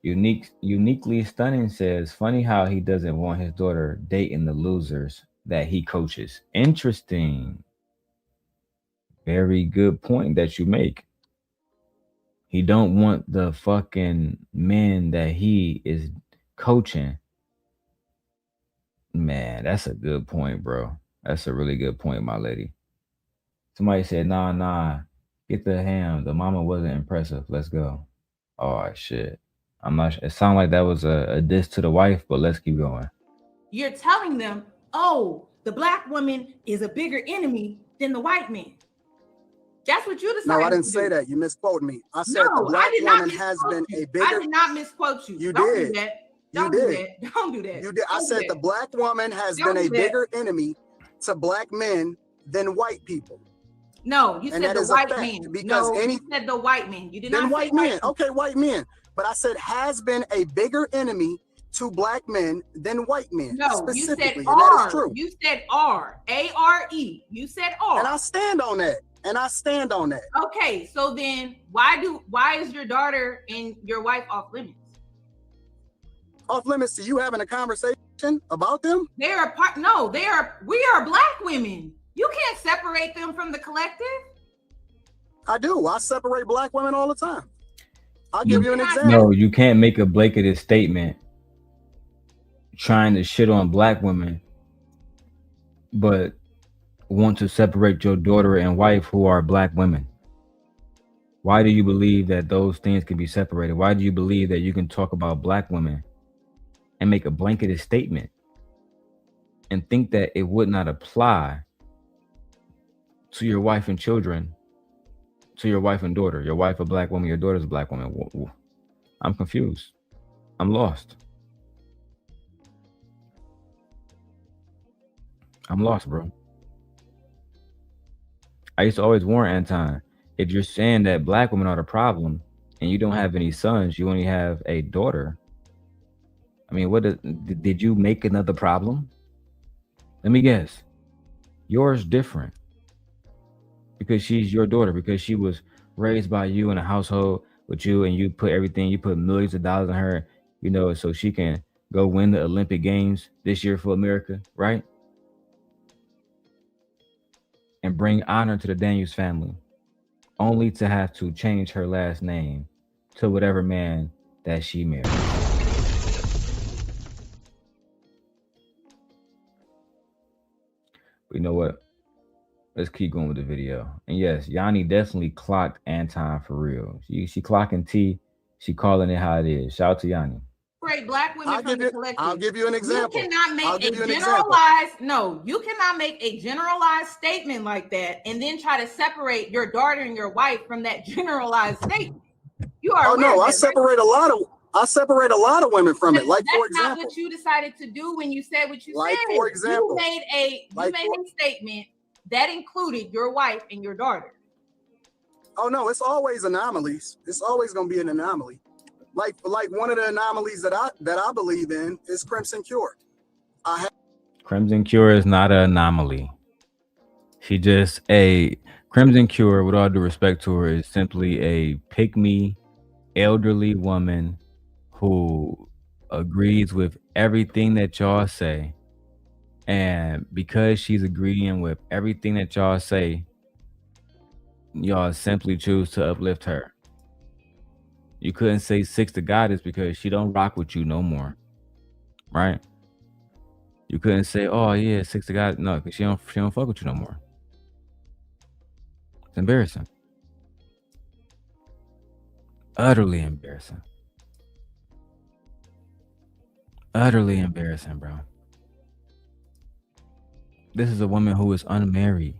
Uniquely Stunning says, funny how he doesn't want his daughter dating the losers that he coaches. Interesting. Very good point that you make. He don't want the fucking men that he is coaching. Man, that's a good point, bro. That's a really good point, my lady. Somebody said, nah, get the ham. The mama wasn't impressive. Let's go. Oh, shit. I'm not sure. It sounded like that was a diss to the wife, but let's keep going. You're telling them, oh, the black woman is a bigger enemy than the white man. That's what you decided. No, I didn't say that. You misquoted me. I said the black woman has been a bigger. I did not misquote you. You Don't did. do that. You did. Don't do that. You did. I said the black woman has been a bigger enemy to black men than white people. No, you said the white man. Because you said the white man. You did not say white men. Okay, white men. But I said has been a bigger enemy to black men than white men. No, you said specifically, R. and that is true. You said R. A-R-E. You said R. And I stand on that. Okay, so then why is your daughter and your wife off limits? Off limits to you having a conversation about them? We are black women. You can't separate them from the collective. I do. I separate black women all the time. I'll give you an example. No, you can't make a blanketed statement trying to shit on black women, but want to separate your daughter and wife who are black women. Why do you believe that those things can be separated? Why do you believe that you can talk about black women and make a blanketed statement and think that it would not apply to your wife and children, to your wife and daughter? Your wife a black woman, your daughter's a black woman. I'm confused. I'm lost. I'm lost, bro. I used to always warn Anton, if you're saying that black women are the problem and you don't have any sons, you only have a daughter. I mean, did you make another problem? Let me guess. Yours different. Because she's your daughter, because she was raised by you in a household with you, and you put millions of dollars in her, so she can go win the Olympic Games this year for America, right? And bring honor to the Daniels family, only to have to change her last name to whatever man that she married. But you know what? Let's keep going with the video. And yes, Yanni definitely clocked Anton for real. She clocking T. She calling it how it is. Shout out to Yanni. Great black women from the collective. I'll give you an example. You cannot make a generalized statement like that and then try to separate your daughter and your wife from that generalized statement. You are. Oh no, I separate a lot of women from it. Like, for example, that's not what you decided to do when you said what you like, said. for example, you made a statement that included your wife and your daughter. Oh no, it's always anomalies. It's always gonna be an anomaly. Like one of the anomalies that I believe in is Crimson Cure. Crimson Cure is not an anomaly. She just Crimson Cure, with all due respect to her, is simply a pick-me elderly woman who agrees with everything that y'all say. And because she's agreeing with everything that y'all say, y'all simply choose to uplift her. You couldn't say Six the Goddess because she don't rock with you no more, right? You couldn't say, oh yeah, Six the Goddess, no, because she don't fuck with you no more. It's embarrassing. Utterly embarrassing. Utterly embarrassing, bro. This is a woman who is unmarried.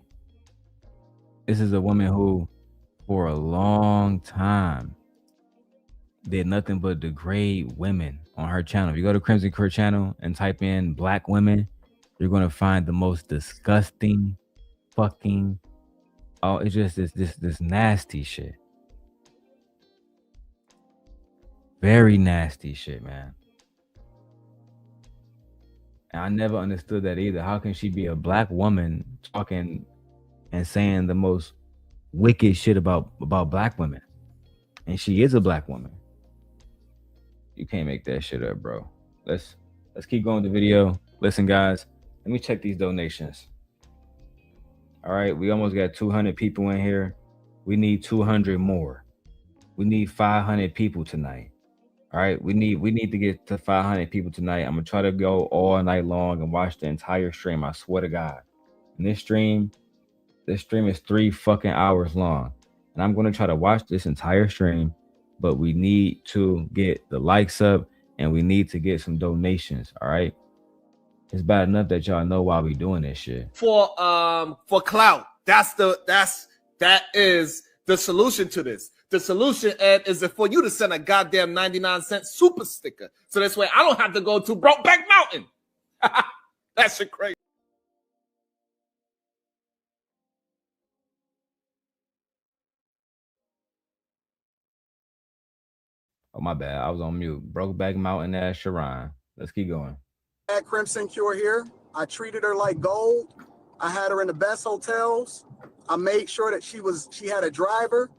This is a woman who, for a long time, did nothing but degrade women on her channel. If you go to Crimson Cure channel and type in black women, you're going to find the most disgusting fucking, it's just this nasty shit. Very nasty shit, man. And I never understood that either. How can she be a black woman talking and saying the most wicked shit about black women? And she is a black woman. You can't make that shit up, bro. Let's keep going with the video. Listen, guys, let me check these donations. All right, we almost got 200 people in here. We need 200 more. We need 500 people tonight. All right, we need to get to 500 people tonight. I'm gonna try to go all night long and watch the entire stream. I swear to God. And this stream is 3 fucking hours long, and I'm gonna try to watch this entire stream. But we need to get the likes up, and we need to get some donations. All right, it's bad enough that y'all know why we doing this shit for clout. That is the solution to this. The solution, Ed, is for you to send a goddamn 99-cent super sticker, so this way I don't have to go to Brokeback Mountain. That shit crazy. Oh, my bad. I was on mute. Brokeback Mountain ass Sharon. Let's keep going. At Crimson Cure here, I treated her like gold. I had her in the best hotels. I made sure that she had a driver.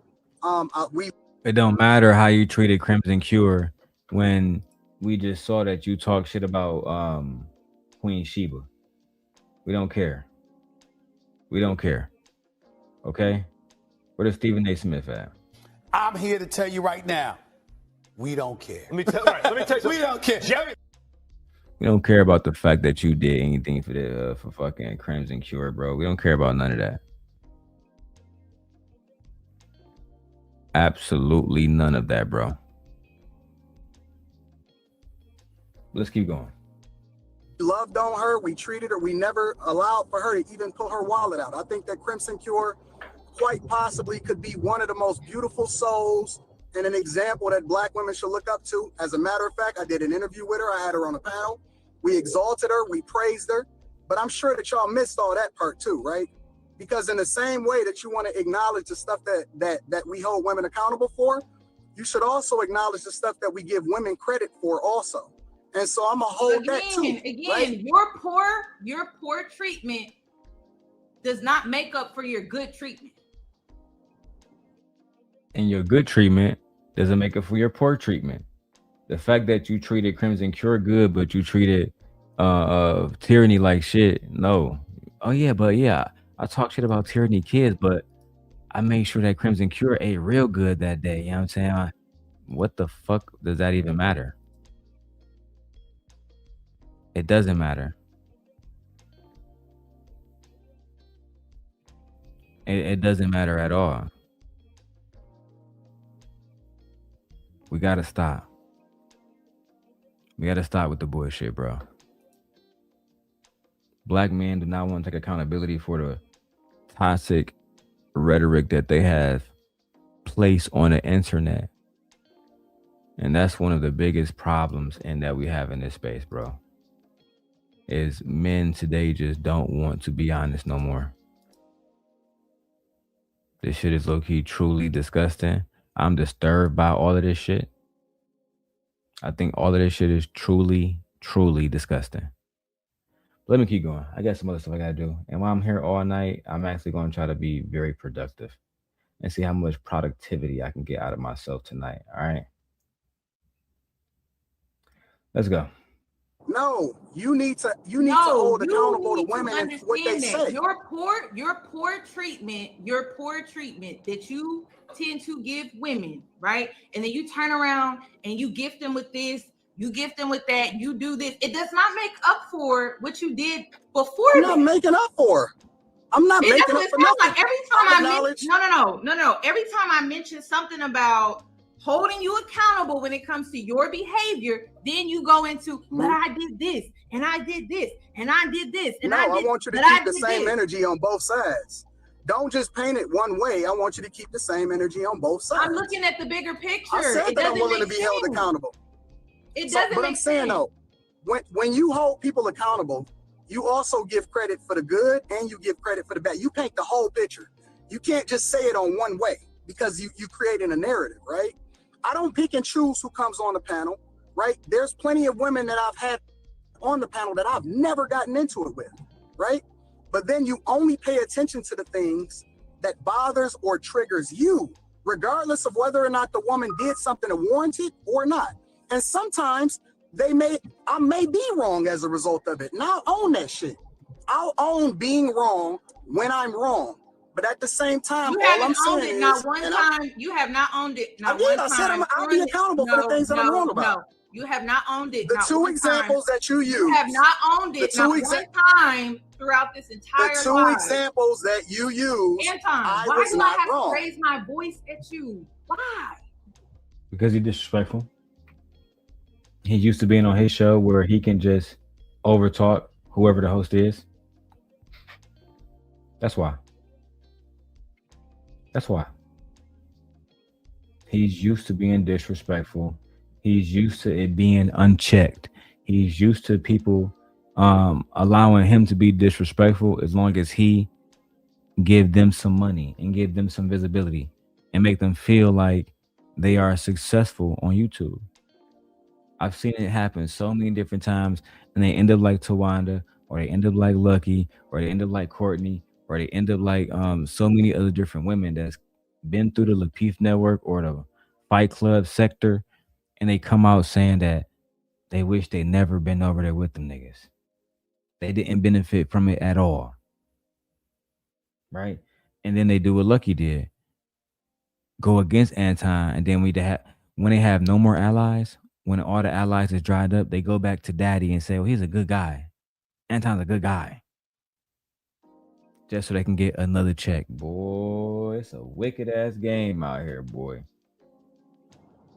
It don't matter how you treated Crimson Cure when we just saw that you talk shit about Queen Sheba. We don't care. We don't care. Okay? Where does Stephen A. Smith at? I'm here to tell you right now, we don't care. Let me tell you we don't care. Jerry. We don't care about the fact that you did anything for fucking Crimson Cure, bro. We don't care about none of that. Absolutely none of that, bro. Let's keep going. We loved on her. We treated her. We never allowed for her to even pull her wallet out. I think that Crimson Cure quite possibly could be one of the most beautiful souls and an example that black women should look up to. As a matter of fact, I did an interview with her. I had her on a panel. We exalted her. We praised her. But I'm sure that y'all missed all that part too, right? Because in the same way that you want to acknowledge the stuff that we hold women accountable for, you should also acknowledge the stuff that we give women credit for also. And so I'm gonna hold that too. Again, right? your poor treatment does not make up for your good treatment. And your good treatment doesn't make up for your poor treatment. The fact that you treated Crimson Cure good, but you treated Tyranny like shit, no. Oh yeah, but yeah, I talk shit about Tyranny kids, but I made sure that Crimson Cure ate real good that day. You know what I'm saying? What the fuck does that even matter? It doesn't matter. It doesn't matter at all. We gotta stop. We gotta stop with the bullshit, bro. Black men do not want to take accountability for the toxic rhetoric that they have placed on the internet. And that's one of the biggest problems in that we have in this space, bro. Is men today just don't want to be honest no more. This shit is low-key truly disgusting. I'm disturbed by all of this shit. I think all of this shit is truly, truly disgusting. Let me keep going. I got some other stuff I gotta do. And while I'm here all night, I'm actually gonna try to be very productive and see how much productivity I can get out of myself tonight. All right. Let's go. No, you need to hold accountable to women and what they say. Your poor treatment that you tend to give women, right? And then you turn around and you gift them with this, you gift them with that, you do this. It does not make up for what you did before. I'm not making up for. I'm not making up for nothing. Like every time no. Every time I mention something about holding you accountable when it comes to your behavior, then you go into, but I did this, and I did this, and I did this, and I want you to keep the same energy on both sides. Don't just paint it one way. I want you to keep the same energy on both sides. I'm looking at the bigger picture. I said that I'm willing to be held accountable. It doesn't but I'm saying though, when you hold people accountable, you also give credit for the good and you give credit for the bad. You paint the whole picture. You can't just say it on one way because you creating a narrative, right? I don't pick and choose who comes on the panel, right? There's plenty of women that I've had on the panel that I've never gotten into it with, right? But then you only pay attention to the things that bothers or triggers you, regardless of whether or not the woman did something to warrant it or not. And sometimes I may be wrong as a result of it. And I'll own that shit. I'll own being wrong when I'm wrong. But at the same time, you haven't owned it not one time. You have not owned it not one time. I said I'll be accountable for the things that I'm wrong about. No, you have not owned it. The two examples that you use. You have not owned it not one time throughout this entire life. The two examples that you use. Anton, why do I have to raise my voice at you? Why? Because he's disrespectful. He's used to being on his show where he can just overtalk whoever the host is. That's why. That's why. He's used to being disrespectful. He's used to it being unchecked. He's used to people allowing him to be disrespectful as long as he give them some money and give them some visibility and make them feel like they are successful on YouTube. I've seen it happen so many different times, and they end up like Tawanda, or they end up like Lucky, or they end up like Courtney, or they end up like so many other different women that's been through the Lapeef network or the Fight Club sector, and they come out saying that they wish they never been over there with them niggas. They didn't benefit from it at all. Right? And then they do what Lucky did. Go against Anton, and then when they have no more allies, when all the allies is dried up, they go back to Daddy and say, well, he's a good guy. Anton's a good guy. Just so they can get another check. Boy, it's a wicked ass game out here, boy.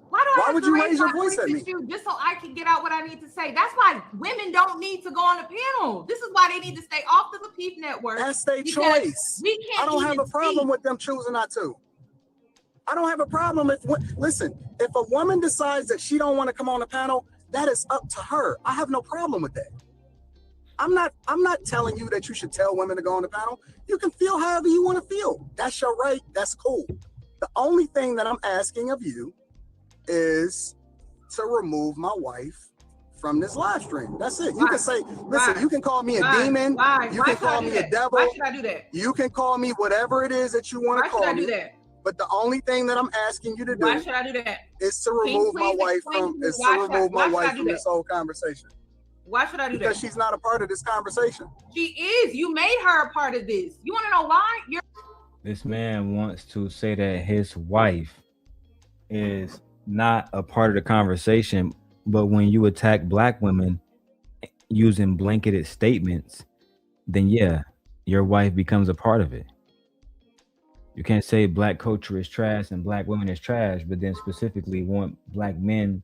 Why would you raise your voice at me? Just so I can get out what I need to say. That's why women don't need to go on the panel. This is why they need to stay off the Lapeef network. That's their choice. I don't have a problem with them choosing not to. I don't have a problem if a woman decides that she don't want to come on the panel, that is up to her. I have no problem with that. I'm not telling you that you should tell women to go on the panel. You can feel however you want to feel. That's your right. That's cool. The only thing that I'm asking of you is to remove my wife from this live stream. That's it. You can say, listen, you can call me a demon. You can call me a devil. Why should I do that? You can call me whatever it is that you want to call me. Why should I do that? But the only thing that I'm asking you to do, why should I do that? Is to remove my wife from this whole conversation. Why should I do that? Because she's not a part of this conversation. She is. You made her a part of this. You want to know why? This man wants to say that his wife is not a part of the conversation, but when you attack black women using blanketed statements, then yeah, your wife becomes a part of it. You can't say black culture is trash and black women is trash, but then specifically want black men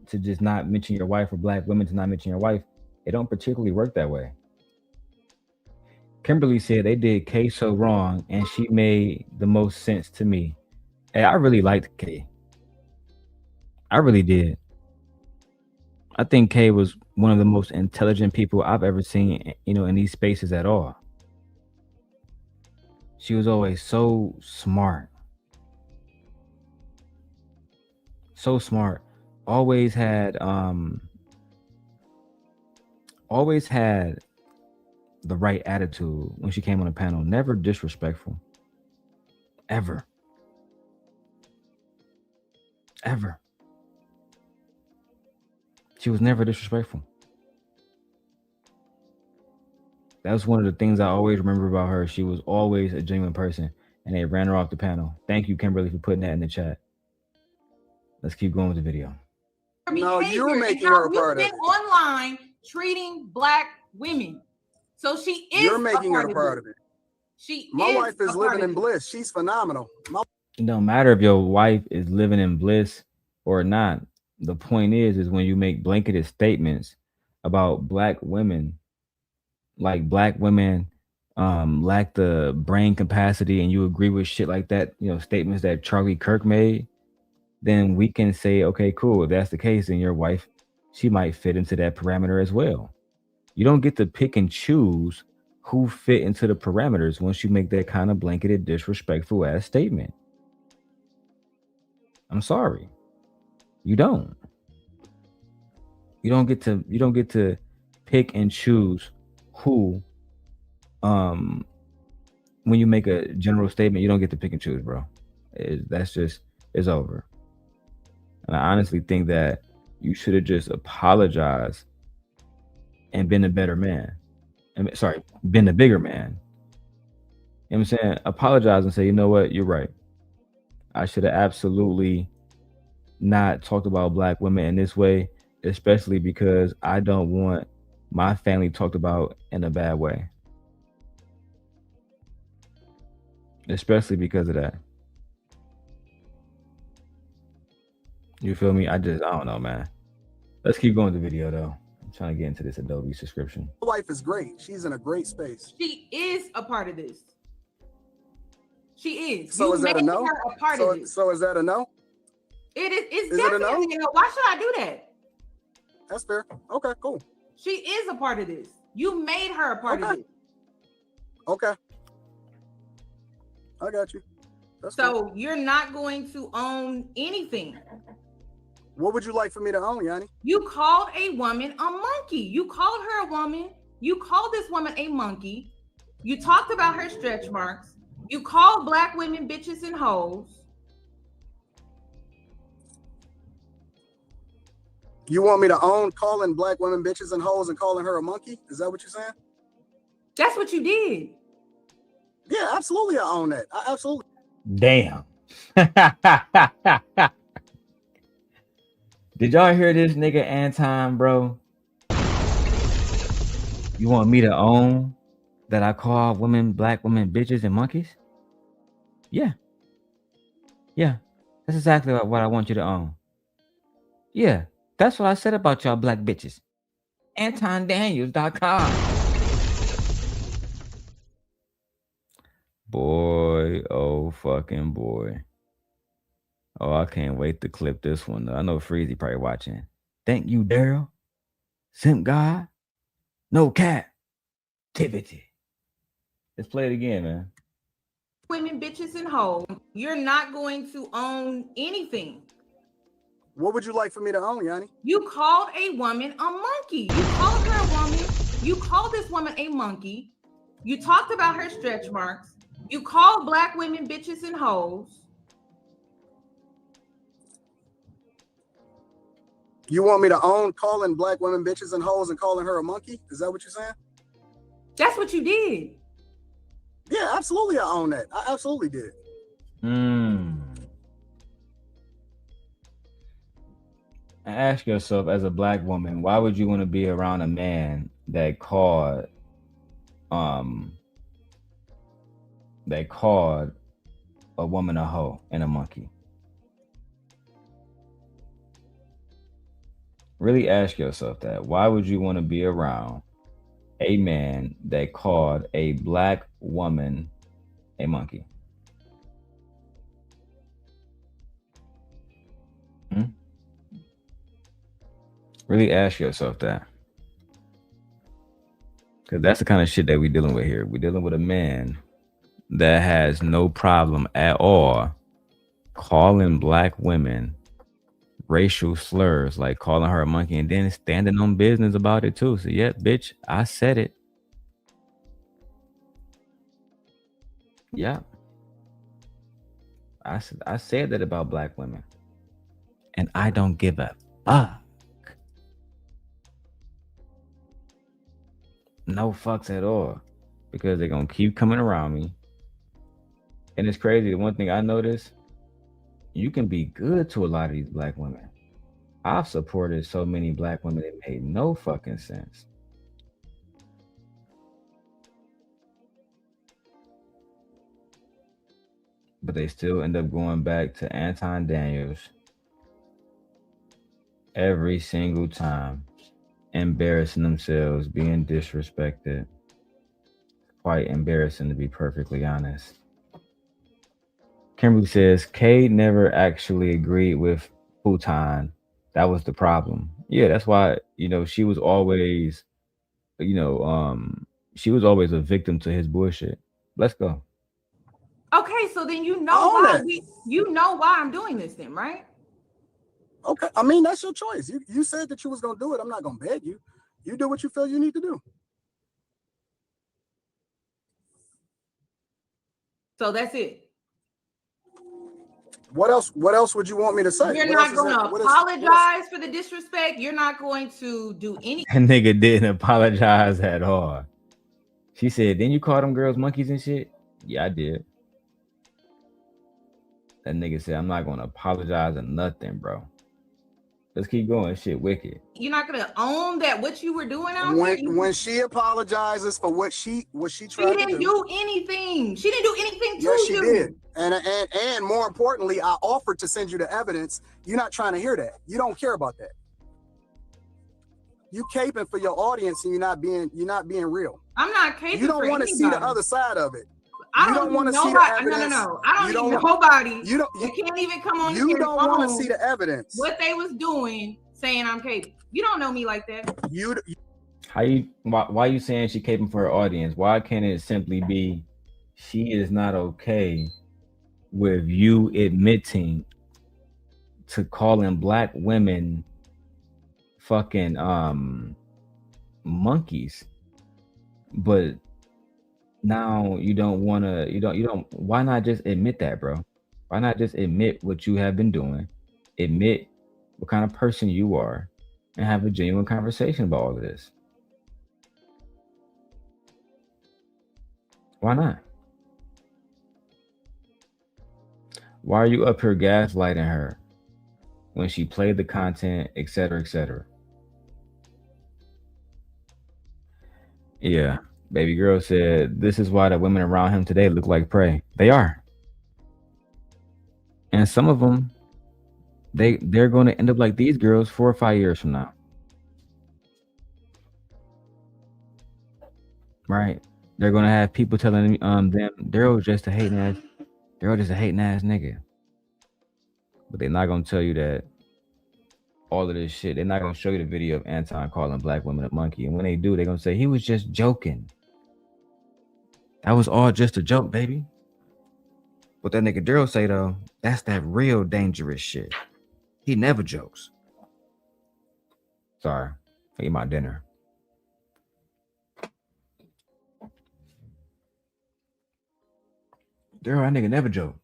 to just not mention your wife or black women to not mention your wife. It don't particularly work that way. Kimberly said they did Kay so wrong and she made the most sense to me. Hey, I really liked Kay. I really did. I think Kay was one of the most intelligent people I've ever seen, in these spaces at all. She was always so smart. So smart. Always had the right attitude when she came on the panel. Never disrespectful. Ever. She was never disrespectful. That was one of the things I always remember about her. She was always a genuine person, and they ran her off the panel. Thank you, Kimberly, for putting that in the chat. Let's keep going with the video. No, you're making her a part of it. You've been online treating black women. So she is You're making her a part of it. My wife is living in bliss. She's phenomenal. It don't matter if your wife is living in bliss or not. The point is when you make blanketed statements about black women, like black women lack the brain capacity, and you agree with shit like that, statements that Charlie Kirk made, then we can say, okay, cool. If that's the case, then your wife, she might fit into that parameter as well. You don't get to pick and choose who fit into the parameters once you make that kind of blanketed, disrespectful ass statement. I'm sorry. You don't. You don't get to pick and choose who. When you make a general statement, you don't get to pick and choose, bro. It's over. And I honestly think that you should have just apologized and been a better man. Been a bigger man. You know what I'm saying? Apologize and say, you know what, you're right. I should have absolutely not talked about black women in this way, especially because I don't want my family talked about in a bad way. Especially because of that. You feel me? I don't know, man. Let's keep going with the video, though. I'm trying to get into this Adobe subscription. My wife is great. She's in a great space. She is a part of this. She is. So is that a no? So is that a no? It's definitely a no. Why should I do that? That's fair. Okay, cool. She is a part of this. You made her a part of it. Okay. I got you. So you're not going to own anything. What would you like for me to own, Yanni? You called a woman a monkey. You called her a woman. You called this woman a monkey. You talked about her stretch marks. You called black women bitches and hoes. You want me to own calling black women bitches and hoes and calling her a monkey? Is that what you're saying? That's what you did. Yeah, absolutely. I own that. I absolutely. Damn. Did y'all hear this nigga Anton, bro? You want me to own that I call black women bitches and monkeys? Yeah. Yeah. That's exactly what I want you to own. Yeah. That's what I said about y'all black bitches. AntonDaniels.com. Boy, oh fucking boy. Oh, I can't wait to clip this one. I know Freezy probably watching. Thank you, Darrel. Simp God. No captivity. Let's play it again, man. Women, bitches, and hoes. You're not going to own anything. What would you like for me to own, Yanni? You called a woman a monkey. You called her a woman. You called this woman a monkey. You talked about her stretch marks. You called black women bitches and hoes. You want me to own calling black women bitches and hoes and calling her a monkey? Is that what you're saying? That's what you did. Yeah, absolutely. I own that. I absolutely did. Ask yourself, as a black woman, why would you want to be around a man that called a woman a hoe and a monkey? Really ask yourself that. Why would you want to be around a man that called a black woman a monkey? Really ask yourself that. Because that's the kind of shit that we're dealing with here. We're dealing with a man that has no problem at all calling black women racial slurs, like calling her a monkey, and then standing on business about it too. So yeah, bitch, I said it. Yeah. I said that about black women. And I don't give a fuck. No fucks at all. Because they're gonna keep coming around me. And it's crazy. The one thing I noticed, you can be good to a lot of these black women. I've supported so many black women that made no fucking sense. But they still end up going back to Anton Daniels every single time, embarrassing themselves, being disrespected. Quite embarrassing, to be perfectly honest. Kimberly says, Kay never actually agreed with Futon. That was the problem. Yeah, that's why, she was always, she was always a victim to his bullshit. Let's go. Okay, so then you know why I'm doing this then, right? Okay, I mean, that's your choice. You said that you was gonna do it. I'm not gonna beg you. You do what you feel you need to do. So that's it. What else would you want me to say? You're not going to apologize for the disrespect. You're not going to do anything. That nigga didn't apologize at all. She said, didn't you call them girls monkeys and shit? Yeah, I did. That nigga said, I'm not going to apologize or nothing, bro. Let's keep going. Shit wicked. You're not going to own that what you were doing out there? When she apologizes for what she tried to do. She didn't do anything. She didn't do anything to you. Yes, she did. And more importantly, I offered to send you the evidence. You're not trying to hear that. You don't care about that. You caping for your audience and you're not being real. I'm not caping. You don't want to see the other side of it. I don't want to see the evidence. No. I don't need nobody. You can't even come on. You don't want to see the evidence. What they was doing, saying I'm caping. You don't know me like that. Why you saying she caping for her audience? Why can't it simply be she is not okay with you admitting to calling black women fucking monkeys, but now you don't why not just admit that, bro? Why not just admit what you have been doing, admit what kind of person you are, and have a genuine conversation about all of this? Why not? Why are you up here gaslighting her when she played the content, etc., etc.? Yeah, baby girl said, this is why the women around him today look like prey. They are. And some of them, they're going to end up like these girls 4 or 5 years from now. Right? They're going to have people telling them Darrel's just a hating ass nigga. But they're not going to tell you that all of this shit. They're not going to show you the video of Anton calling black women a monkey. And when they do, they're going to say, he was just joking. That was all just a joke, baby. What that nigga Darrel say, though, that's that real dangerous shit. He never jokes. Sorry. I eat my dinner. Darrel, that nigga never joke.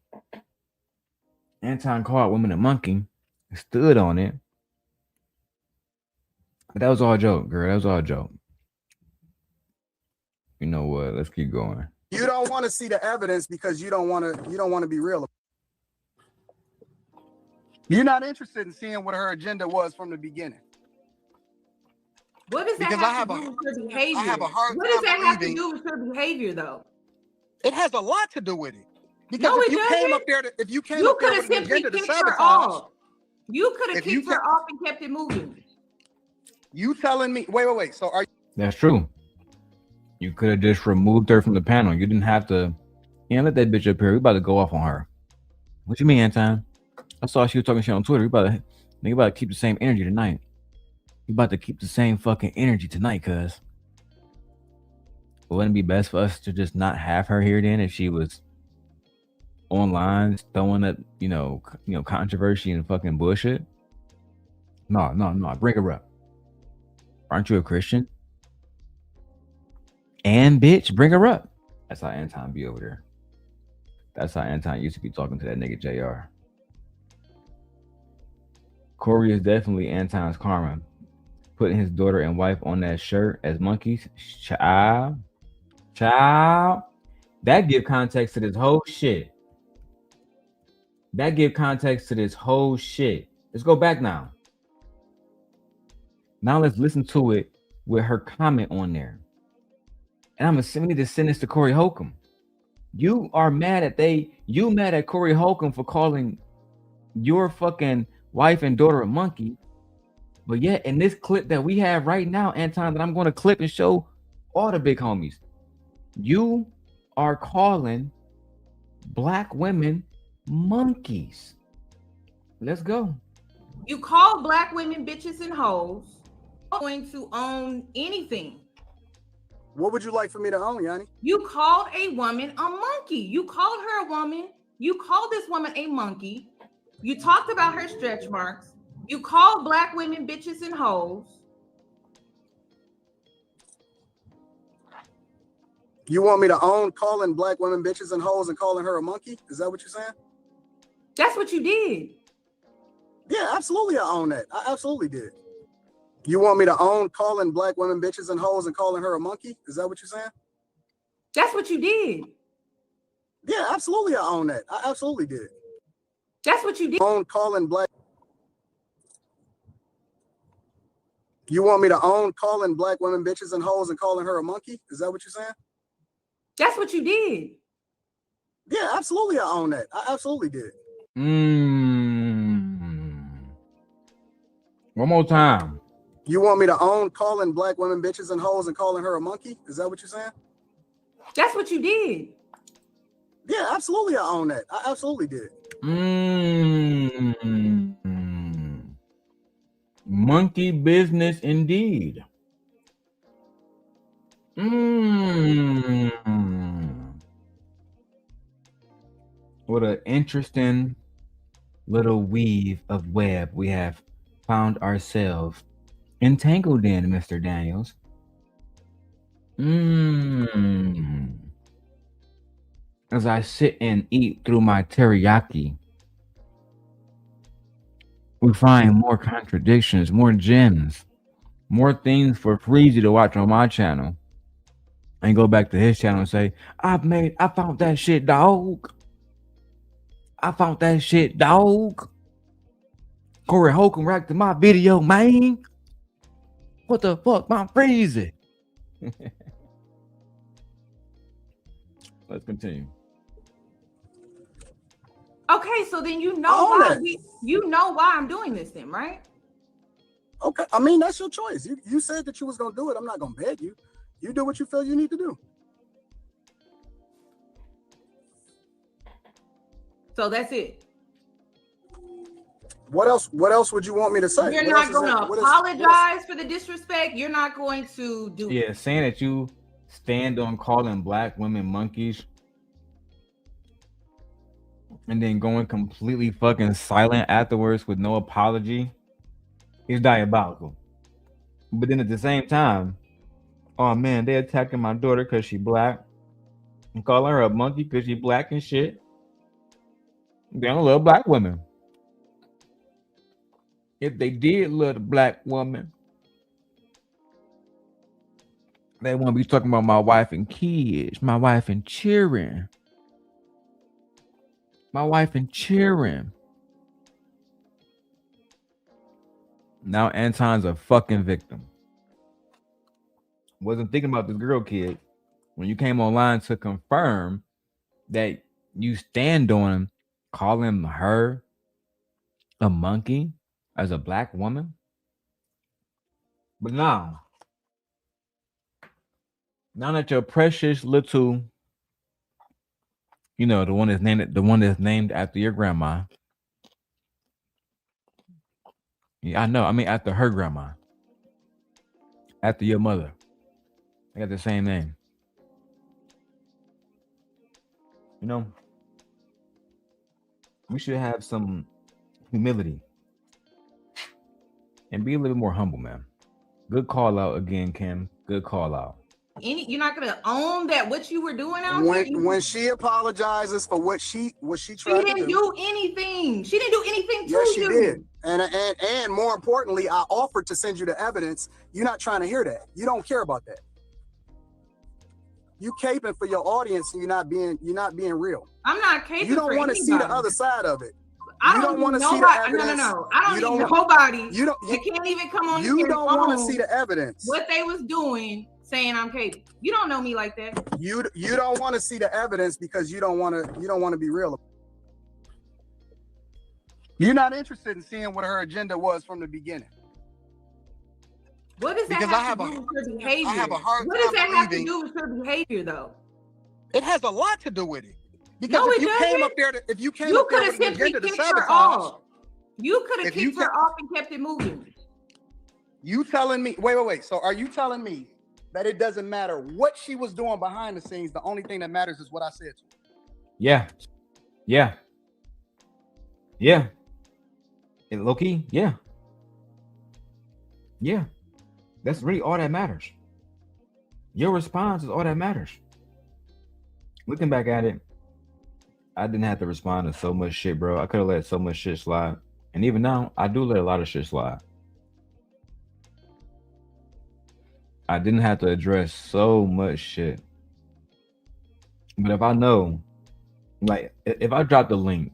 Anton called women a monkey, stood on it. But that was all a joke, girl. That was all a joke. You know what? Let's keep going. You don't want to see the evidence because you don't want to be real. You're not interested in seeing what her agenda was from the beginning. What does that have to do with her behavior? I have a hard what does that have to do with her behavior, though? It has a lot to do with it. Because no, if you came up there, you could have simply kicked her off. You could have kicked her off and kept it moving. You telling me? Wait. So are you? That's true. You could have just removed her from the panel. You didn't have to. Let that bitch up here. We about to go off on her. What you mean, Anton? I saw she was talking shit on Twitter. We about to keep the same energy tonight. You about to keep the same fucking energy tonight, cuz. Wouldn't it be best for us to just not have her here then if she was online throwing up, controversy and fucking bullshit? No, bring her up. Aren't you a Christian? And bitch, bring her up. That's how Anton be over there. That's how Anton used to be talking to that nigga JR. Corey is definitely Anton's karma. Putting his daughter and wife on that shirt as monkeys. Child. That give context to this whole shit. Let's go back now. Now let's listen to it with her comment on there. And I'm assuming to send this to Corey Holcomb. You mad at Corey Holcomb for calling your fucking wife and daughter a monkey. But yet in this clip that we have right now, Anton, that I'm going to clip and show all the big homies, you are calling black women monkeys. Let's go. You call black women bitches and hoes. I'm going to own anything. What would you like for me to own, Yanni? You called a woman a monkey. You called her a woman. You called this woman a monkey. You talked about her stretch marks. You called black women bitches and hoes. You want me to own calling black women bitches and hoes and calling her a monkey? Is that what you're saying? That's what you did. Yeah, absolutely. I own that. I absolutely did. You want me to own calling black women bitches and hoes and calling her a monkey? Is that what you're saying? That's what you did. Yeah, absolutely. I own that. I absolutely did. That's what you did. Own calling black. You want me to own calling black women bitches and hoes and calling her a monkey? Is that what you're saying? That's what you did. Yeah, absolutely. I own that. I absolutely did. One more time. You want me to own calling black women bitches and hoes and calling her a monkey? Is that what you're saying? That's what you did. Yeah, absolutely. I own that. I absolutely did. Monkey business indeed. What an interesting little weave of web we have found ourselves entangled in, Mr. Daniels. As I sit and eat through my teriyaki, we find more contradictions, more gems, more things for Freezy to watch on my channel and go back to his channel and say, I found that shit, dog. I found that shit, dog. Corey Holcomb reacted to my video, man. What the fuck, my Freezy? Let's continue. Okay, so then you know why I'm doing this then, right? Okay, I mean, that's your choice. You said that you was gonna do it. I'm not gonna beg you. You do what you feel you need to do. So that's it. What else would you want me to say? You're not going to apologize for the disrespect. You're not going to do it. Saying that you stand on calling black women monkeys and then going completely fucking silent afterwards with no apology is diabolical. But then at the same time, oh man, they attacking my daughter because she black and calling her a monkey because she black and shit. They don't love black women. If they did love the black woman, they won't be talking about my wife and kids, my wife and children. My wife and children. Now Anton's a fucking victim. Wasn't thinking about this girl, kid, when you came online to confirm that you stand on calling her a monkey as a black woman. But now that your precious little, the one that's named after your grandma. Yeah, I know. I mean, after her grandma. after your mother. They got the same name. You know, we should have some humility and be a little more humble, man. Good call out again, Kim. Good call out. You're not gonna own that what you were doing out when she apologizes for what she tried to do. She didn't do anything. She didn't do anything to you. Yes, she did. And more importantly, I offered to send you the evidence. You're not trying to hear that. You don't care about that. You caping for your audience, and you're not being real. I'm not caping. You don't want to see the other side of it. I don't want to see the evidence. No. I don't need nobody. You can't even come on. You don't want to see the evidence. What they was doing, saying I'm capable. You don't know me like that. You don't want to see the evidence because you don't want to be real. You're not interested in seeing what her agenda was from the beginning. What does that have to do with her behavior? I have a hard time What does that have to believing- do with her behavior, though? It has a lot to do with it. Because No, if it you doesn't. came up there, if you came You up there could have with an simply agenda to kicked her sabotage, off. You could have If you kicked her off and kept it moving. you telling me? Wait. So are you telling me that it doesn't matter what she was doing behind the scenes? The only thing that matters is what I said to her. Yeah. And low key, yeah. That's really all that matters. Your response is all that matters. Looking back at it, I didn't have to respond to so much shit, bro. I could have let so much shit slide. And even now, I do let a lot of shit slide. I didn't have to address so much shit. But if I know, like, if I drop the link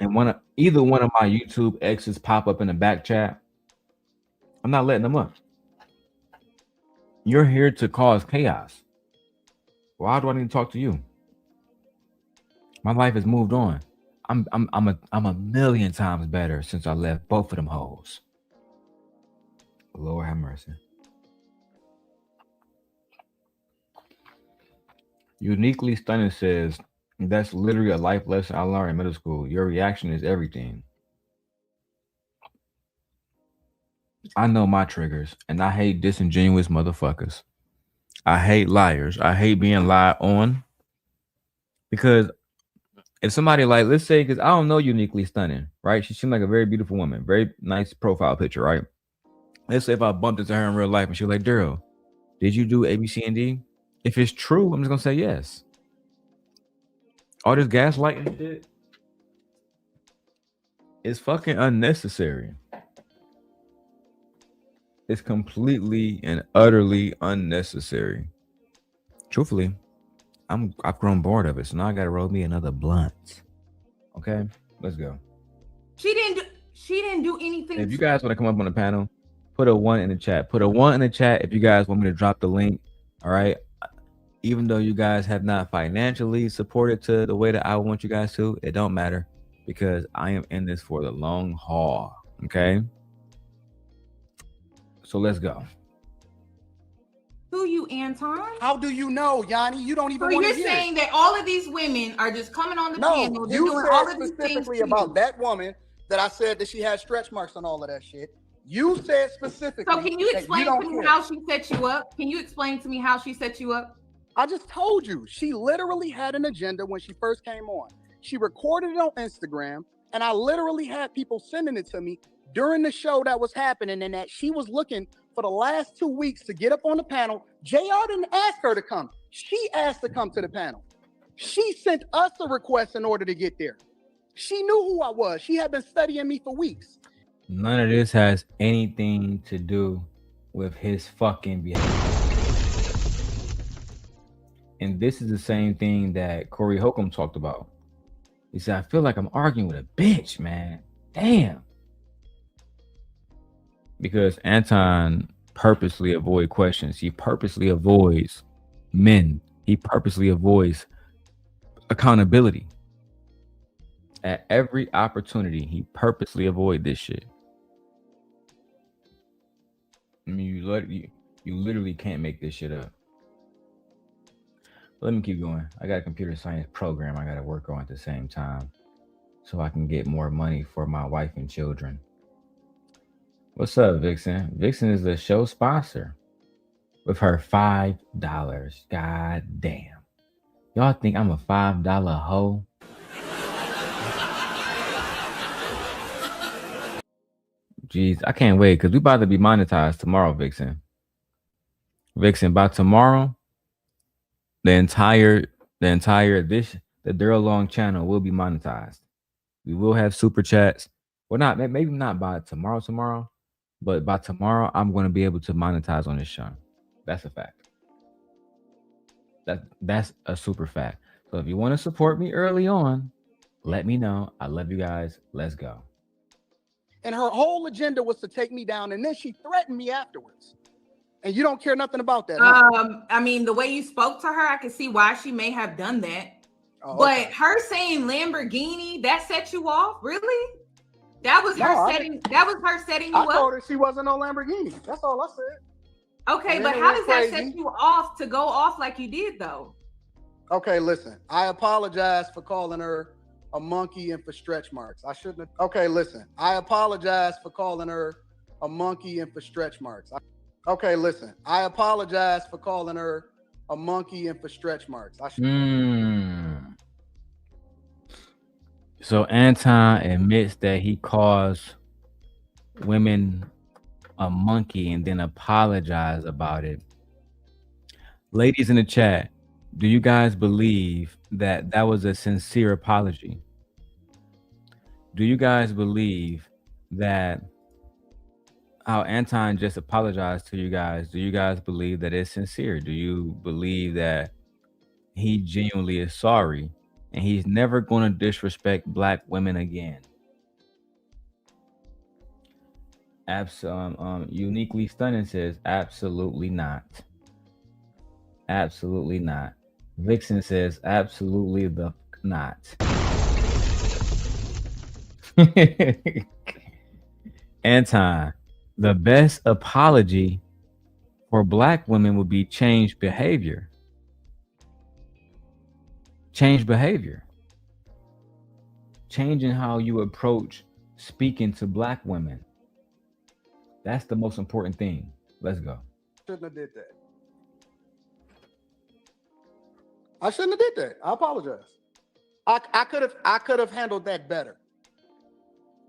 and either one of my YouTube exes pop up in the back chat, I'm not letting them up. You're here to cause chaos. Why do I need to talk to you? My life has moved on. I'm a million times better since I left both of them hoes. Lord have mercy. Uniquely Stunning says, that's literally a life lesson I learned in middle school. Your reaction is everything. I know my triggers, and I hate disingenuous motherfuckers. I hate liars. I hate being lied on. Because if somebody, like, let's say, because I don't know Uniquely Stunning, right? She seemed like a very beautiful woman, very nice profile picture, right? Let's say if I bumped into her in real life and she was like, Darrel, did you do A, B, C, and D? If it's true, I'm just gonna say yes. All this gaslighting shit is fucking unnecessary. It's completely and utterly unnecessary. Truthfully, I've grown bored of it, so now I gotta roll me another blunt. Okay, let's go. She didn't do anything. If you guys want to come up on the panel, put a 1 in the chat. Put a 1 in the chat if you guys want me to drop the link. All right. Even though you guys have not financially supported to the way that I want you guys to, it don't matter because I am in this for the long haul. Okay. So let's go. Who you, Anton? How do you know, Yanni? You don't even So want to you're hear saying it. that all of these women are just coming on the panel, No, you doing all said of these things specifically to about you. that woman that I said that she had stretch marks and all of that shit. You said specifically. So can you that explain don't to me care. how she set you up? Can you explain to me how she set you up? I just told you. She literally had an agenda when she first came on. She recorded it on Instagram, and I literally had people sending it to me during the show that was happening, and that she was looking for the last 2 weeks to get up on the panel. JR didn't ask her to come. She asked to come to the panel. She sent us a request in order to get there. She knew who I was. She had been studying me for weeks. None of this has anything to do with his fucking behavior. And this is the same thing that Corey Holcomb talked about. He said, I feel like I'm arguing with a bitch, man. Damn. Because Anton purposely avoids questions. He purposely avoids men. He purposely avoids accountability. At every opportunity, he purposely avoids this shit. I mean, you literally can't make this shit up. Let me keep going. I got a computer science program I got to work on at the same time so I can get more money for my wife and children. What's up, Vixen? Vixen is the show sponsor with her $5. God damn. Y'all think I'm a $5 hoe? Jeez, I can't wait because we about to be monetized tomorrow, Vixen. Vixen, by tomorrow, the entire edition, the Darrel Long channel will be monetized. We will have super chats. Well, not maybe not by tomorrow, but by tomorrow, I'm going to be able to monetize on this show. That's a fact. That's a super fact. So if you want to support me early on, let me know. I love you guys. Let's go. And her whole agenda was to take me down, and then she threatened me afterwards. And you don't care nothing about that. Huh? I mean, the way you spoke to her, I can see why she may have done that. Oh, but okay. her saying Lamborghini, that set you off? Really? That was her setting. That was her setting you up. I told her she wasn't no Lamborghini. That's all I said. Okay, but how does that set you off to go off like you did, though? Okay, listen. I apologize for calling her a monkey and for stretch marks. I shouldn't have. Okay, listen. I apologize for calling her a monkey and for stretch marks. Okay, listen. I apologize for calling her a monkey and for stretch marks. So Anton admits that he calls women a monkey and then apologize about it. Ladies in the chat, do you guys believe that that was a sincere apology? Do you guys believe that how Anton just apologized to you guys, do you guys believe that it's sincere? Do you believe that he genuinely is sorry and he's never going to disrespect Black women again? Uniquely Stunning says, absolutely not. Absolutely not. Vixen says, absolutely the not. Anton, the best apology for Black women would be change behavior. Change behavior. Changing how you approach speaking to Black women. That's the most important thing. Let's go. Shouldn't have did that. I shouldn't have did that. I apologize. I could have handled that better.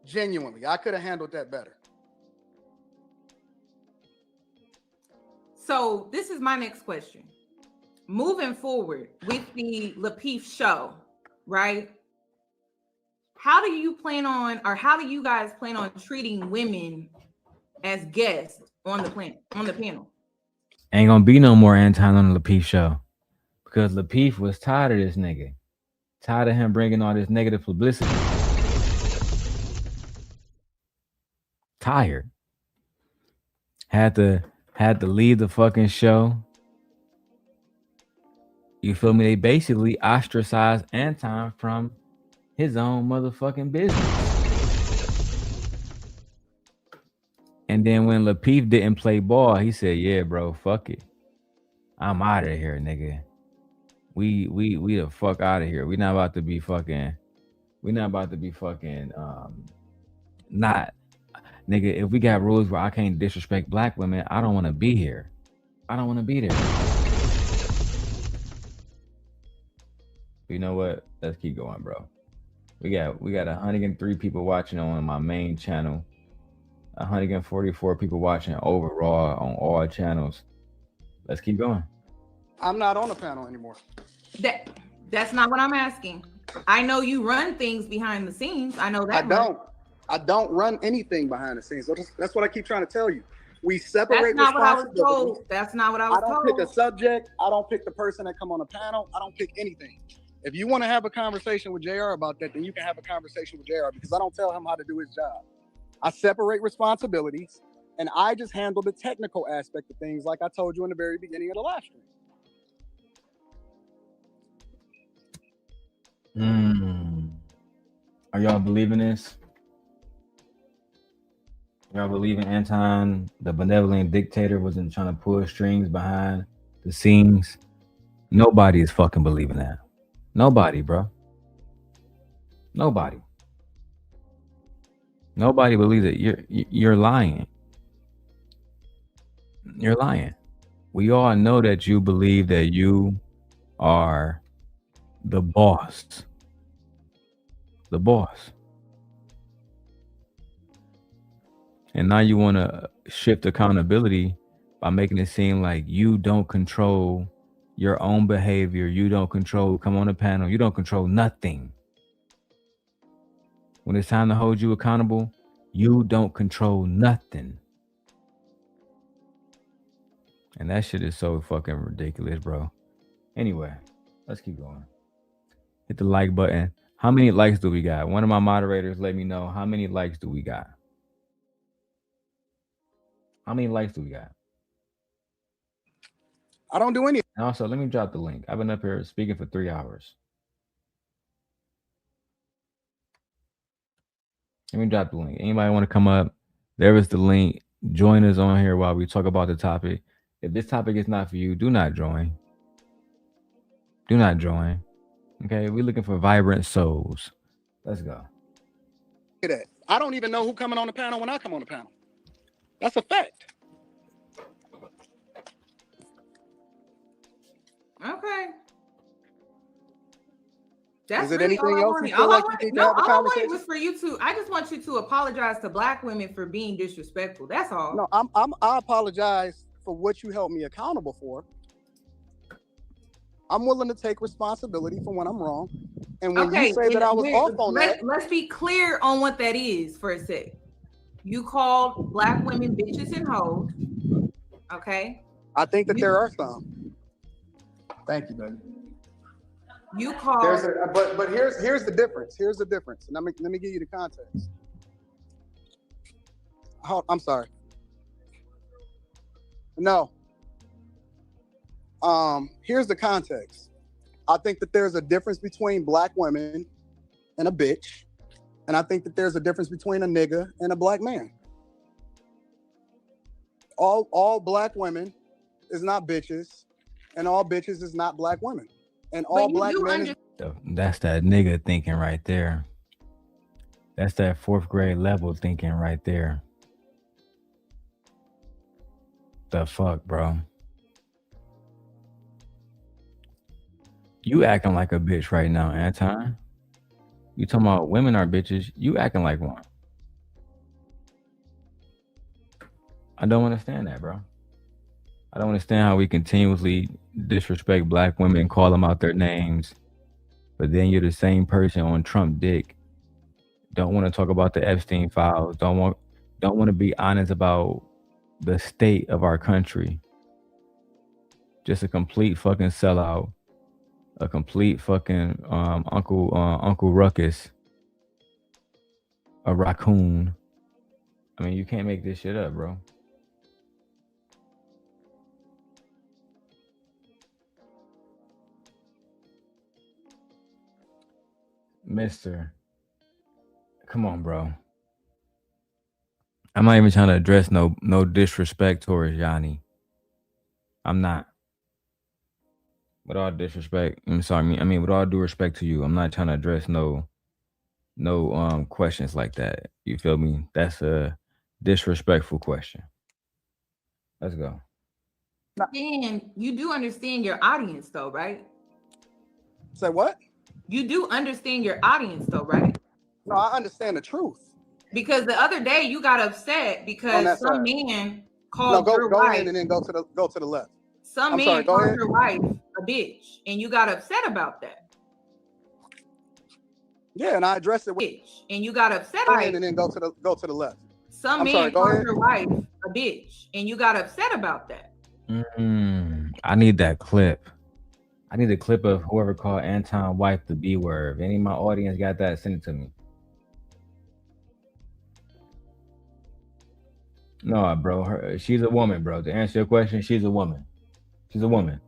Genuinely, I could have handled that better. So this is my next question. Moving forward with the Lapeef show, right? How do you plan on, or how do you guys plan on treating women as guests on the panel? Ain't gonna be no more Anton on the Lapeef show because Lapeef was tired of this nigga, tired of him bringing all this negative publicity. Tired. Had to leave the fucking show. You feel me? They basically ostracized Anton from his own motherfucking business. And then when Lapeef didn't play ball, he said, yeah, bro, fuck it. I'm out of here, nigga. We the fuck out of here. We not about to be fucking not. Nigga, if we got rules where I can't disrespect Black women, I don't want to be here. I don't want to be there. You know what? Let's keep going, bro. We got 103 people watching on my main channel. 144 people watching overall on all channels. Let's keep going. I'm not on the panel anymore. That's not what I'm asking. I know you run things behind the scenes. I know that. I don't run anything behind the scenes. That's what I keep trying to tell you. We separate. That's not what I was told. That's not what I was told. I don't pick a subject. I don't pick the person that come on the panel. I don't pick anything. If you want to have a conversation with JR about that, then you can have a conversation with JR because I don't tell him how to do his job. I separate responsibilities and I just handle the technical aspect of things like I told you in the very beginning of the live stream. Are y'all believing this? Y'all believing Anton, the benevolent dictator, wasn't trying to pull strings behind the scenes? Nobody is fucking believing that. Nobody, bro. Nobody. Nobody believes it. You're lying. You're lying. We all know that you believe that you are the boss. The boss. And now you want to shift accountability by making it seem like you don't control your own behavior. You don't control, come on the panel. You don't control nothing. When it's time to hold you accountable, you don't control nothing. And that shit is so fucking ridiculous, bro. Anyway, let's keep going. Hit the like button. How many likes do we got? One of my moderators let me know how many likes do we got. How many likes do we got? I don't do any. And also, let me drop the link. I've been up here speaking for 3 hours. Let me drop the link. Anybody want to come up? There is the link. Join us on here while we talk about the topic. If this topic is not for you, do not join. Do not join. Okay, we're looking for vibrant souls. Let's go. Look at that. I don't even know who coming on the panel when I come on the panel. That's a fact. Okay. That's Is it really anything all else I you wanted. feel All like I you wanted, need to no, have a all I wanted conversation? was for you to. I just want you to apologize to Black women for being disrespectful. That's all. No, I apologize for what you held me accountable for. I'm willing to take responsibility for when I'm wrong. And when you say that I was off on that, let's be clear on what that is for a sec. You called Black women bitches and hoes. Okay. I think that there are some. Thank you, baby. You called. But here's the difference. Here's the difference. And let me give you the context. Oh, I'm sorry. No. Here's the context. I think that there's a difference between Black women and a bitch. And I think that there's a difference between a nigga and a Black man. All Black women is not bitches, and all bitches is not Black women. And all Black men is... That's that nigga thinking right there. That's that 4th grade level thinking right there. The fuck, bro? You acting like a bitch right now, Anton. You talking about women are bitches. You acting like one. I don't understand that, bro. I don't understand how we continuously disrespect Black women and call them out their names, but then you're the same person on Trump dick. Don't want to talk about the Epstein files. Don't want to be honest about the state of our country. Just a complete fucking sellout. A complete fucking Uncle Ruckus. A raccoon. I mean, you can't make this shit up, bro. Mister, come on, bro. I'm not even trying to address no disrespect towards Yanni. I'm not. With all disrespect, I'm sorry. I mean, with all due respect to you, I'm not trying to address no questions like that. You feel me? That's a disrespectful question. Let's go. And you do understand your audience, though, right? Say what? You do understand your audience, though, right? No, I understand the truth. Because the other day you got upset because some man called your go wife. ahead and then go to the left. Some man called your wife a bitch, and you got upset about that. Yeah, and I addressed it with bitch, and you got upset. Go ahead and then go to the left. Some man called your wife a bitch, and you got upset about that. I need that clip. I need a clip of whoever called Anton wife the B word. If any of my audience got that, send it to me. No, bro. She's a woman, bro. To answer your question, she's a woman. She's a woman.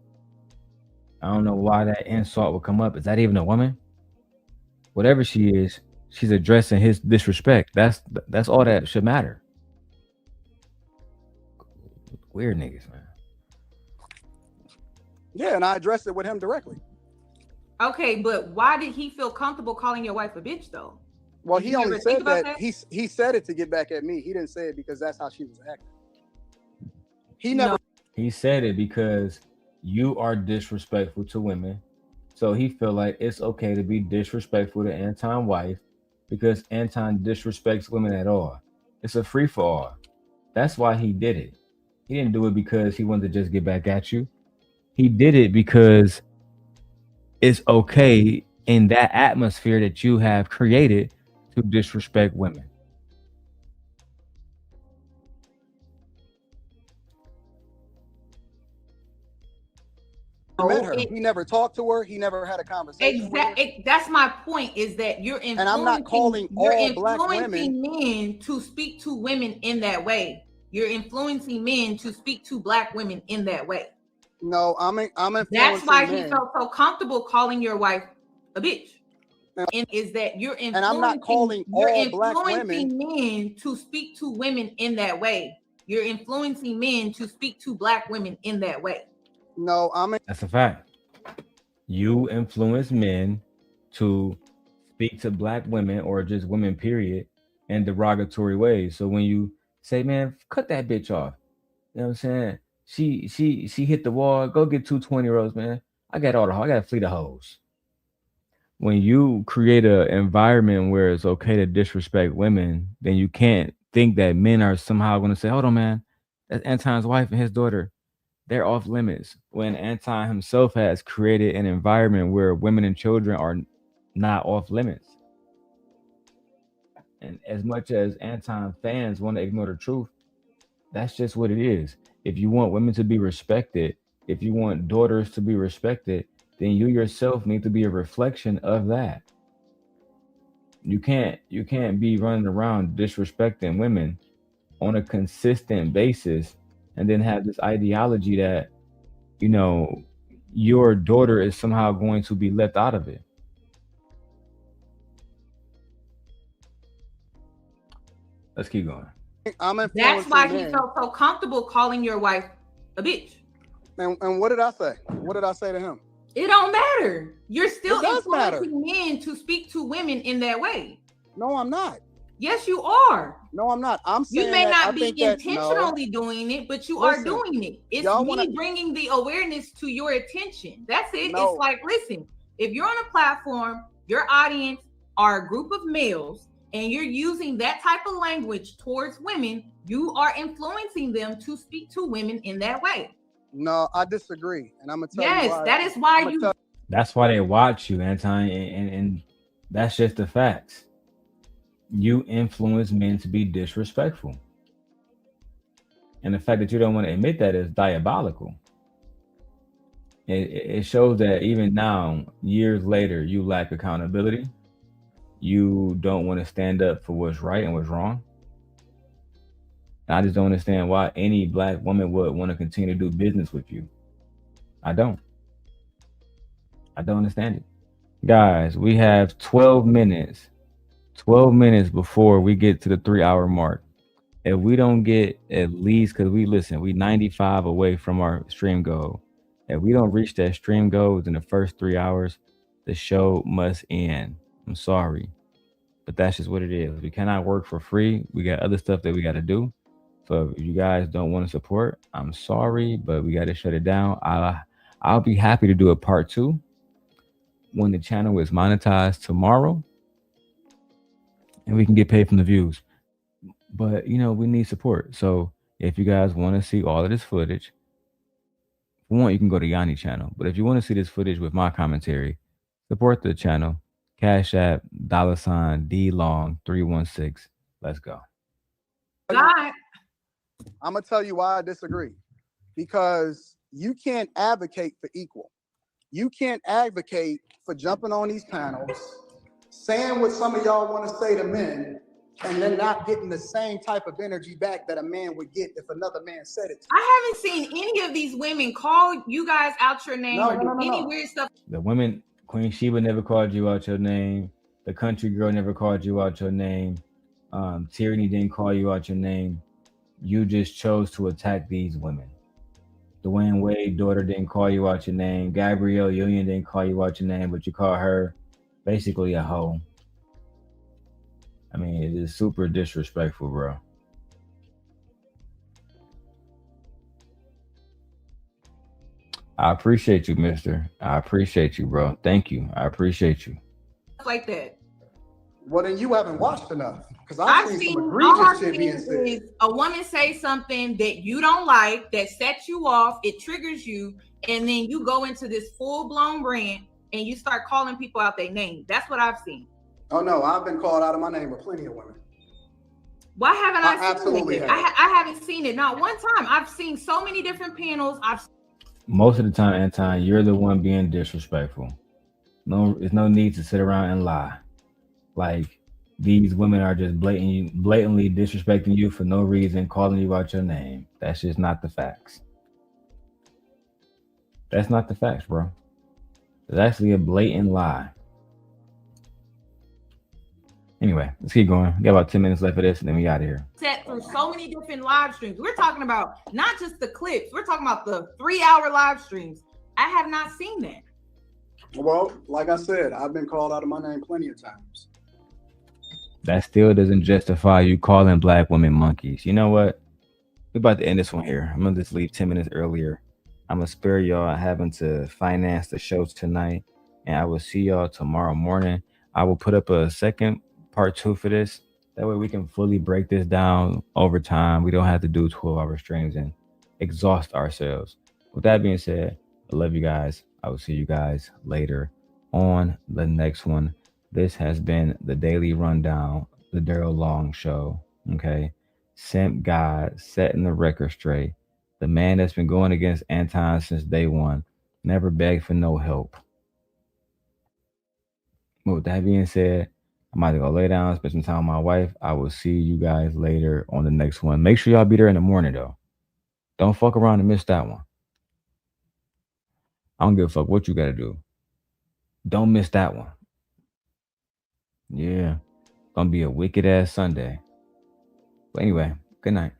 I don't know why that insult would come up. Is that even a woman? Whatever she is, she's addressing his disrespect. That's all that should matter. Weird niggas, man. Yeah, and I addressed it with him directly. Okay, but why did he feel comfortable calling your wife a bitch, though? Well, he only said that he said it to get back at me. He didn't say it because that's how she was acting. He never. He said it because you are disrespectful to women. So he feel like it's okay to be disrespectful to Anton's wife because Anton disrespects women at all. It's a free for all. That's why he did it. He didn't do it because he wanted to just get back at you. He did it because it's okay in that atmosphere that you have created to disrespect women. Met her. He never talked to her. He never had a conversation. Exactly. That's my point. Is that you're influencing, and I'm not calling all black influencing women men to speak to women in that way. You're influencing men to speak to black women in that way. No, I'm influencing. That's why men. he felt so comfortable calling your wife a bitch. And is that you're influencing, and I'm not calling all black women men to speak to women in that way. You're influencing men to speak to black women in that way. No, that's a fact. You influence men to speak to black women or just women, period, in derogatory ways. So when you say, man, cut that bitch off, you know what I'm saying? She hit the wall. Go get 220 rolls, man. I got a fleet of hoes. When you create an environment where it's okay to disrespect women, then you can't think that men are somehow going to say, hold on, man, that's Anton's wife and his daughter. They're off limits, when Anton himself has created an environment where women and children are not off limits. And as much as Anton fans want to ignore the truth, that's just what it is. If you want women to be respected, if you want daughters to be respected, then you yourself need to be a reflection of that. You can't be running around disrespecting women on a consistent basis and then have this ideology that, you know, your daughter is somehow going to be left out of it. Let's keep going. That's why he felt so comfortable calling your wife a bitch. And what did I say? What did I say to him? It don't matter. You're still influencing men to speak to women in that way. No, I'm not. Yes, you are. No, I'm not. I'm saying you may not be intentionally doing it, but you are doing it. It's bringing the awareness to your attention. That's it. No. It's like, listen, if you're on a platform, your audience are a group of males, and you're using that type of language towards women, you are influencing them to speak to women in that way. No, I disagree. And I'm going to tell you why. That is why That's why they watch you, Anton, and that's just the facts. You influence men to be disrespectful. And the fact that you don't want to admit that is diabolical. It shows that even now, years later, you lack accountability. You don't want to stand up for what's right and what's wrong. And I just don't understand why any black woman would want to continue to do business with you. I don't understand it. Guys, we have 12 minutes. 12 minutes before we get to the 3-hour mark. If we don't get at least, because we 95 away from our stream goal. If we don't reach that stream goal within the first 3 hours, the show must end. I'm sorry, but that's just what it is. We cannot work for free. We got other stuff that we got to do. So if you guys don't want to support, I'm sorry, but we got to shut it down. I'll be happy to do a part 2 when the channel is monetized tomorrow and we can get paid from the views. But you know, we need support. So if you guys want to see all of this footage, for one, you can go to Yanni channel. But if you want to see this footage with my commentary, support the channel. Cash App $DLong316. Let's go. I'm gonna tell you why I disagree. Because you can't advocate for equal. You can't advocate for jumping on these panels, saying what some of y'all want to say to men, and then not getting the same type of energy back that a man would get if another man said it to you. I haven't seen any of these women call you guys out your name or do any weird stuff. The women, Queen Sheba never called you out your name. The country girl never called you out your name. Tyranny didn't call you out your name. You just chose to attack these women. Dwayne Wade daughter didn't call you out your name. Gabrielle Union didn't call you out your name, but you call her basically a hoe. I mean, it is super disrespectful, bro. I appreciate you, mister. I appreciate you, bro. Thank you. I appreciate you. Like that. Well, then you haven't watched enough, because I've seen some all egregious I've shit being seen said. is a woman say something that you don't like, that sets you off, it triggers you, and then you go into this full-blown rant and you start calling people out their name. That's what I've seen. Oh no, I've been called out of my name with plenty of women. Why haven't I seen absolutely it? have. I haven't seen it, not one time. I've seen so many different panels. Most of the time, Anton, you're the one being disrespectful. No, there's no need to sit around and lie. Like, these women are just blatantly disrespecting you for no reason, calling you out your name. That's just not the facts. That's not the facts, bro. It's actually a blatant lie. Anyway, let's keep going. We got about 10 minutes left of this, and then we out of here. Set through so many different live streams. We're talking about not just the clips. We're talking about the 3-hour live streams. I have not seen that. Well, like I said, I've been called out of my name plenty of times. That still doesn't justify you calling black women monkeys. You know what? We're about to end this one here. I'm going to just leave 10 minutes earlier. I'm going to spare y'all having to finance the show tonight, and I will see y'all tomorrow morning. I will put up a second part 2 for this. That way we can fully break this down over time. We don't have to do 12-hour streams and exhaust ourselves. With that being said, I love you guys. I will see you guys later on the next one. This has been the Daily Rundown, the Darrel Long Show. Okay. Simp God setting the record straight. The man that's been going against Anton since day one. Never begged for no help. But with that being said, I'm about to go lay down, spend some time with my wife. I will see you guys later on the next one. Make sure y'all be there in the morning, though. Don't fuck around and miss that one. I don't give a fuck what you got to do. Don't miss that one. Yeah. Gonna be a wicked ass Sunday. But anyway, good night.